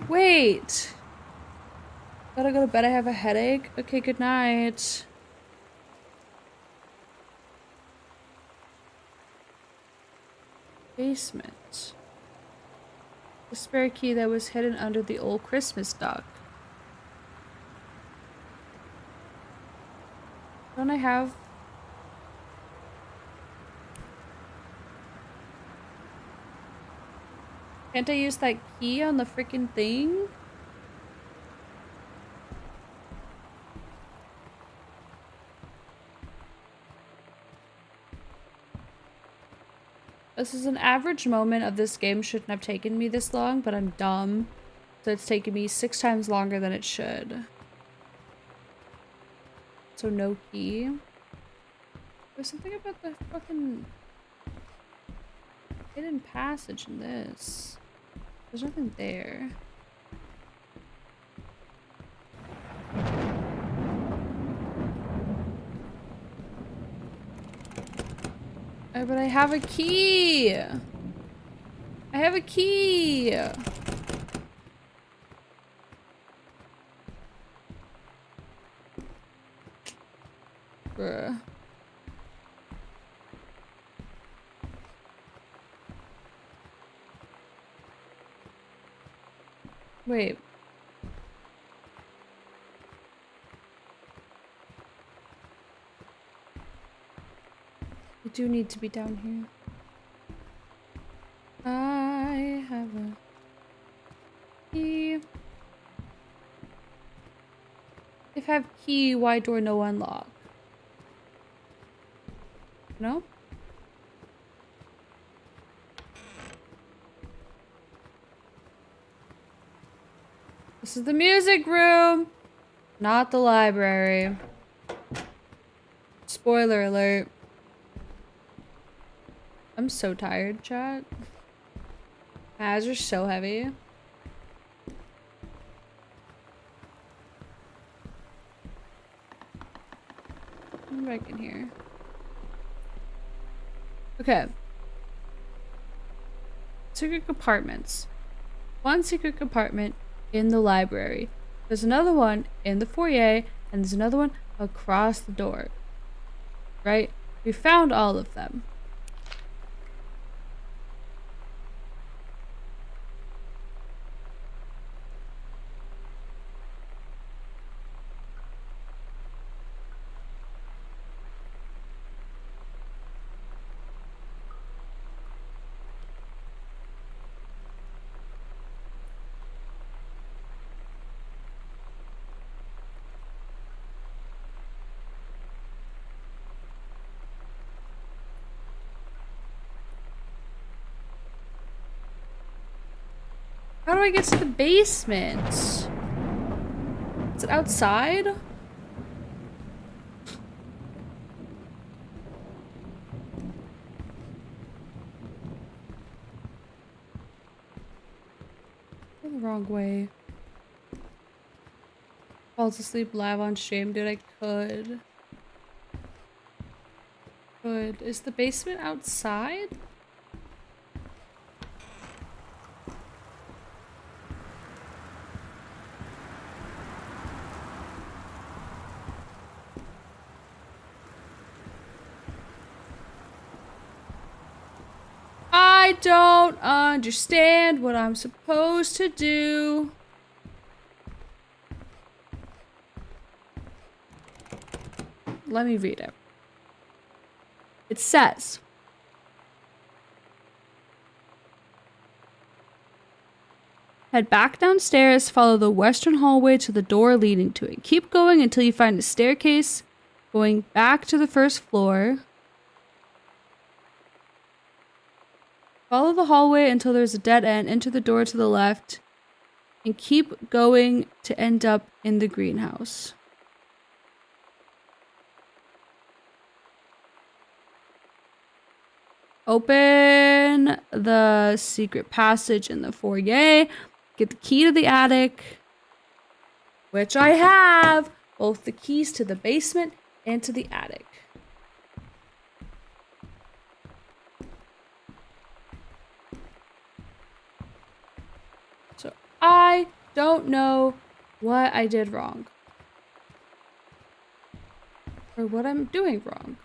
Wait. Gotta go to bed. I have a headache. Okay, good night. Basement. The spare key that was hidden under the old Christmas duck. Don't I have... Can't I use that key on the freaking thing? This is an average moment of this game shouldn't have taken me this long, but I'm dumb. So it's taken me 6 times longer than it should. So no key. There's something about the fucking hidden passage in this. There's nothing there. Oh, but I have a key! I have a key! Wait. I do need to be down here. I have a key. If I have key, why door no unlock? No? This is the music room, not the library. Spoiler alert. I'm so tired, chat. My eyes are so heavy. I'm back in here. Okay. Secret compartments. One secret compartment in the library. There's another one in the foyer, and there's another one across the door. Right? We found all of them. How do I get to the basement? Is it outside? The wrong way. Falls asleep live on stream, dude. I could. Is the basement outside? I don't understand what I'm supposed to do. Let me read it. It says, head back downstairs, follow the western hallway to the door leading to it. Keep going until you find a staircase going back to the first floor. Follow the hallway until there's a dead end. Enter the door to the left. And keep going to end up in the greenhouse. Open the secret passage in the foyer. Get the key to the attic. Which I have. Both the keys to the basement and to the attic. So I don't know what I did wrong. Or what I'm doing wrong.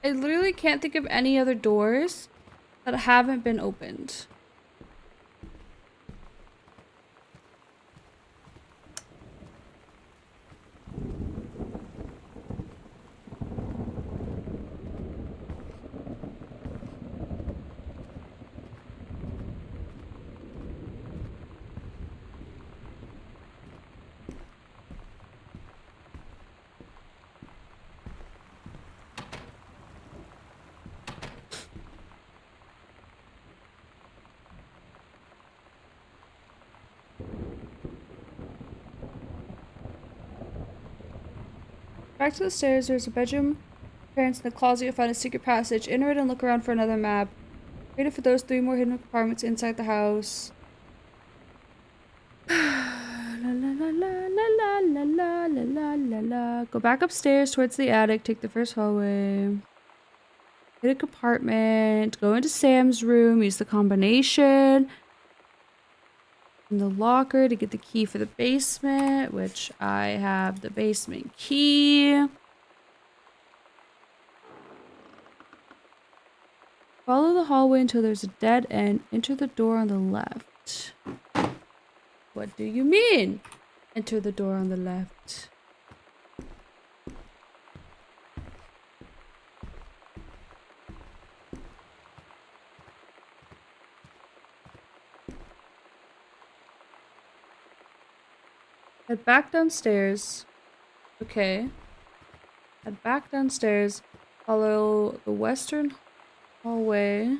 I literally can't think of any other doors that haven't been opened. Back to the stairs, there's a bedroom. Parents in the closet, you'll find a secret passage. Enter it and look around for another map. Read it for those 3 more hidden compartments inside the house. La la la la la la. la la la la la la la. Go back upstairs towards the attic. Take the first hallway. Hit a compartment. Go into Sam's room. Use the combination in the locker to get the key for the basement, which I have the basement key. Follow the hallway until there's a dead end. Enter the door on the left. What do you mean? Enter the door on the left. Head back downstairs. Okay. Head back downstairs. Follow the western hallway.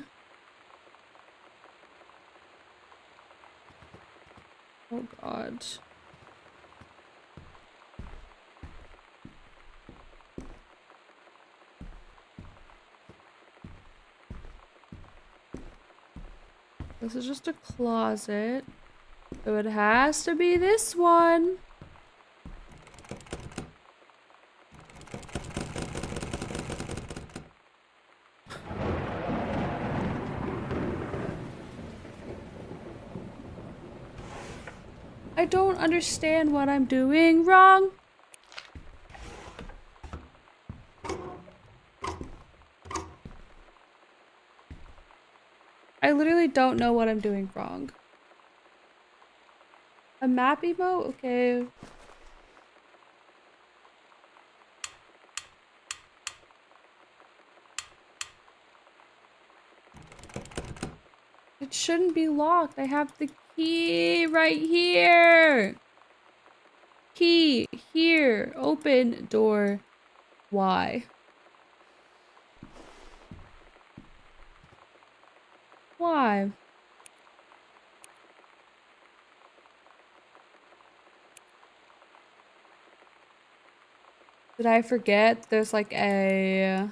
Oh god. This is just a closet. So it has to be this one. I don't understand what I'm doing wrong. I literally don't know what I'm doing wrong. A map emote? Okay. It shouldn't be locked. I have the key right here. Key here. Open door. Why? Why? Did I forget? There's like a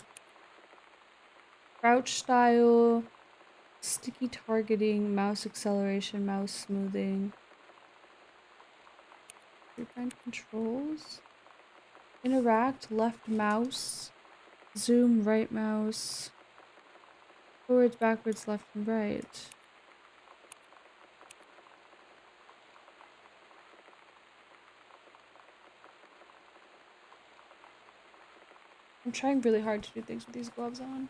crouch style, sticky targeting, mouse acceleration, mouse smoothing. Find controls. Interact, left mouse. Zoom, right mouse. Forwards, backwards, left and right. I'm trying really hard to do things with these gloves on.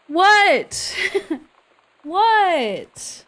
What? What?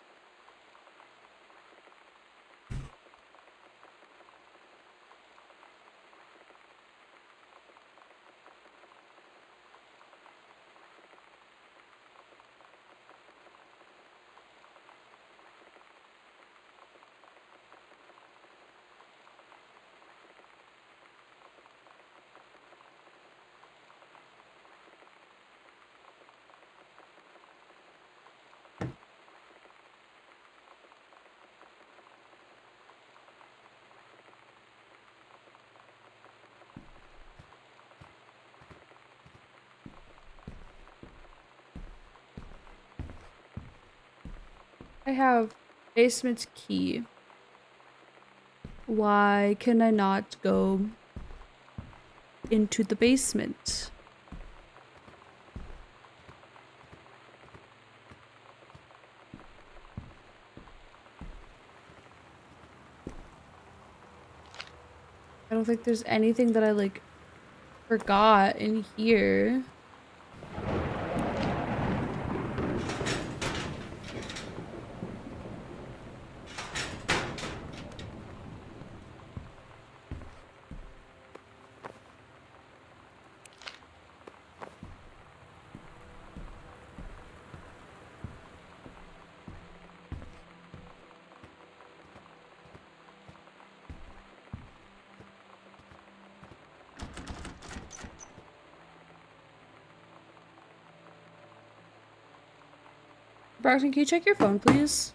I have basement's key. Why can I not go into the basement? I don't think there's anything that I like forgot in here. Brockton, can you check your phone, please?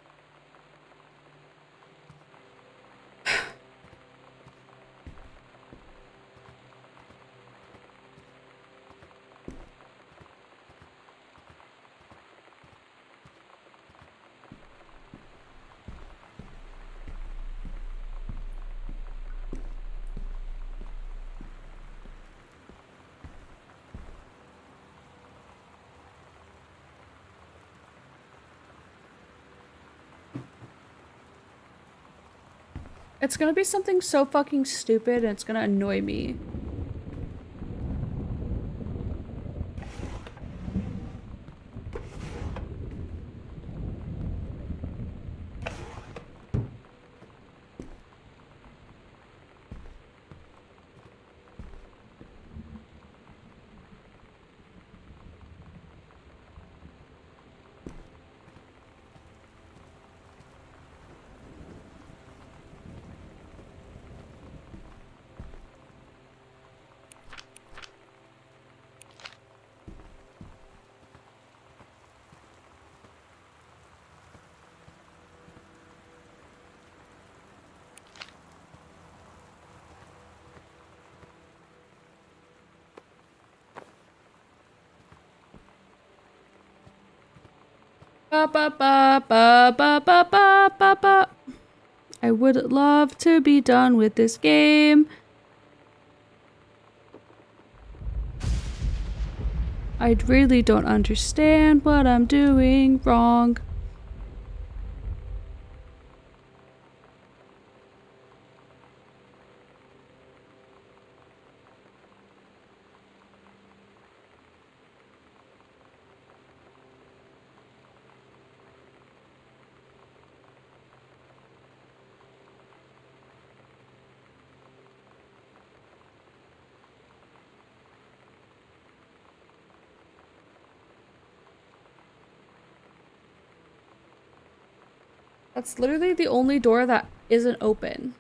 It's gonna be something so fucking stupid and it's gonna annoy me. Ba ba ba ba ba ba ba ba ba. I would love to be done with this game. I really don't understand what I'm doing wrong. That's literally the only door that isn't open.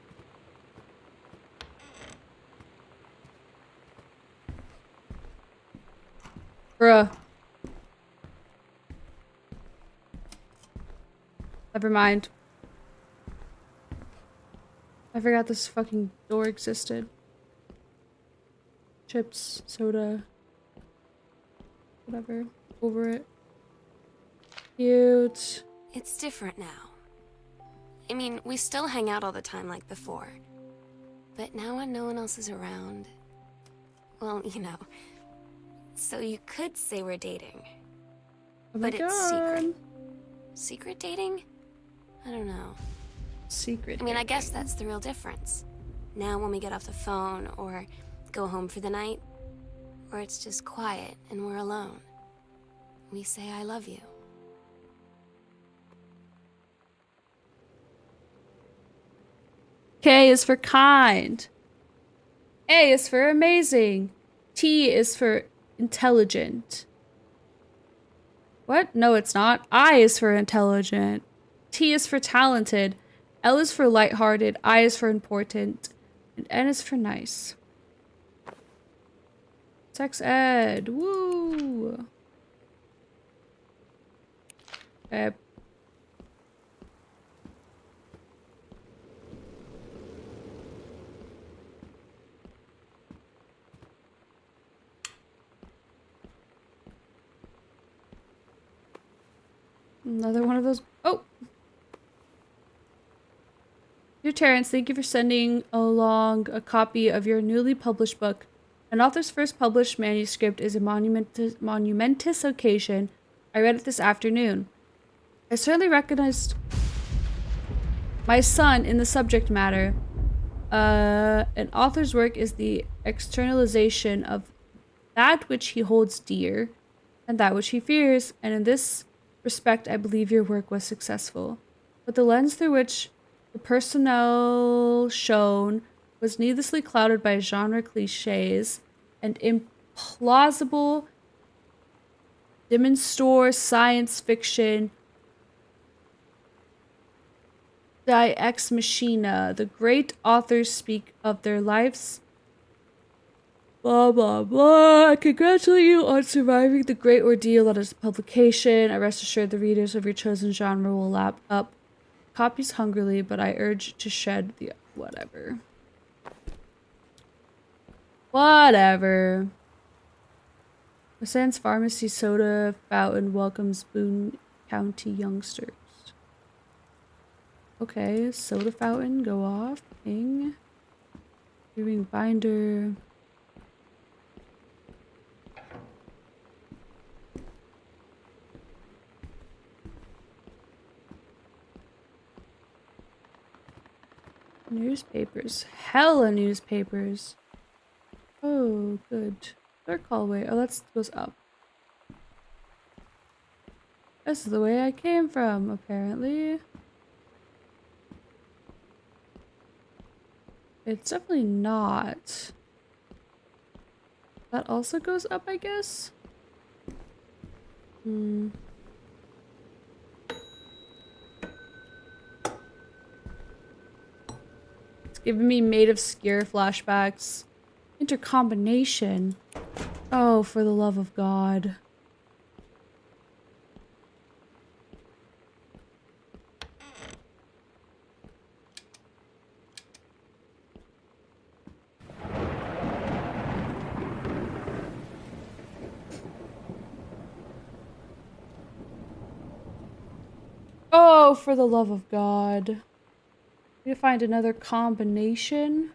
Bruh. Never mind. I forgot this fucking door existed. Chips, soda, whatever. Over it. Cute. It's different now. I mean, we still hang out all the time like before. But now when no one else is around... Well, you know. So you could say we're dating. Oh my But god. it's secret. Secret dating? I don't know. Secret. I mean, I guess that's the real difference. Now when we get off the phone, or go home for the night, or it's just quiet and we're alone, we say I love you. K is for kind. A is for amazing. T is for intelligent. What? No, it's not. I is for intelligent. T is for talented. L is for lighthearted. I is for important. And N is for nice. Sex ed. Woo. Okay. Another one of those. Oh! Dear Terrence, thank you for sending along a copy of your newly published book. An author's first published manuscript is a monumentous occasion. I read it this afternoon. I certainly recognized my son in the subject matter. An author's work is the externalization of that which he holds dear and that which he fears, and in this respect, I believe your work was successful. But the lens through which the personnel shown was needlessly clouded by genre cliches and implausible demonstore science fiction die ex machina. The great authors speak of their lives. Blah, blah, blah. I congratulate you on surviving the great ordeal that is the publication. I rest assured the readers of your chosen genre will lap up copies hungrily, but I urge to shed the... whatever. Whatever. Sans Pharmacy Soda Fountain welcomes Boone County youngsters. Okay, soda fountain, go off. Ping. Viewing binder. Newspapers. Hella newspapers. Oh, good. Dark hallway. Oh, that goes up. This is the way I came from, apparently. It's definitely not. That also goes up, I guess? Hmm. It's giving me Maid of Skier flashbacks. Intercombination. Oh, for the love of God. Oh, for the love of God. Need to find another combination.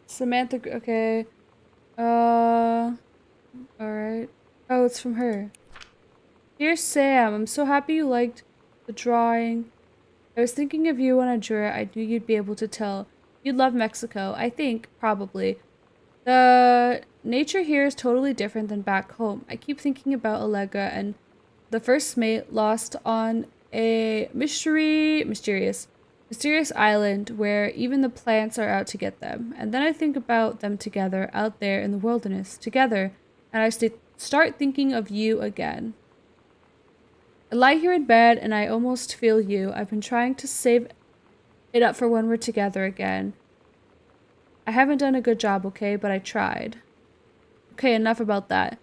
Samantha, okay. Alright. Oh, it's from her. Dear Sam, I'm so happy you liked the drawing. I was thinking of you when I drew it. I knew you'd be able to tell. You'd love Mexico. I think, probably. The nature here is totally different than back home. I keep thinking about Allegra and the first mate lost on a mysterious island where even the plants are out to get them. And then I think about them together out there in the wilderness, together, and I start thinking of you again. I lie here in bed and I almost feel you. I've been trying to save it up for when we're together again. I haven't done a good job, okay, but I tried. Okay, enough about that.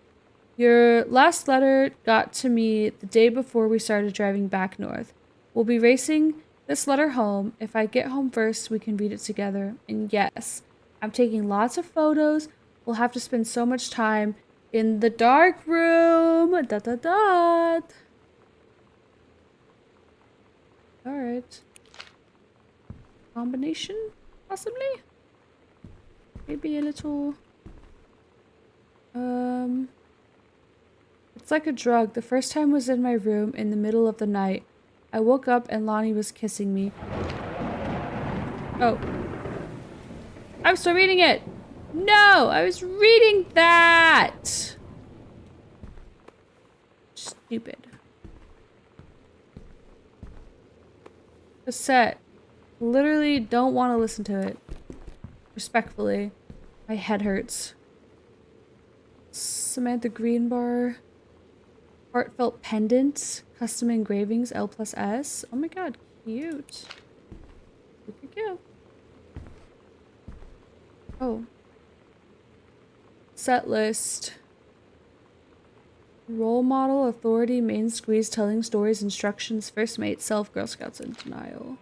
Your last letter got to me the day before we started driving back north. We'll be racing this letter home. If I get home first, we can read it together. And yes, I'm taking lots of photos. We'll have to spend so much time in the dark room. Dot dot dot. Alright. Combination, possibly? Maybe a little... It's like a drug. The first time was in my room in the middle of the night. I woke up and Lonnie was kissing me. Oh. I'm still reading it! No! I was reading that! Stupid. Cassette. Literally don't want to listen to it. Respectfully. My head hurts. Samantha Greenbar. Heartfelt pendant. Custom engravings L+S. Oh my god, cute. Look at you. Oh. Set list. Role model, authority, main squeeze, telling stories, instructions, first mate, self, Girl Scouts in denial.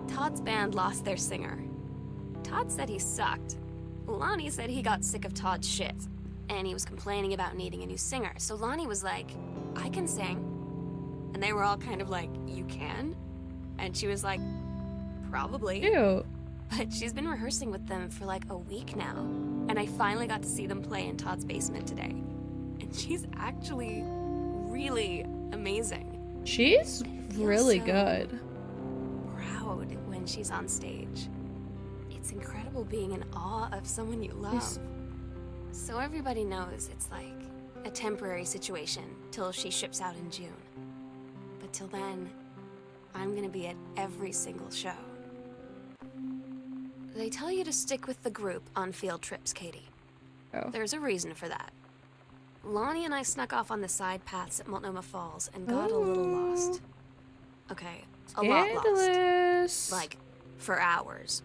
Todd's band lost their singer. Todd said he sucked. Lonnie said he got sick of Todd's shit, and he was complaining about needing a new singer. So Lonnie was like, I can sing. And they were all kind of like, you can? And she was like, probably. Ew. But she's been rehearsing with them for like a week now. And I finally got to see them play in Todd's basement today. And she's actually really amazing. She's really so good. Proud when she's on stage. It's incredible being in awe of someone you love. Yes. So everybody knows it's like a temporary situation till she ships out in June. But till then, I'm gonna be at every single show. They tell you to stick with the group on field trips, Katie. Oh. There's a reason for that. Lonnie and I snuck off on the side paths at Multnomah Falls and got a little lost. Okay, a lot lost. Scandalous. Like, for hours.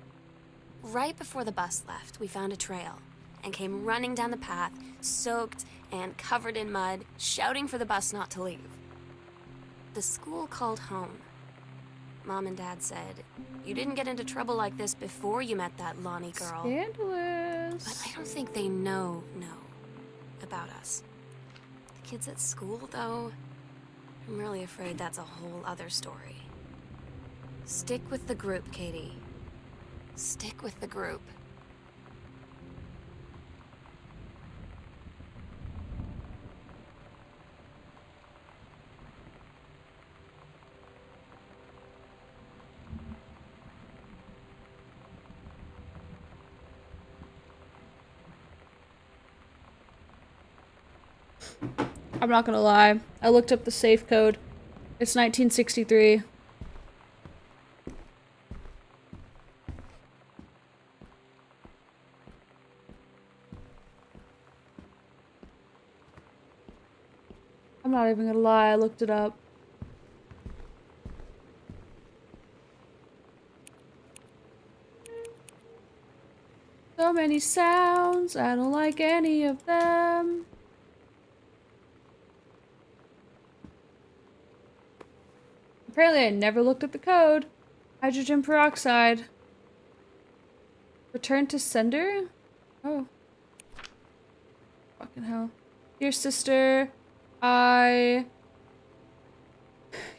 Right before the bus left, we found a trail and came running down the path, soaked and covered in mud, shouting for the bus not to leave. The school called home. Mom and Dad said, you didn't get into trouble like this before you met that Lonnie girl. Scandalous. But I don't think they know about us. The kids at school, though, I'm really afraid that's a whole other story. Stick with the group, Katie. Stick with the group. I'm not gonna lie. I looked up the safe code. It's 1963. I'm not even gonna lie, I looked it up. So many sounds, I don't like any of them. Apparently I never looked at the code. Hydrogen peroxide. Return to sender? Oh. Fucking hell. Dear sister, I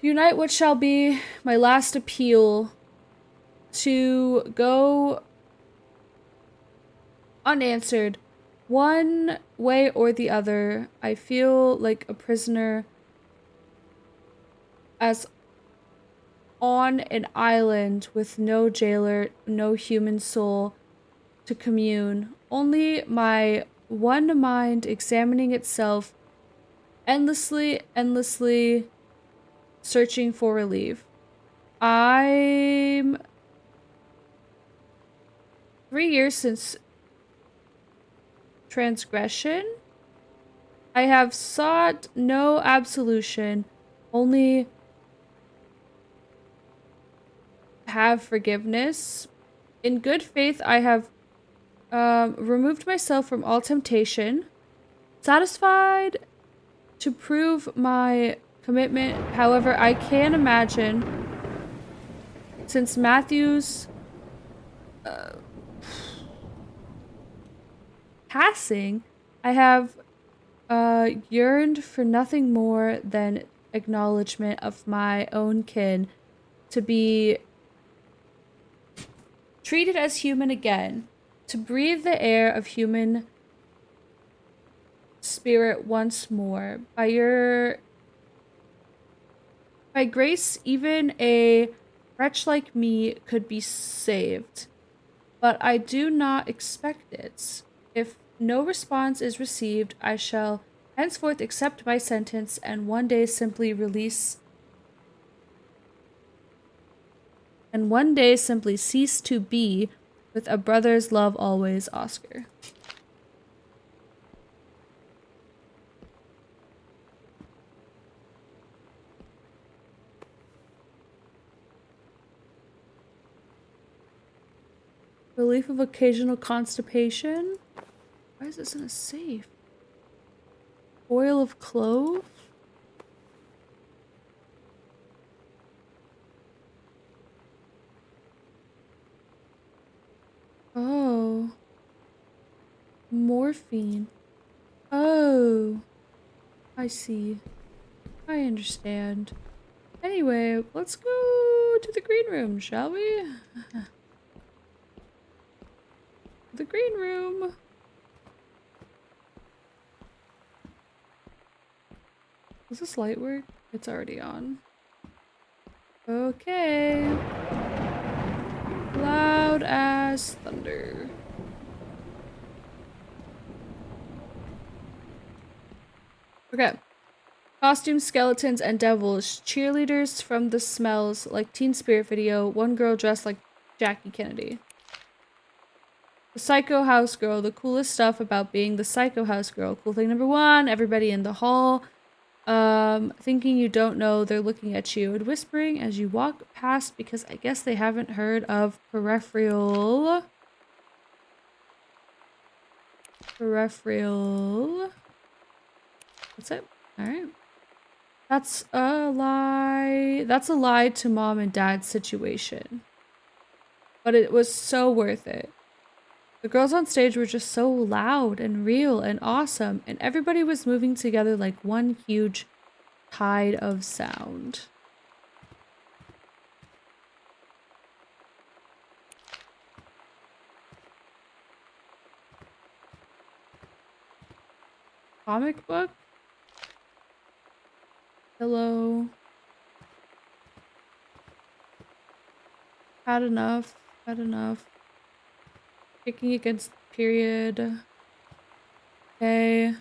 unite what shall be my last appeal to go unanswered. One way or the other, I feel like a prisoner as on an island with no jailer, no human soul to commune. Only my one mind examining itself, endlessly searching for relief. I'm 3 years since transgression. I have sought no absolution, only have forgiveness. In good faith, I have removed myself from all temptation, satisfied to prove my commitment. However, I can imagine, since Matthew's passing, I have yearned for nothing more than acknowledgement of my own kin, to be treated as human again, to breathe the air of human spirit once more. By grace, even a wretch like me could be saved. But I do not expect it. If no response is received, I shall henceforth accept my sentence and one day simply cease to be, with a brother's love always, Oscar. Relief of occasional constipation? Why is this in a safe? Oil of clove? Oh. Morphine. Oh. I see. I understand. Anyway, let's go to the green room, shall we? The green room. Does this light work? It's already on. Okay. Loud as thunder. Okay. Costumes, skeletons, and devils. Cheerleaders from the Smells, like Teen Spirit video. One girl dressed like Jackie Kennedy. The Psycho House Girl. The coolest stuff about being the Psycho House Girl. Cool thing number 1. Everybody in the hall. Thinking you don't know, they're looking at you and whispering as you walk past, because I guess they haven't heard of peripheral. That's it. Alright. That's a lie. That's a lie to mom and dad's situation. But it was so worth it. The girls on stage were just so loud and real and awesome, and everybody was moving together like one huge tide of sound. Comic book? Hello. Had enough. Had enough. Kicking against period. Okay.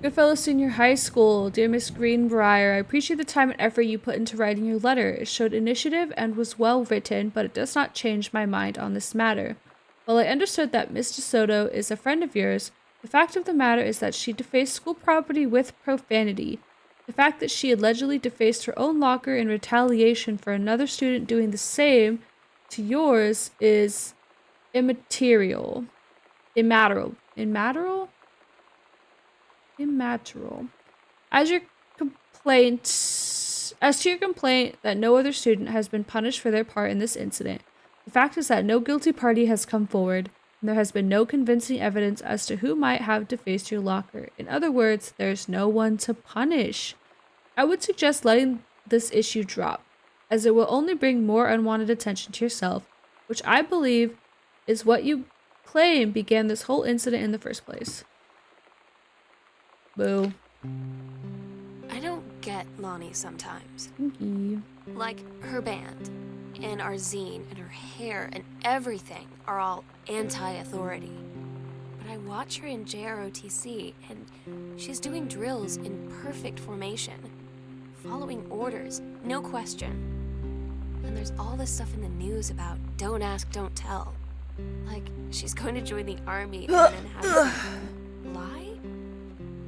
Goodfellow Senior High School. Dear Miss Greenbrier, I appreciate the time and effort you put into writing your letter. It showed initiative and was well written, but it does not change my mind on this matter. While I understood that Miss DeSoto is a friend of yours, the fact of the matter is that she defaced school property with profanity. The fact that she allegedly defaced her own locker in retaliation for another student doing the same to yours is immaterial. Immaterial. Immaterial? Immaterial. As to your complaint that no other student has been punished for their part in this incident, the fact is that no guilty party has come forward, and there has been no convincing evidence as to who might have defaced your locker. In other words, there's no one to punish. I would suggest letting this issue drop, as it will only bring more unwanted attention to yourself, which I believe is what you claim began this whole incident in the first place. Boo. I don't get Lonnie sometimes. Thank Like, her band, and our zine, and her hair, and everything are all anti-authority. But I watch her in JROTC, and she's doing drills in perfect formation, following orders, no question. And there's all this stuff in the news about don't ask, don't tell. Like, she's going to join the army and then have to lie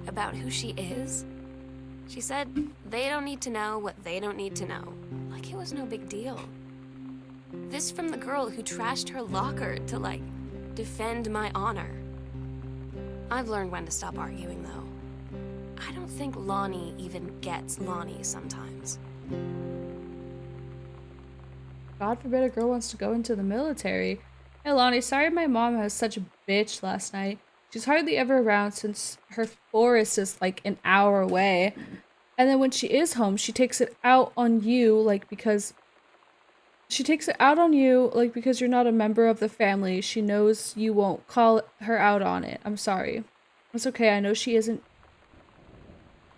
about who she is. She said they don't need to know what they don't need to know. Like it was no big deal. This from the girl who trashed her locker to, like, defend my honor. I've learned when to stop arguing, though. I don't think Lonnie even gets Lonnie sometimes. God forbid a girl wants to go into the military. Hey Lonnie, sorry my mom was such a bitch last night. She's hardly ever around since her forest is like an hour away. And then when she is home, she takes it out on you, because you're not a member of the family. She knows you won't call her out on it. I'm sorry. It's okay. I know she isn't.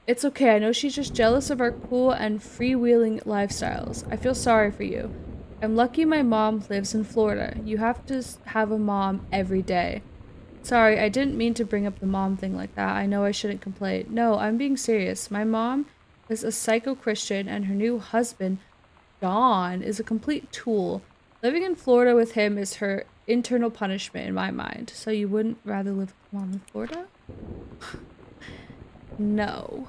It's okay. I know she's just jealous of our cool and freewheeling lifestyles. I feel sorry for you. I'm lucky my mom lives in Florida. You have to have a mom every day. Sorry, I didn't mean to bring up the mom thing like that. I know I shouldn't complain. No, I'm being serious. My mom is a psycho-Christian and her new husband, John, is a complete tool. Living in Florida with him is her internal punishment in my mind. So you wouldn't rather live with mom in Florida? No.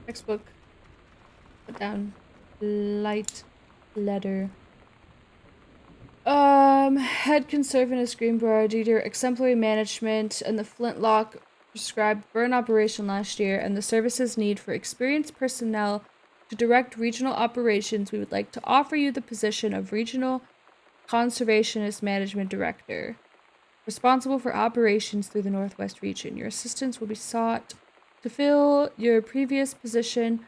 Textbook. Put down. Light letter. Head conservative Greenbrier due to your exemplary management and the Flintlock prescribed burn operation last year and the service's need for experienced personnel to direct regional operations, we would like to offer you the position of Regional Conservationist Management Director, responsible for operations through the Northwest region. Your assistance will be sought to fill your previous position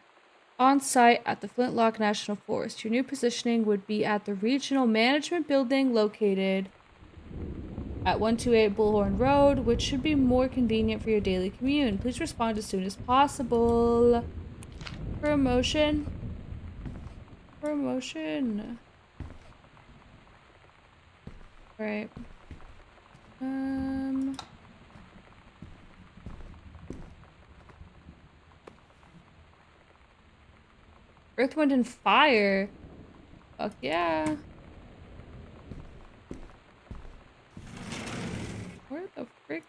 on site at the Flintlock National Forest. Your new positioning would be at the Regional Management Building located at 128 Bullhorn Road, which should be more convenient for your daily commute. Please respond as soon as possible. Promotion. Promotion. Alright. Earth, Wind, and Fire. Fuck yeah. Where the frick?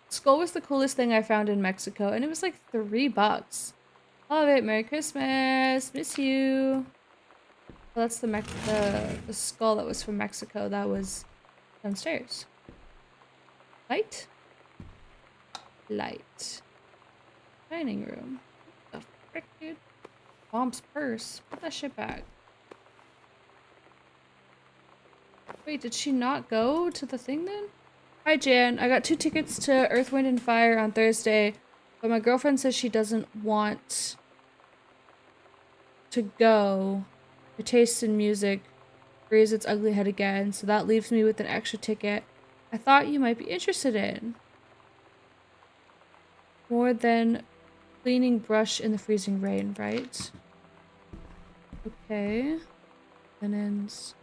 Skull was the coolest thing I found in Mexico, and it was like $3. Love it. Merry Christmas. Miss you. Well, that's the skull that was from Mexico. That was downstairs. Light? Light. Dining room. What the frick, dude? Mom's purse. Put that shit back. Wait, did she not go to the thing then? Hi, Jan. I got 2 tickets to Earth, Wind, and Fire on Thursday, but my girlfriend says she doesn't want to go. Her taste in music rears its ugly head again, so that leaves me with an extra ticket I thought you might be interested in. More than cleaning brush in the freezing rain, right? Okay. Linens.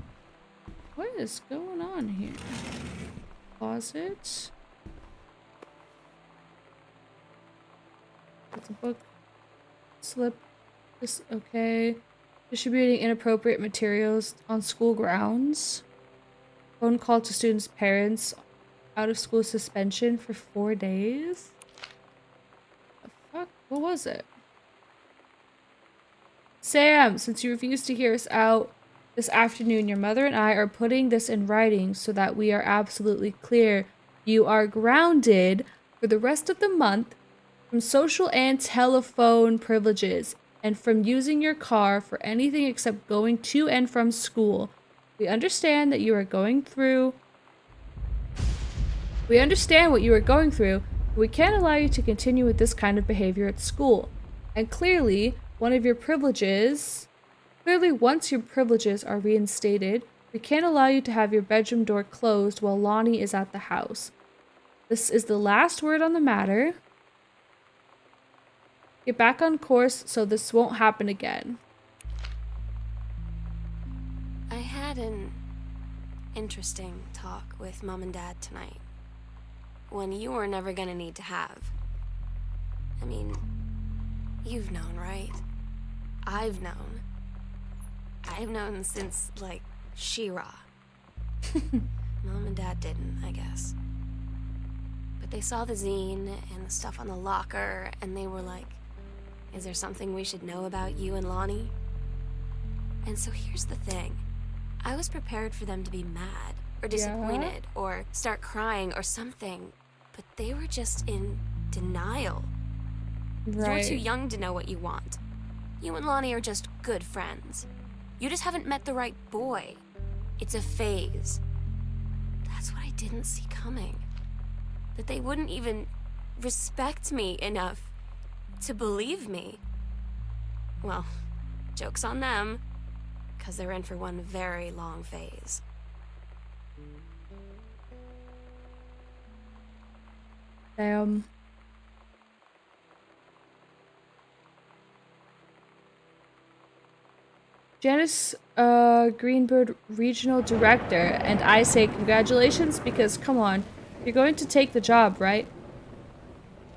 What is going on here? Closet. It's a book. Slip. This. Okay. Distributing inappropriate materials on school grounds. Phone call to students' parents. Out of school suspension for 4 days. The fuck? What was it? Sam, since you refused to hear us out this afternoon, your mother and I are putting this in writing so that we are absolutely clear. You are grounded for the rest of the month from social and telephone privileges and from using your car for anything except going to and from school. We understand that you are going through. We understand what you are going through, but we can't allow you to continue with this kind of behavior at school. And clearly, once your privileges are reinstated, we can't allow you to have your bedroom door closed while Lonnie is at the house. This is the last word on the matter. Get back on course so this won't happen again. I had an interesting talk with Mom and Dad tonight. One you were never gonna need to have. I mean, you've known, right? I've known. I've known since, like, She-Ra. Mom and Dad didn't, I guess. But they saw the zine and the stuff on the locker, and they were like, is there something we should know about you and Lonnie? And so here's the thing. I was prepared for them to be mad, or disappointed, or start crying, or something. But they were just in denial. Right. You're too young to know what you want. You and Lonnie are just good friends. You just haven't met the right boy. It's a phase. That's what I didn't see coming. That they wouldn't even respect me enough to believe me. Well, joke's on them, because they're in for one very long phase. Janice Greenberg, Regional Director, and I say congratulations because, come on, you're going to take the job, right?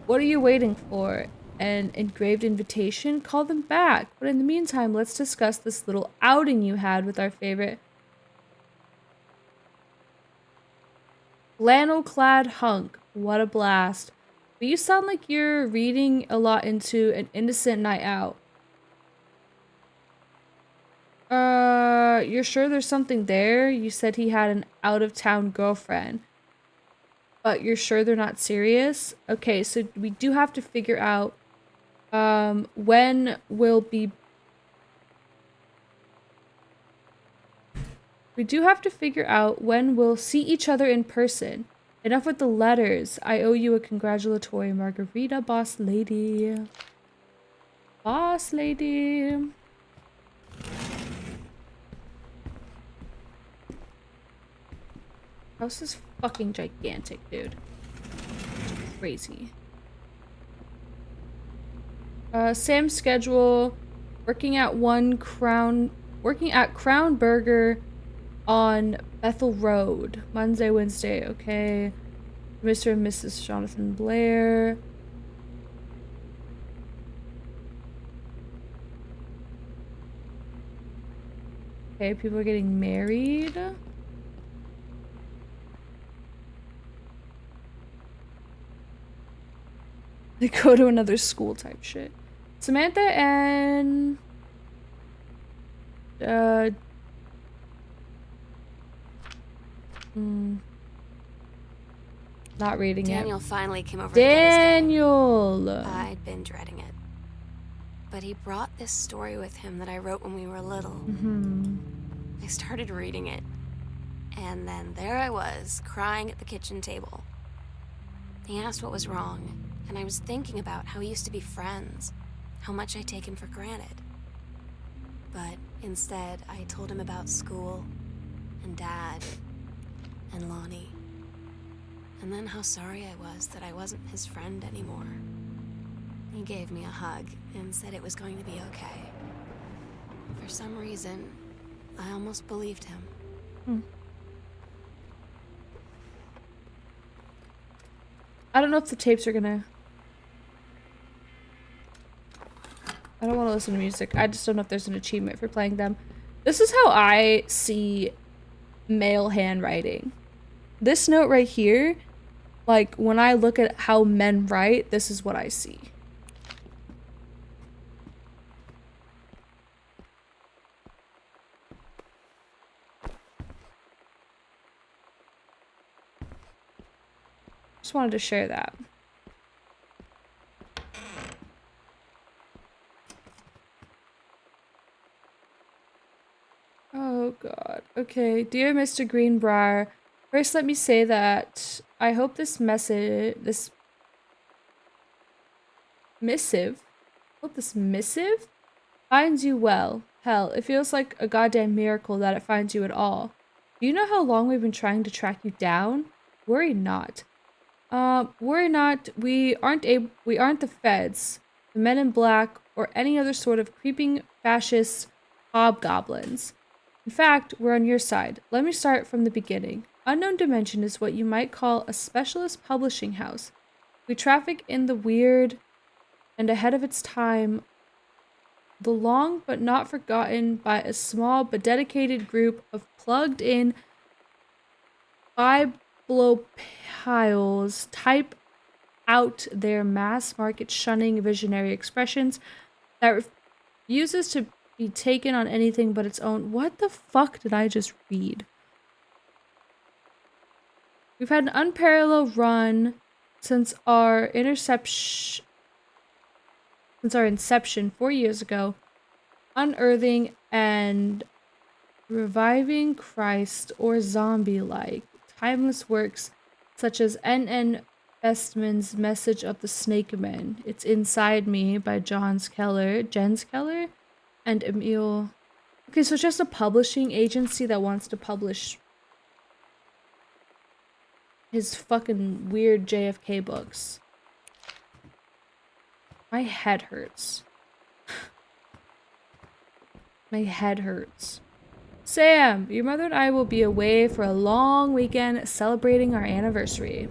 What are you waiting for? An engraved invitation? Call them back. But in the meantime, let's discuss this little outing you had with our favorite flannel-clad hunk. What a blast. But you sound like you're reading a lot into An Innocent Night Out. You're sure there's something there? You said he had an out-of-town girlfriend. But you're sure they're not serious? Okay, so we do have to figure out, when we'll be... We do have to figure out when we'll see each other in person. Enough with the letters. I owe you a congratulatory margarita, boss lady. Boss lady. House is fucking gigantic, dude. Crazy. Sam's schedule. Working at Crown Burger on Bethel Road. Monday, Wednesday, okay. Mr. and Mrs. Jonathan Blair. Okay, people are getting married. They go to another school type shit. Samantha and... Not reading it. Daniel finally came over Daniel! to get his game. I'd been dreading it. But he brought this story with him that I wrote when we were little. I started reading it. And then there I was, crying at the kitchen table. He asked what was wrong. And I was thinking about how we used to be friends, how much I take him for granted. But instead, I told him about school, and Dad, and Lonnie. And then how sorry I was that I wasn't his friend anymore. He gave me a hug and said it was going to be okay. For some reason, I almost believed him. I don't know if the tapes are gonna... I don't want to listen to music. I just don't know if there's an achievement for playing them. This is how I see male handwriting. This note right here, like, when I look at how men write, this is what I see. Just wanted to share that. Oh god. Okay, dear Mr. Greenbrier, first let me say that I hope this missive finds you well. Hell, it feels like a goddamn miracle that it finds you at all. Do you know how long we've been trying to track you down? Worry not. Worry not. We aren't the feds, the men in black, or any other sort of creeping fascist hobgoblins. In fact, we're on your side. Let me start from the beginning. Unknown Dimension is what you might call a specialist publishing house. We traffic in the weird and ahead of its time, the long but not forgotten by a small but dedicated group of plugged-in bibliophiles type out their mass market shunning visionary expressions that refuses to be taken on anything but its own. What the fuck did I just read? We've had an unparalleled run since our inception 4 years ago, unearthing and reviving Christ or zombie-like timeless works such as N.N. Bestman's Message of the Snake Man, It's Inside Me by Jens Keller, and Emil. Okay, so it's just a publishing agency that wants to publish his fucking weird JFK books. My head hurts. My head hurts. Sam, your mother and I will be away for a long weekend celebrating our anniversary.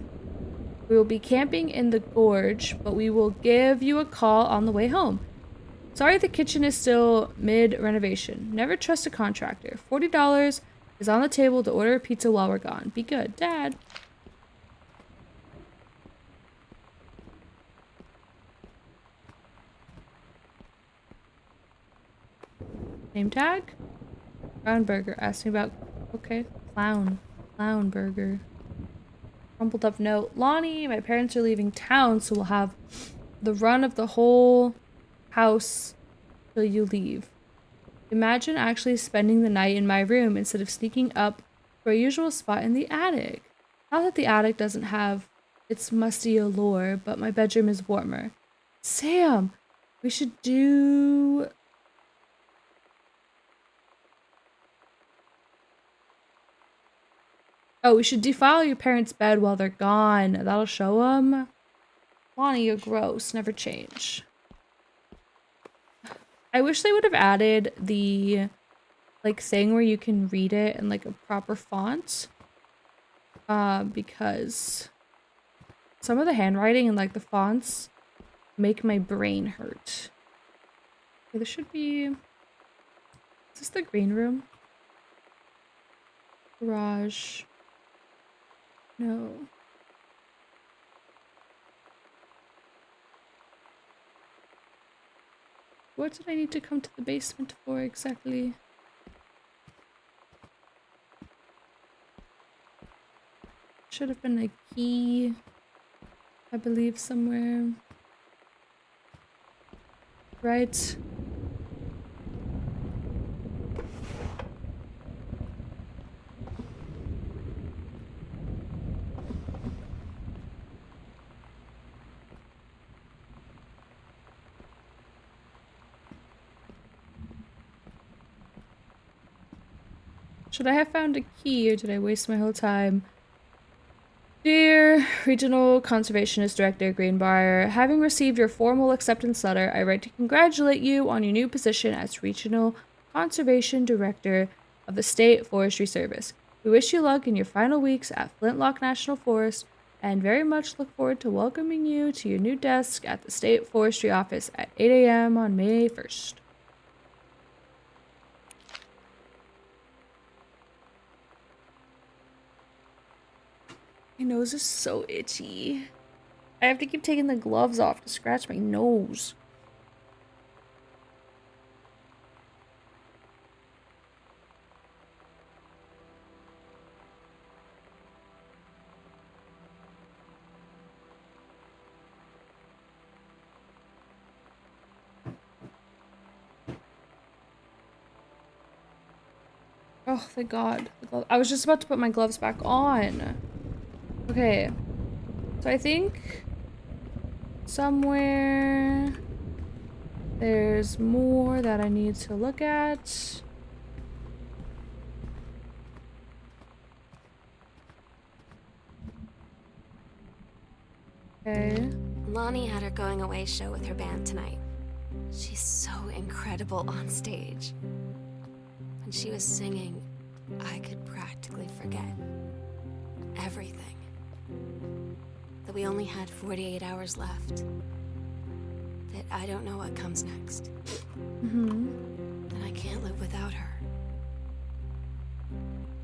We will be camping in the gorge, but we will give you a call on the way home. Sorry the kitchen is still mid-renovation. Never trust a contractor. $40 is on the table to order a pizza while we're gone. Be good, Dad. Name tag? Brown burger. Asked me about... Okay. Clown burger. Crumpled up note. Lonnie, my parents are leaving town, so we'll have the run of the whole house till you leave. Imagine actually spending the night in my room instead of sneaking up to our usual spot in the attic. Not that the attic doesn't have its musty allure, but my bedroom is warmer. Sam, we should do... Oh, we should defile your parents' bed while they're gone. That'll show them. Lonnie, you're gross. Never change. I wish they would have added the, like, thing where you can read it in, like, a proper font. Because some of the handwriting and, like, the fonts make my brain hurt. Okay, this should be... Is this the green room? Garage. No. What did I need to come to the basement for exactly? Should have been a key, I believe, somewhere. Right? Should I have found a key or did I waste my whole time? Dear Regional Conservationist Director Greenbrier, having received your formal acceptance letter, I write to congratulate you on your new position as Regional Conservation Director of the State Forestry Service. We wish you luck in your final weeks at Flintlock National Forest and very much look forward to welcoming you to your new desk at the State Forestry Office at 8 a.m. on May 1st. My nose is so itchy. I have to keep taking the gloves off to scratch my nose. Oh, thank God. I was just about to put my gloves back on. Okay. So I think somewhere there's more that I need to look at. Okay. Lonnie had her going away show with her band tonight. She's so incredible on stage. When she was singing, I could practically forget everything. That we only had 48 hours left. That I don't know what comes next. That I can't live without her.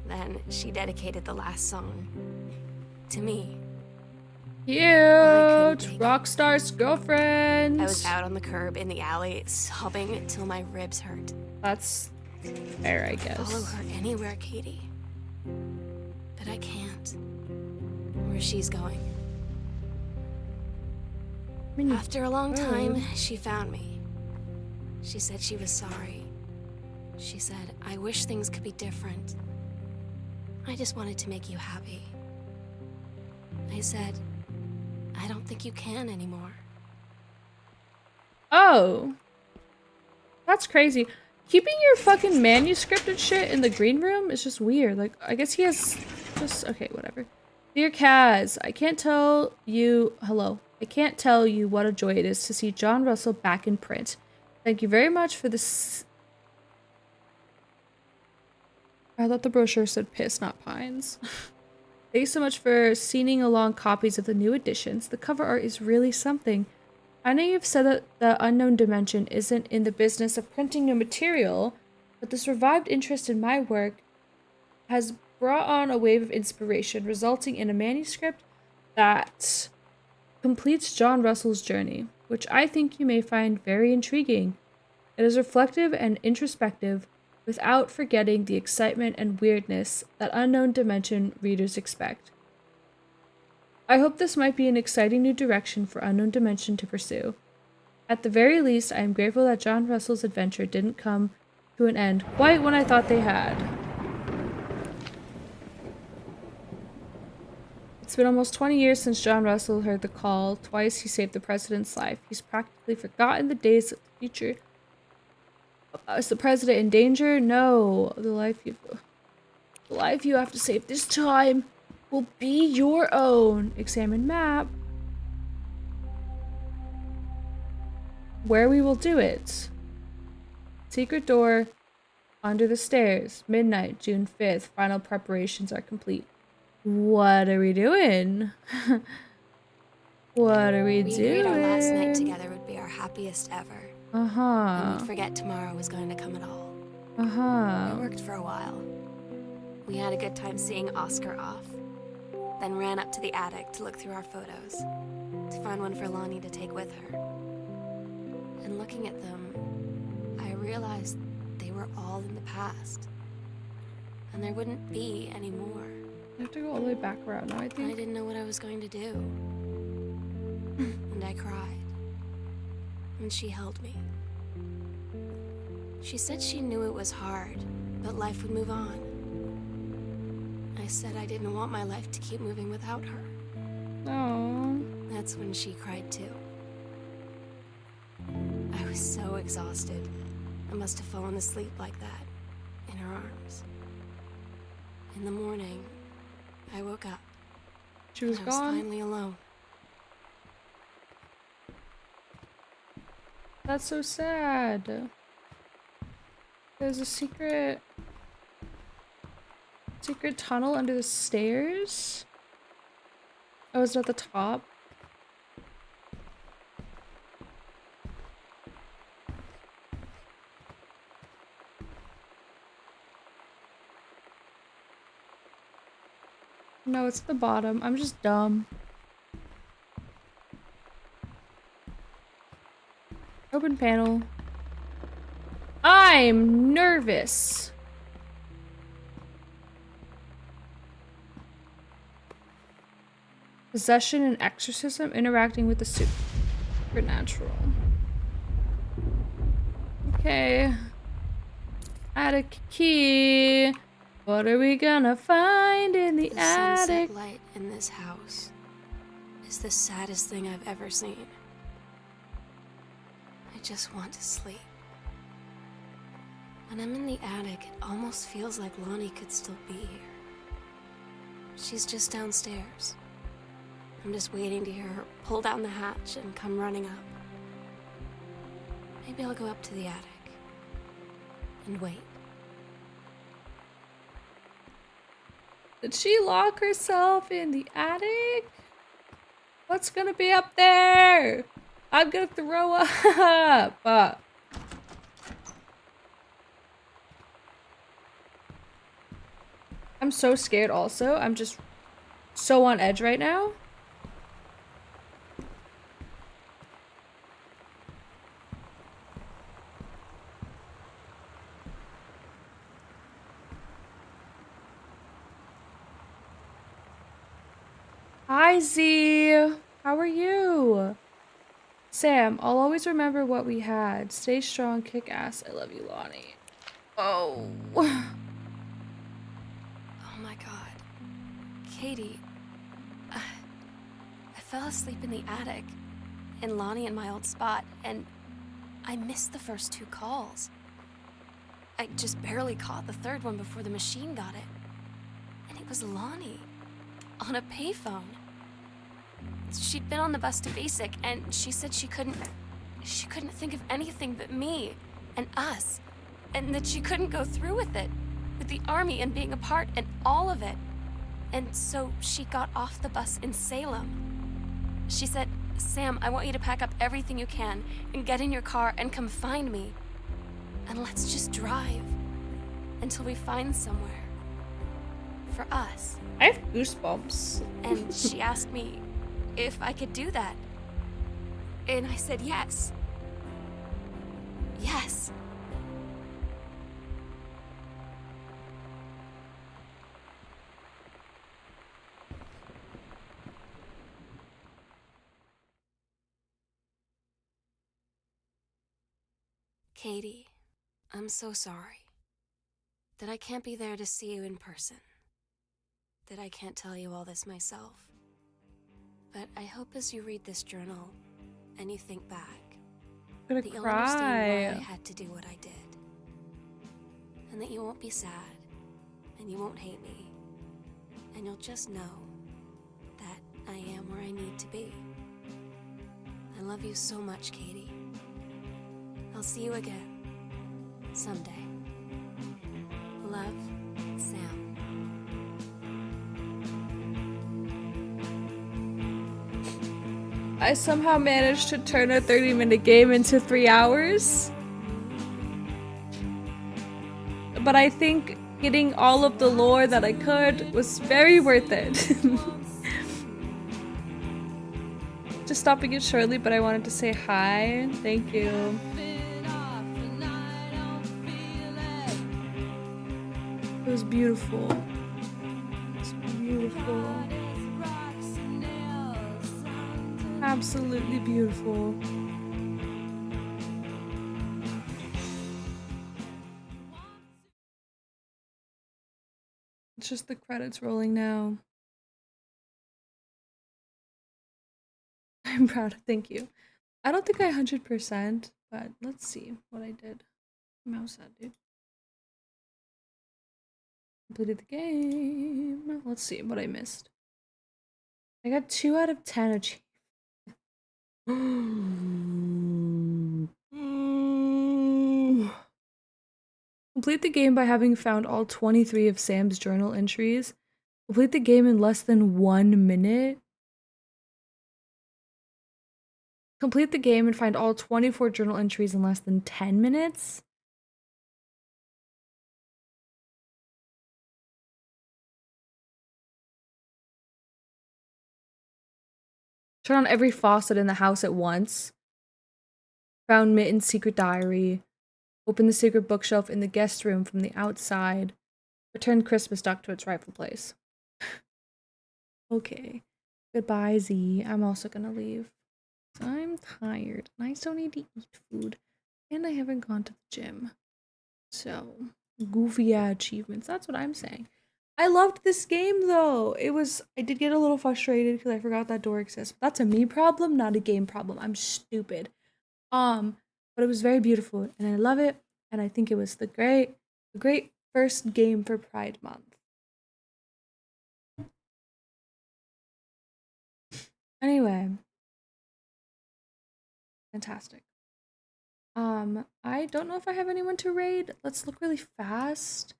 Then she dedicated the last song to me. Cute! Rockstar's girlfriend! I was out on the curb in the alley, sobbing till my ribs hurt. That's fair, I guess. Follow her anywhere, Katie. But I can't. Where she's going. After a long time, she found me. She said she was sorry. She said, I wish things could be different. I just wanted to make you happy. I said, I don't think you can anymore. Oh. That's crazy. Keeping your fucking manuscript and shit in the green room is just weird. Like, I guess he has just... Okay, whatever. Dear Kaz, I can't tell you... Hello. I can't tell you what a joy it is to see John Russell back in print. Thank you very much for this... I thought the brochure said piss, not pines. Thanks so much for sending along copies of the new editions. The cover art is really something. I know you've said that the Unknown Dimension isn't in the business of printing new material, but this revived interest in my work has brought on a wave of inspiration, resulting in a manuscript that completes John Russell's journey, which I think you may find very intriguing. It is reflective and introspective, without forgetting the excitement and weirdness that Unknown Dimension readers expect. I hope this might be an exciting new direction for Unknown Dimension to pursue. At the very least, I am grateful that John Russell's adventure didn't come to an end quite when I thought they had. It's been almost 20 years since John Russell heard the call. Twice he saved the president's life. He's practically forgotten the days of the future. Is the president in danger? No. The life you have to save this time will be your own. Examine map. Where we will do it. Secret door under the stairs. Midnight, June 5th. Final preparations are complete. What are we doing? What are we doing? We agreed our last night together would be our happiest ever. Uh-huh. And we'd forget tomorrow was going to come at all. Uh-huh. It worked for a while. We had a good time seeing Oscar off. Then ran up to the attic to look through our photos. To find one for Lonnie to take with her. And looking at them, I realized they were all in the past. And there wouldn't be any more. I have to go all the way back around now, I I think. didn't know what I was going to do. And I cried. And she held me. She said she knew it was hard, but life would move on. I said I didn't want my life to keep moving without her. Oh. That's when she cried too. I was so exhausted. I must have fallen asleep like that, in her arms. In the morning, I woke up. She was and I was gone. finally alone. That's so sad. There's a secret tunnel under the stairs. Oh, is it at the top? No, it's at the bottom. I'm just dumb. Open panel. I'm nervous. Possession and exorcism interacting with the supernatural. Okay. Attic key. What are we gonna find in the The attic? sunset light in this house is the saddest thing I've ever seen. I just want to sleep. When I'm in the attic, it almost feels like Lonnie could still be here. She's just downstairs. I'm just waiting to hear her pull down the hatch and come running up. Maybe I'll go up to the attic and wait. Did she lock herself in the attic? What's gonna be up there? I'm gonna throw up. I'm so scared also. I'm just so on edge right now. Hi, Z. How are you? Sam, I'll always remember what we had. Stay strong, kick ass. I love you, Lonnie. Oh. Oh my god. Katie. I fell asleep in the attic, in Lonnie and my old spot, and I missed the first 2 calls. I just barely caught the third one before the machine got it. And it was Lonnie, on a payphone. She'd been on the bus to Basic, and she said she couldn't think of anything but me and us, and that she couldn't go through with it, with the army and being apart and all of it. And so she got off the bus in Salem. She said, "Sam, I want you to pack up everything you can and get in your car and come find me. And let's just drive until we find somewhere for us." I have goosebumps. And she asked me if I could do that. And I said yes. Yes. Katie, I'm so sorry that I can't be there to see you in person, that I can't tell you all this myself. But I hope as you read this journal and you think back, I'm that gonna you'll understand why cry. I had to do what I did. And that you won't be sad, and you won't hate me, and you'll just know that I am where I need to be. I love you so much, Katie. I'll see you again someday. Love, Sam. I somehow managed to turn a 30-minute game into 3 hours. But I think getting all of the lore that I could was very worth it. Just stopping it shortly, but I wanted to say hi. Thank you. It was beautiful. It was beautiful. Absolutely beautiful. It's just the credits rolling now. I'm proud. Thank you. I don't think I 100%, but let's see what I did. Mouse that, dude. Completed the game. Let's see what I missed. I got 2 out of 10 achievements. Complete the game by having found all 23 of Sam's journal entries. Complete the game in less than 1 minute. Complete the game and find all 24 journal entries in less than 10 minutes. Turn on every faucet in the house at once. Found Mitten's secret diary. Open the secret bookshelf in the guest room from the outside. Return Christmas duck to its rightful place. Okay. Goodbye, Z. I'm also gonna leave. I'm tired and I still need to eat food. And I haven't gone to the gym. So, goofy achievements. That's what I'm saying. I loved this game though. I did get a little frustrated because I forgot that door exists. But that's a me problem, not a game problem. I'm stupid. But it was very beautiful and I love it. And I think it was the great first game for Pride Month. Anyway. Fantastic. I don't know if I have anyone to raid. Let's look really fast.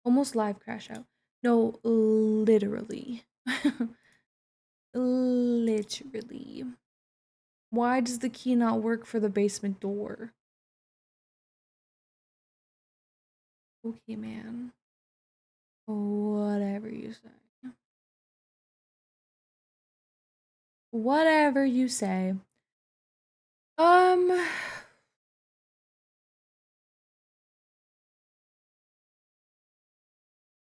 Almost live crash out. No, literally. Literally. Why does the key not work for the basement door? Okay, man. Whatever you say. Whatever you say.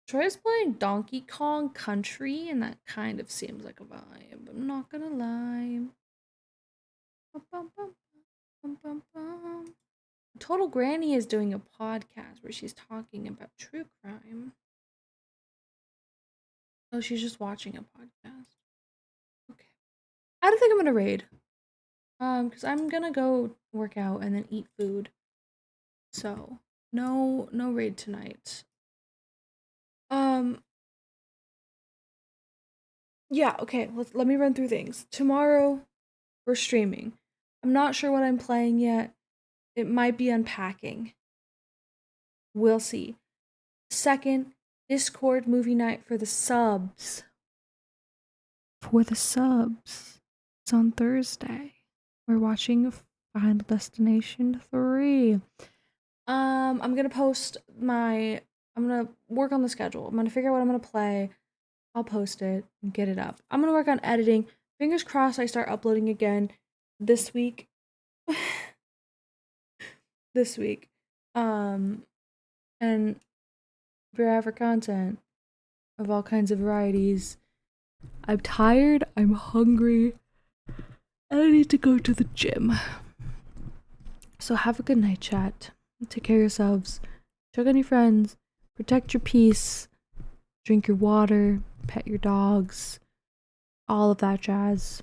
Troy's playing Donkey Kong Country, and that kind of seems like a vibe. I'm not gonna lie. Total Granny is doing a podcast where she's talking about true crime. Oh, she's just watching a podcast. Okay. I don't think I'm gonna raid. Because I'm gonna go work out and then eat food. So, no raid tonight. Yeah, okay, let me run through things. Tomorrow, we're streaming. I'm not sure what I'm playing yet. It might be unpacking. We'll see. Second, Discord movie night for the subs. It's on Thursday. We're watching Final Destination 3. I'm gonna I'm gonna work on the schedule. I'm gonna figure out what I'm gonna play. I'll post it and get it up. I'm gonna work on editing. Fingers crossed I start uploading again this week. This week. And for content of all kinds of varieties. I'm tired, I'm hungry, and I need to go to the gym. So have a good night, chat. Take care of yourselves. Check on your friends. Protect your peace. Drink your water. Pet your dogs. All of that jazz.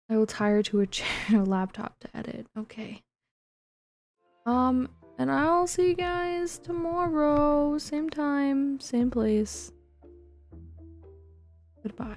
I will tire to a chair, a laptop to edit. Okay. And I'll see you guys tomorrow. Same time, same place. Goodbye.